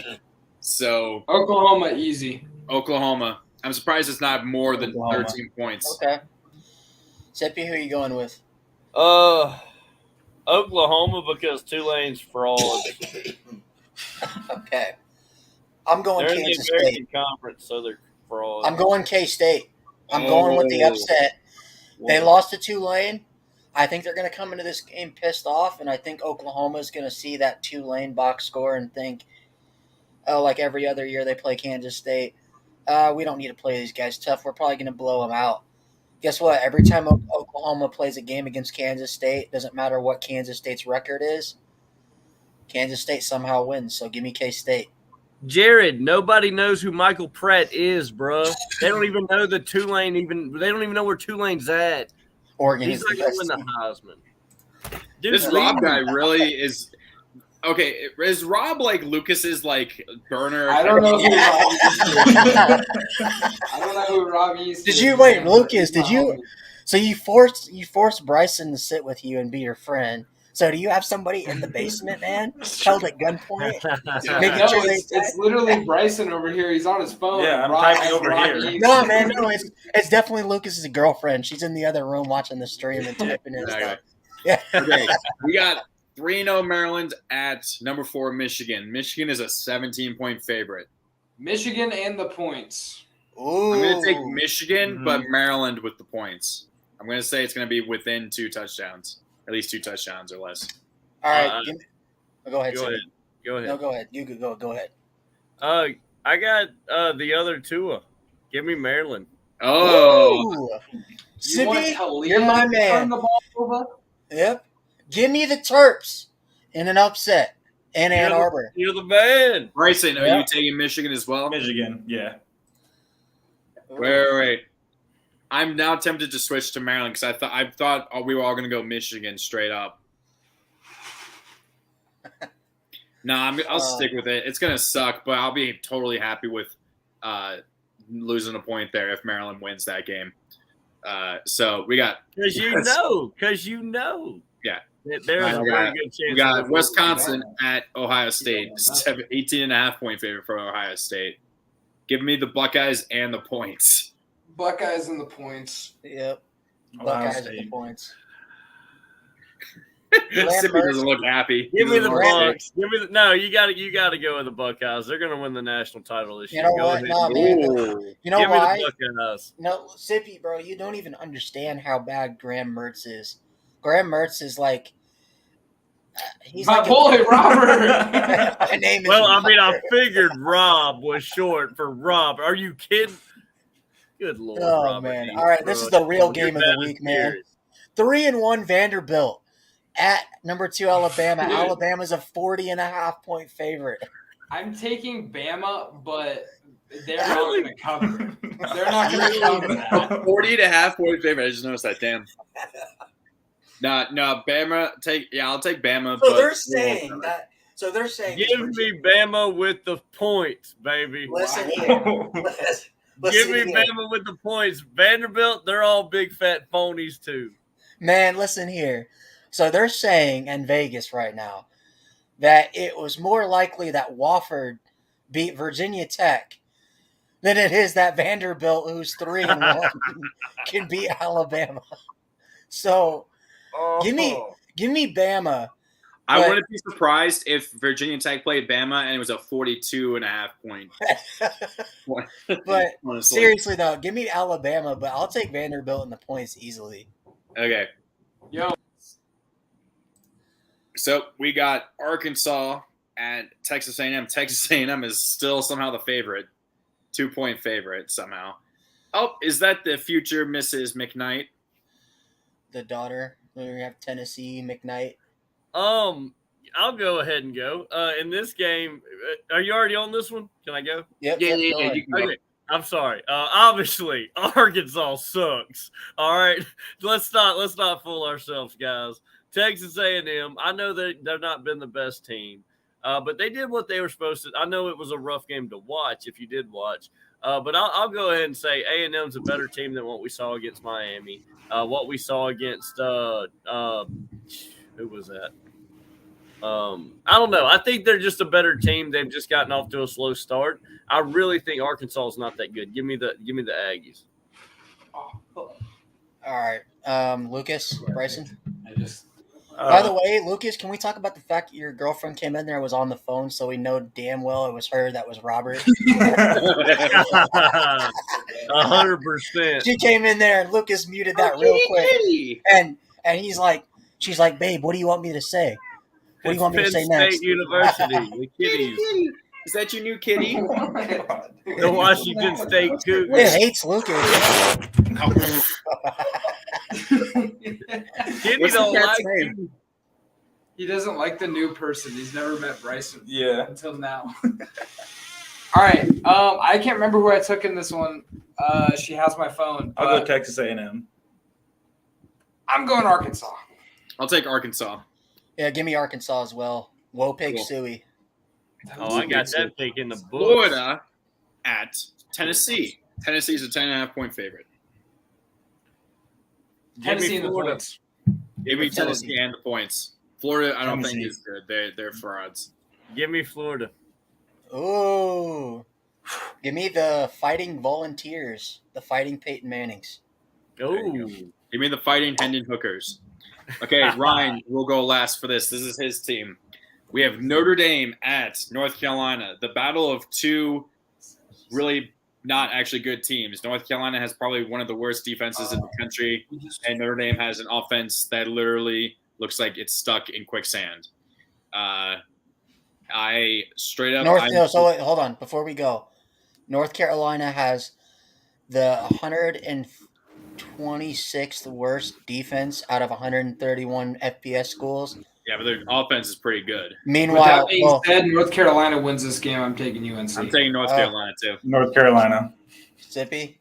So Oklahoma, easy. Oklahoma. I'm surprised it's not more than 13 points. Okay. Seppi, who are you going with? Oklahoma, because Tulane's frauds. Okay. I'm going They're in Kansas the American State. Conference, so they're frauds. I'm going K-State. I'm going with the upset. They lost to Tulane. I think they're going to come into this game pissed off, and I think Oklahoma is going to see that Tulane box score and think, oh, like every other year they play Kansas State, we don't need to play these guys tough. We're probably going to blow them out. Guess what? Every time Oklahoma plays a game against Kansas State, doesn't matter what Kansas State's record is, Kansas State somehow wins. So give me K-State. Jared, nobody knows who Michael Pratt is, bro. They don't even know the Tulane. They don't even know where Tulane's at. Oregon He's is not the going best to win team. the Heisman. Dude, This Rob guy really is. Okay, is Rob like Lucas's like burner? I don't know who Robbie is. I don't know who Robbie is. Did you wait, Lucas? Did you? So you forced Bryson to sit with you and be your friend. So do you have somebody in the basement, man, held at gunpoint? Making No, sure they it's literally Bryson over here. He's on his phone. Yeah, I'm Robbie- typing over Robbie here. is- No, man, no. It's definitely Lucas's girlfriend. She's in the other room watching the stream and typing and stuff. Yeah. Okay, we got 3-0 Maryland at number 4 Michigan. Michigan is a 17-point favorite. Michigan and the points. Ooh. I'm going to take Michigan, but Maryland with the points. I'm going to say it's going to be within 2 touchdowns, at least 2 touchdowns or less. All right. Go ahead. Go Sam. ahead. Go ahead. No, go ahead. You could go ahead. I got the other Tua. Give me Maryland. Oh, Ooh. You want Sippy, Talia you're my to man. turn the ball over? Yep. Give me the Terps in an upset in Ann Arbor. You're the man. Bryson, are Yeah. you taking Michigan as well? Michigan, yeah. Wait. I'm now tempted to switch to Maryland because I thought we were all going to go Michigan straight up. I'll stick with it. It's going to suck, but I'll be totally happy with losing a point there if Maryland wins that game. So we got Because you know. Yeah. There's a very good chance. we got Wisconsin at Ohio State. 18.5-point favorite for Ohio State. Give me the Buckeyes and the points. Buckeyes and the points. Yep. Ohio Buckeyes at the State. points. Sippy doesn't look happy. Give me the Brandon. Bucks. You got to go with the Buckeyes. They're going to win the national title this You year. know Go what? ahead. Nah, man. Ooh. You know Give why? me the Buckeyes. No, Sippy, bro, you don't even understand how bad Graham Mertz is. Graham Mertz is like he's My like boy, Robert. My name is Well, I mean, I Robert. figured Rob was short for Rob. Are you kidding? Good Lord, Oh, Robert man. E. All right, this is the real You're game of bad the as week, man. serious. 3-1 Vanderbilt at number 2 Alabama. Dude. Alabama's a 40.5-point favorite. I'm taking Bama, but they're not going to cover it. They're not going to cover that. 40.5-point favorite. I just noticed that. Damn. No, Bama. I'll take Bama. So but they're saying that. So they're saying. Give me Bama with the points, baby. Listen here. Give me Bama with the points. Vanderbilt, they're all big fat phonies too. Man, listen here. So they're saying in Vegas right now that it was more likely that Wofford beat Virginia Tech than it is that Vanderbilt, who's 3-1, can beat Alabama. So give me Bama. I wouldn't be surprised if Virginia Tech played Bama and it was a 42.5 point. But seriously though, give me Alabama, but I'll take Vanderbilt in the points easily. Okay. Yo. So we got Arkansas at Texas A&M. Texas A&M is still somehow the favorite, 2-point favorite somehow. Oh, is that the future Mrs. McKnight? The daughter. We have Tennessee McKnight. I'll go ahead and go. In this game, are you already on this one? Can I go? Yep. Yeah. You can go. Okay. I'm sorry. Obviously, Arkansas sucks. All right, let's not fool ourselves, guys. Texas A&M. I know they've not been the best team, but they did what they were supposed to. I know it was a rough game to watch if you did watch, but I'll go ahead and say A&M's a better team than what we saw against Miami. What we saw against who was that? I don't know. I think they're just a better team. They've just gotten off to a slow start. I really think Arkansas is not that good. Give me the Aggies. All right, Lucas, Bryson. I By the way, Lucas, can we talk about the fact that your girlfriend came in there and was on the phone, so we know damn well it was her that was Robert? 100%. She came in there and Lucas muted that real quick, and she's like, babe, what do you want me to say? What do you want me to say Penn next? State University, the Kitties, Is that your new kitty? the Washington State Cougars. It hates Lucas. Kitty What's the don't cat's like name? you. He doesn't like the new person. He's never met Bryson. Yeah. Until now. All right. I can't remember who I took in this one. She has my phone. I'll go Texas A&M. I'm going Arkansas. I'll take Arkansas. Yeah, give me Arkansas as well. Whoa, pig Cool. suey. Oh, I got that pick in the book. Florida at Tennessee. Tennessee's a 10.5 point favorite. Tennessee in the Florida. points. Give me Tennessee and the points. Florida, I don't think Tennessee. is good. They're frauds. Give me Florida. Ooh. Give me the Fighting Volunteers, the Fighting Peyton Mannings. Oh, Give me the Fighting Hendon Hookers. Okay, Ryan will go last for this. This is his team. We have Notre Dame at North Carolina. The battle of two really not actually good teams. North Carolina has probably one of the worst defenses in the country, and Notre Dame has an offense that literally looks like it's stuck in quicksand. I straight up. So hold on. Before we go, North Carolina has the 126th worst defense out of 131 FBS schools. Yeah, but their offense is pretty good. With Meanwhile, that being said, North Carolina wins this game. I'm taking UNC. I'm taking North Carolina too. North Carolina. Sippy.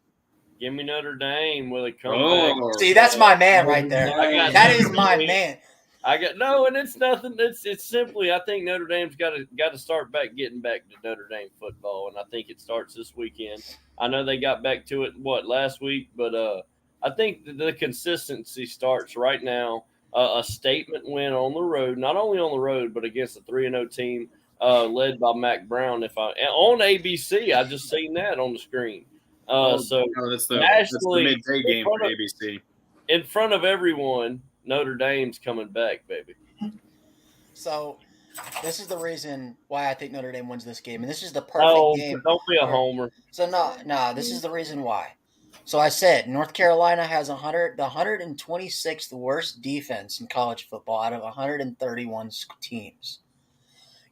give me Notre Dame with a comeback. Oh, See, that's my man right there. I got That is my man. I got no, and it's nothing. It's simply I think Notre Dame's got to start getting back to Notre Dame football, and I think it starts this weekend. I know they got back to it last week, but I think the consistency starts right now. A statement win on the road, not only on the road but against a 3-0 team led by Mac Brown. On ABC, I just seen that on the screen. that's the midday game for ABC. In front of everyone, Notre Dame's coming back, baby. So this is the reason why I think Notre Dame wins this game, and this is the perfect game. Don't be a homer. So no, this is the reason why. So I said North Carolina has the 126th worst defense in college football out of 131 teams.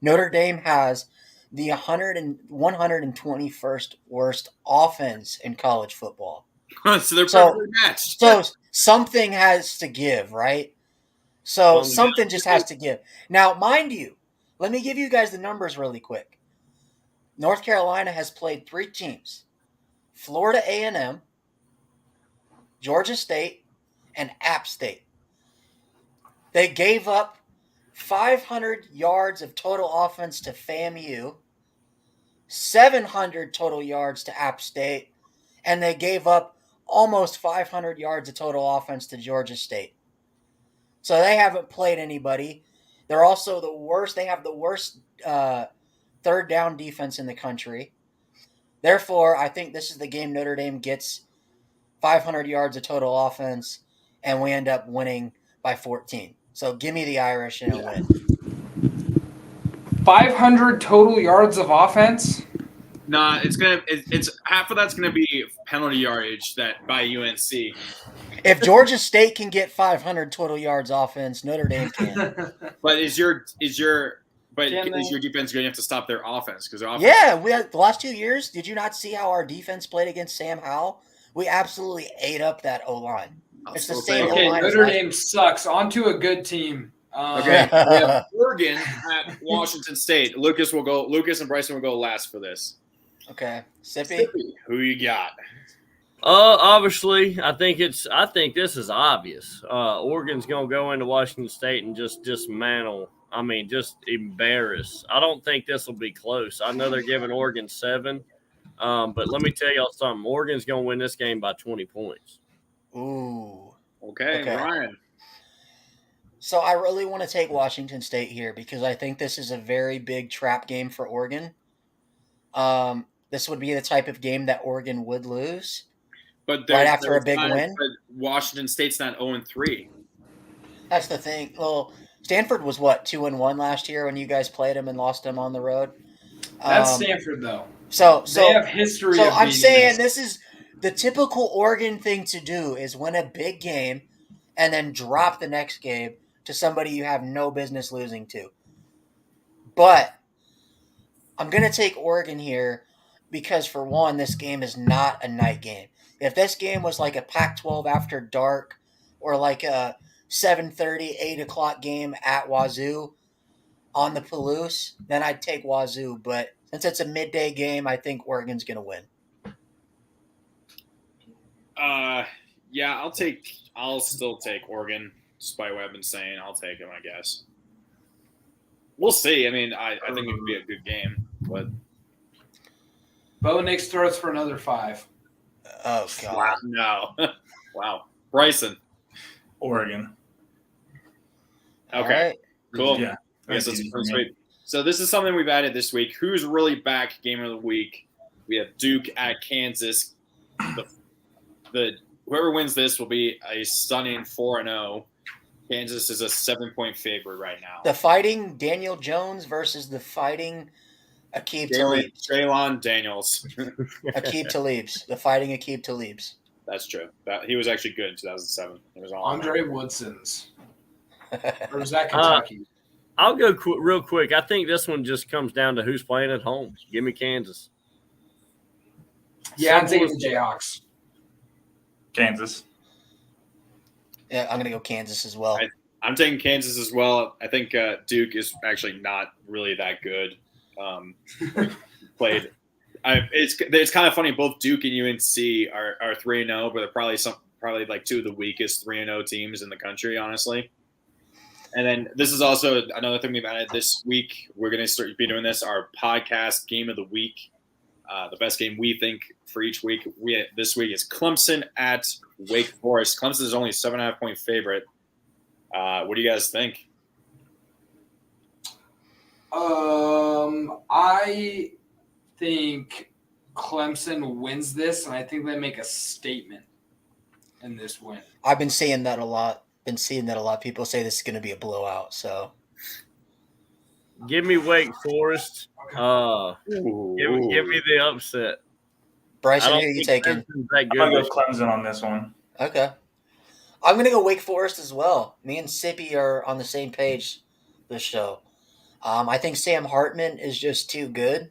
Notre Dame has the 121st worst offense in college football. So they're perfectly matched. So something has to give, right? So something just has to give. Now, mind you, let me give you guys the numbers really quick. North Carolina has played 3 teams: Florida A&M, Georgia State, and App State. They gave up 500 yards of total offense to FAMU, 700 total yards to App State, and they gave up almost 500 yards of total offense to Georgia State. So they haven't played anybody. They're also the worst. They have the worst third down defense in the country. Therefore, I think this is the game Notre Dame gets 500 yards of total offense, and we end up winning by 14. So give me the Irish in a win. 500 total yards of offense? Nah, it's half of that's gonna be penalty yardage that by UNC. If Georgia State can get 500 total yards offense, Notre Dame can. But is your defense going to have to stop their offense? Because yeah, we had the last 2 years. Did you not see how our defense played against Sam Howell? We absolutely ate up that O-line. It's the same O-line. Notre Dame sucks. On to a good team. Okay, we have Oregon at Washington State. Lucas and Bryson will go last for this. Okay, Sippy, who you got? Obviously, I think this is obvious. Oregon's gonna go into Washington State and just dismantle. I mean, just embarrass. I don't think this will be close. I know they're giving Oregon 7, but let me tell y'all something. Oregon's gonna win this game by 20 points. Ooh. Okay. Ryan. So I really want to take Washington State here because I think this is a very big trap game for Oregon. This would be the type of game that Oregon would lose. But right after a big win. But Washington State's not 0-3. That's the thing. Well, Stanford was what, 2-1 last year when you guys played them and lost them on the road. That's Stanford though. So they have history. So I'm saying this is the typical Oregon thing to do: is win a big game and then drop the next game to somebody you have no business losing to. But I'm gonna take Oregon here because, for one, this game is not a night game. If this game was like a Pac-12 after dark or like a 7:30, 8 o'clock game at Wazoo on the Palouse, then I'd take Wazoo. But since it's a midday game, I think Oregon's going to win. Yeah, I'll still take Oregon, despite what I've been saying. I'll take them, I guess. We'll see. I mean, I think it could be a good game, but Bo Nix throws for another 5. Oh, God. Wow. No. Wow. Bryson. Oregon. Okay. Right. Cool. Yeah. Yes, that's sweet. So this is something we've added this week. Who's really back game of the week? We have Duke at Kansas. Whoever wins this will be a stunning 4-0. Kansas is a 7-point favorite right now. The Fighting Daniel Jones versus the Fighting Aqib Talib. Jaylon Daniels. Aqib Talibs. The Fighting Aqib Talibs. That's true. He was actually good in 2007. He was all Andre Woodson's. Or was that Kentucky? I'll go real quick. I think this one just comes down to who's playing at home. Give me Kansas. Yeah, I'm taking the Jayhawks. Kansas. Yeah, I'm going to go Kansas as well. I'm taking Kansas as well. I think Duke is actually not really that good. Played. It's kind of funny. Both Duke and UNC are 3-0, but they're probably like two of the weakest 3-0 teams in the country, honestly. And then this is also another thing we've added this week. We're going to be doing this, our podcast game of the week. The best game we think for each week. This week is Clemson at Wake Forest. Clemson is only a 7.5-point favorite. What do you guys think? I think Clemson wins this, and I think they make a statement in this win. I've been seeing that a lot. People say this is going to be a blowout. So, give me Wake Forest. Give me the upset. Bryson, who are you taking? I'm going to go Clemson on this one. Okay. I'm going to go Wake Forest as well. Me and Sippy are on the same page this show. I think Sam Hartman is just too good.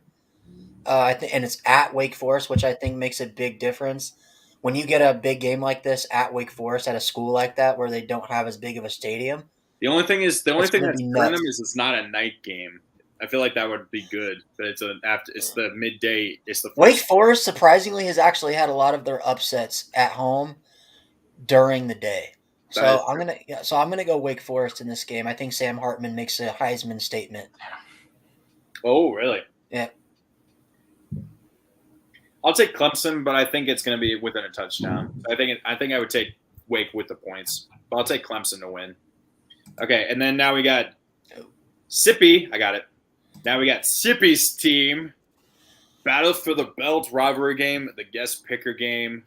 And it's at Wake Forest, which I think makes a big difference. When you get a big game like this at Wake Forest, at a school like that where they don't have as big of a stadium. The only thing that's hurting them is it's not a night game. I feel like that would be good, but it's the midday. It's the Wake Forest surprisingly has actually had a lot of their upsets at home during the day. So I'm gonna go Wake Forest in this game. I think Sam Hartman makes a Heisman statement. Oh, really? Yeah. I'll take Clemson, but I think it's going to be within a touchdown. I think I would take Wake with the points, but I'll take Clemson to win. Okay, and then now we got Sippy. I got it. Now we got Sippy's team. Battle for the Belt rivalry game, the guest picker game.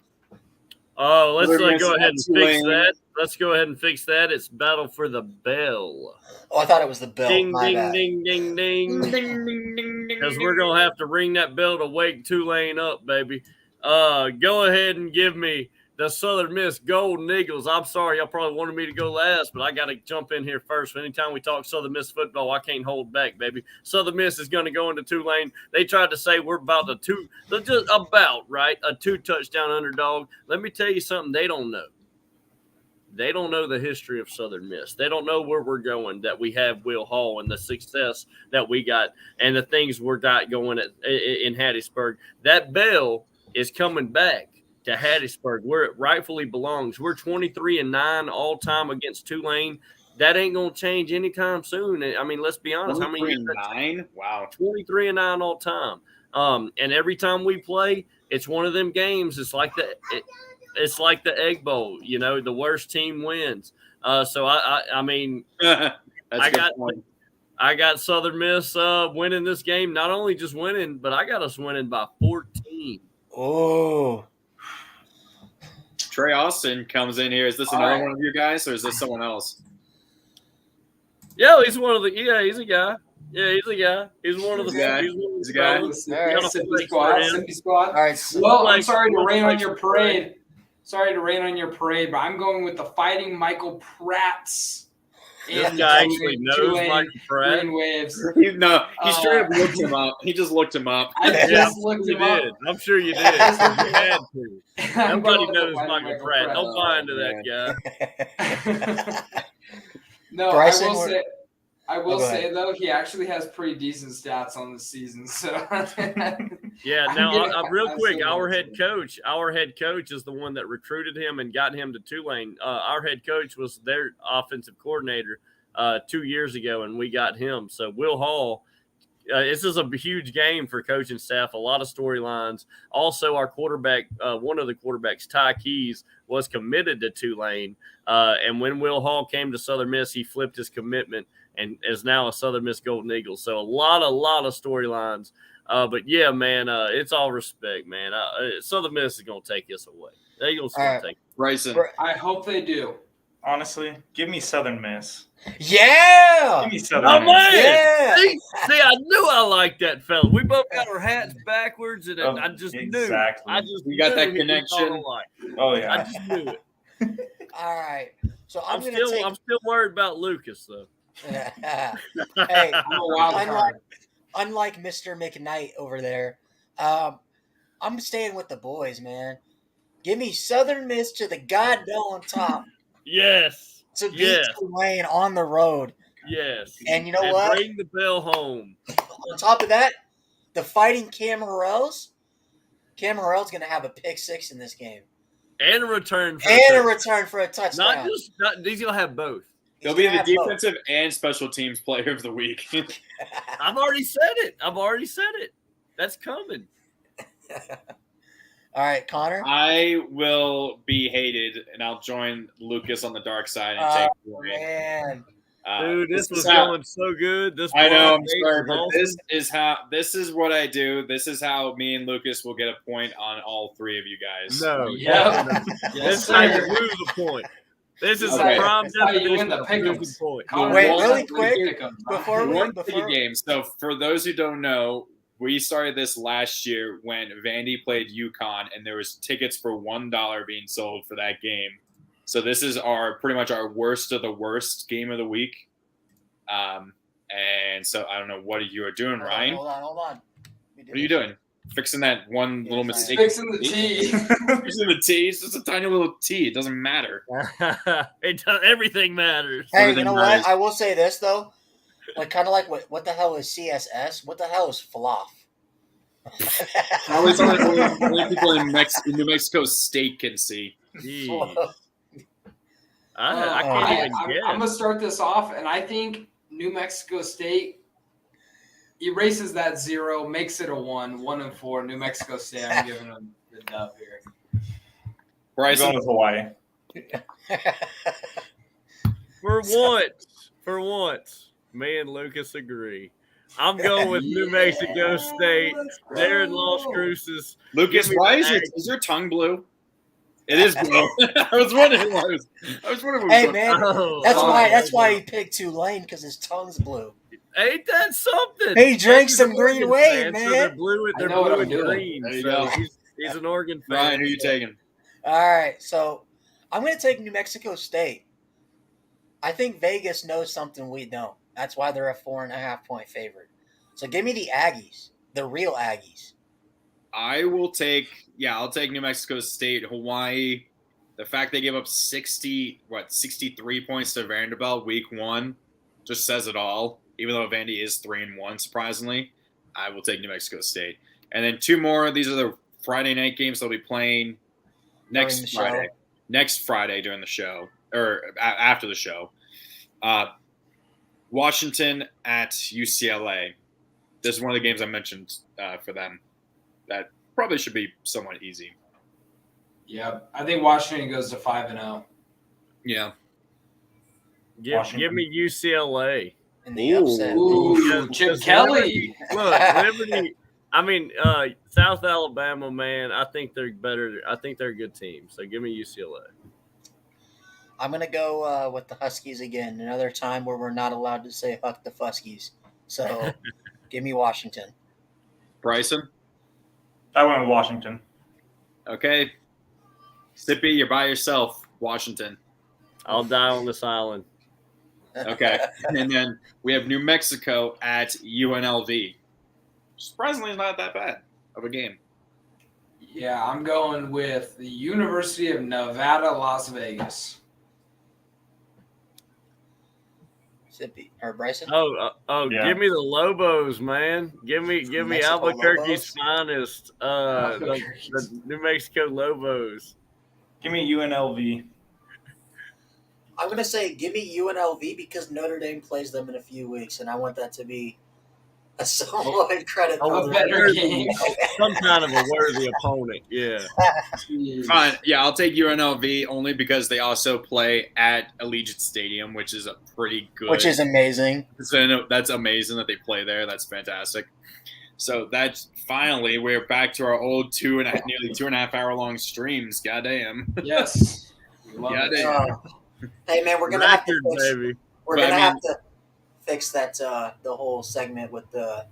Oh, let's go ahead and fix that. Let's go ahead and fix that. It's Battle for the Bell. Oh, I thought it was the bell. Ding, My ding, bad. ding, ding, ding. Ding, ding, ding, ding. Because we're going to have to ring that bell to wake Tulane up, baby. Go ahead and give me the Southern Miss Golden Eagles. I'm sorry, y'all probably wanted me to go last, but I got to jump in here first. Anytime we talk Southern Miss football, I can't hold back, baby. Southern Miss is going to go into Tulane. They tried to say we're about a 2-touchdown underdog. Let me tell you something they don't know. They don't know the history of Southern Miss. They don't know where we're going, that we have Will Hall and the success that we got and the things we're got going in Hattiesburg. That bell is coming back to Hattiesburg, where it rightfully belongs. We're 23-9 all time against Tulane. That ain't gonna change anytime soon. I mean, let's be honest. How many 23-9? Wow. 23-9 all time. And every time we play, it's one of them games. It's like the Egg Bowl. You know, the worst team wins. So I mean, I got Southern Miss winning this game. Not only just winning, but I got us winning by 14. Oh. Trey Austin comes in here. Is this another one of you guys, or is this someone else? Yeah, he's one of the. Yeah, he's a guy. Yeah, he's a guy. He's one of the. He's a guy. Sippy squad. All right. Well, I'm sorry to rain on your parade. Sorry to rain on your parade, but I'm going with the Fighting Michael Pratts. This guy actually knows Michael Pratt. Green Waves. He straight up looked him up. He just looked him up. I just looked him up. I'm sure you did. You had to. Nobody knows Michael Pratt. Don't buy into that guy. No, Bryson, I will say though, he actually has pretty decent stats on the season. So yeah. Now, real quick, our head coach is the one that recruited him and got him to Tulane. Our head coach was their offensive coordinator 2 years ago, and we got him. So Will Hall. This is a huge game for coaching staff. A lot of storylines. Also, our quarterback, one of the quarterbacks, Ty Keys, was committed to Tulane. And when Will Hall came to Southern Miss, he flipped his commitment and is now a Southern Miss Golden Eagle. So a lot of storylines. But yeah, man, it's all respect, man. Southern Miss is gonna take us away. The Eagles gonna take it. Bryson. I hope they do. Honestly, give me Southern Miss. Yeah. Give me Southern Oh Miss. man! Yeah. See, I knew I liked that fella. We both got our hats backwards, and I just exactly. knew. We got that knew he was connection. alike. Oh I yeah. just knew it. All right. So I'm still worried about Lucas though. Hey, I'm a wild card. unlike Mr. McKnight over there, I'm staying with the boys, man. Give me Southern Miss to the goddamn top Yes. to beat Tulane on the road. Yes. And you know what? Bring the bell home. On top of that, the Fighting Cam Harrell's going to have a pick six in this game. And a return for a touchdown. He's going to have both. He'll be the defensive and special teams player of the week. I've already said it. That's coming. All right, Connor. I will be hated, and I'll join Lucas on the dark side and take away. Man. Dude, this was going so good. I know, I'm sorry, but this is what I do. This is how me and Lucas will get a point on all three of you guys. No, Yes, this time you lose a point. This is a prime definition of losing point. Wait, really quick before we game. So for those who don't know, we started this last year when Vandy played UConn, and there was tickets for $1 being sold for that game. So this is pretty much our worst of the worst game of the week. And so I don't know what you are doing, Ryan. Hold on. What are you doing? Fixing that one little mistake. Fixing the T. Fixing the T. It's just a tiny little T. It doesn't matter. Everything matters. Hey, Everything you know matters. what? I will say this though, kind of like what the hell is CSS? What the hell is fluff? Probably something only people in New Mexico State can see. I can't even guess. I'm going to start this off, and I think New Mexico State erases that 0, makes it a 1-4. New Mexico State, I'm giving them the dub here. Bryson with Hawaii. For once, me and Lucas agree. I'm going with New Mexico State. They're in Las Cruces. Lucas, why is your tongue blue? It is blue. I was wondering why. I was wondering. Hey man, that's why he picked Tulane, because his tongue's blue. Ain't that something? He drank some green wave, man. So they're blue and green. There you so go. He's an Oregon fan. Ryan, who are you taking? All right, so I'm going to take New Mexico State. I think Vegas knows something we don't. That's why they're a 4.5-point favorite. So give me the Aggies, the real Aggies. I'll take New Mexico State. Hawaii, the fact they gave up 63 points to Vanderbilt week 1 just says it all. Even though Vandy is 3-1, surprisingly, I will take New Mexico State. And then 2 more. These are the Friday night games they'll be playing next Friday. Next Friday during the show, or after the show. Washington at UCLA. This is one of the games I mentioned for them. That probably should be somewhat easy. Yeah, I think Washington goes to 5-0. Yeah. Give me UCLA. In the upset. Ooh, Chip Kelly. Liberty. I mean, South Alabama, man, I think they're better. I think they're a good team. So give me UCLA. I'm going to go with the Huskies again. Another time where we're not allowed to say fuck the Fuskies. So give me Washington. Bryson? I went with Washington. Okay. Sippy, you're by yourself. Washington. I'll die on this island. Okay. And then we have New Mexico at UNLV. Surprisingly, not that bad of a game. Yeah, I'm going with the University of Nevada, Las Vegas. Sippy or Bryson? Yeah. Give me the Lobos, man. Give me Albuquerque's finest. The New Mexico Lobos. Give me UNLV. I'm going to say give me UNLV because Notre Dame plays them in a few weeks, and I want that to be a somewhat credit. A better game. Some kind of a worthy opponent, yeah. Fine. Yeah, I'll take UNLV only because they also play at Allegiant Stadium, which is a pretty good. Which is amazing. So that's amazing that they play there. That's fantastic. So that's finally we're back to our old nearly 2.5 hour long streams. Goddamn. Yes. Hey man, we're gonna have to fix that the whole segment with the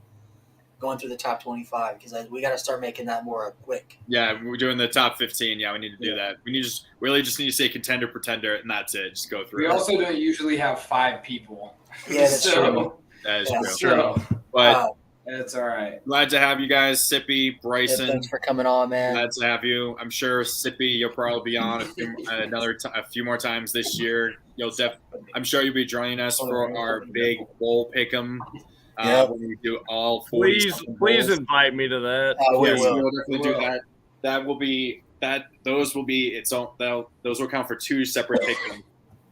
going through the top 25 because we got to start making that more quick. Yeah, we're doing the top 15. Yeah, we need to do that. We really just need to say contender, pretender, and that's it. Just go through. We also don't usually have 5 people. Yeah, that's true. That is true. So, but it's all right. Glad to have you guys, Sippy, Bryson. Yeah, thanks for coming on, man. Glad to have you. I'm sure Sippy, you'll probably be on a few more times this year. I'm sure you'll be joining us for our big bowl pick'em. When we do all 40. Please invite me to that. We'll definitely do that. That will be that. Those will be its own. Those will count for 2 separate pick'em.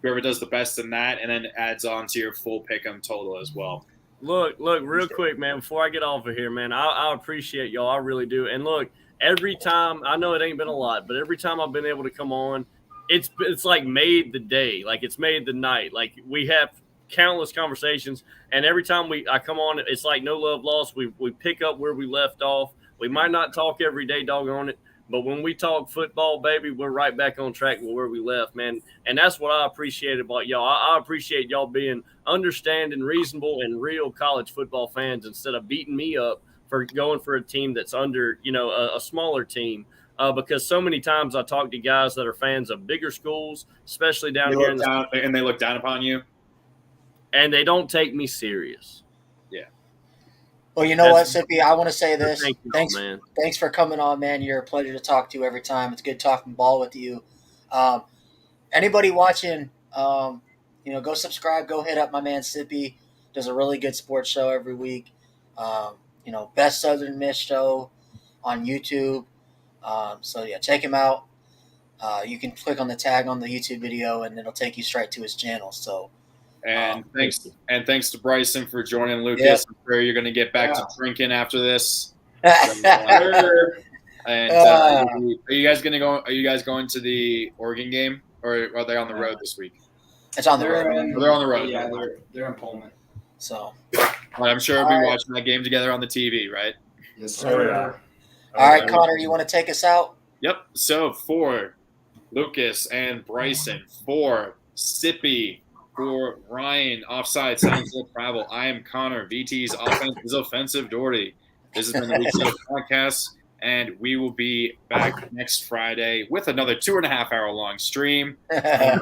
Whoever does the best in that, and then adds on to your full pick'em total as well. Look, real quick, man, before I get off of here, man, I appreciate y'all. I really do. And look, every time, I know it ain't been a lot, but every time I've been able to come on, it's like made the day. Like it's made the night. Like we have countless conversations, and every time I come on, it's like no love lost. We pick up where we left off. We might not talk every day, doggone it, but when we talk football, baby, we're right back on track with where we left, man. And that's what I appreciate about y'all. I appreciate y'all being understanding, reasonable, and real college football fans instead of beating me up for going for a team that's under, a smaller team. Because so many times I talk to guys that are fans of bigger schools, especially down here. And they look down upon you. And they don't take me serious. Yeah. Well, you know what, Sippy? I want to say this. Thanks for coming on, man. You're a pleasure to talk to every time. It's good talking ball with you. Anybody watching, go subscribe. Go hit up my man Sippy. Does a really good sports show every week. Best Southern Miss show on YouTube. So, yeah, check him out. You can click on the tag on the YouTube video, and it'll take you straight to his channel. So, And thanks to Bryson for joining Lucas. I'm sure you're going to get back to drinking after this. And are you guys going to go? Are you guys going to the Oregon game, or are they on the road this week? It's on the road. They're on the road. Yeah, they're in Pullman. So, well, I'm sure we'll be watching that game together on the TV, right? Yes, sir. All right, Connor, you want to take us out? Yep. So for Lucas and Bryson, for Sippy, for Ryan, offside sounds like travel. I am Connor. VT's offense is offensive. Doherty. This has been the Week 0 podcast, and we will be back next Friday with another 2.5 hour long stream. As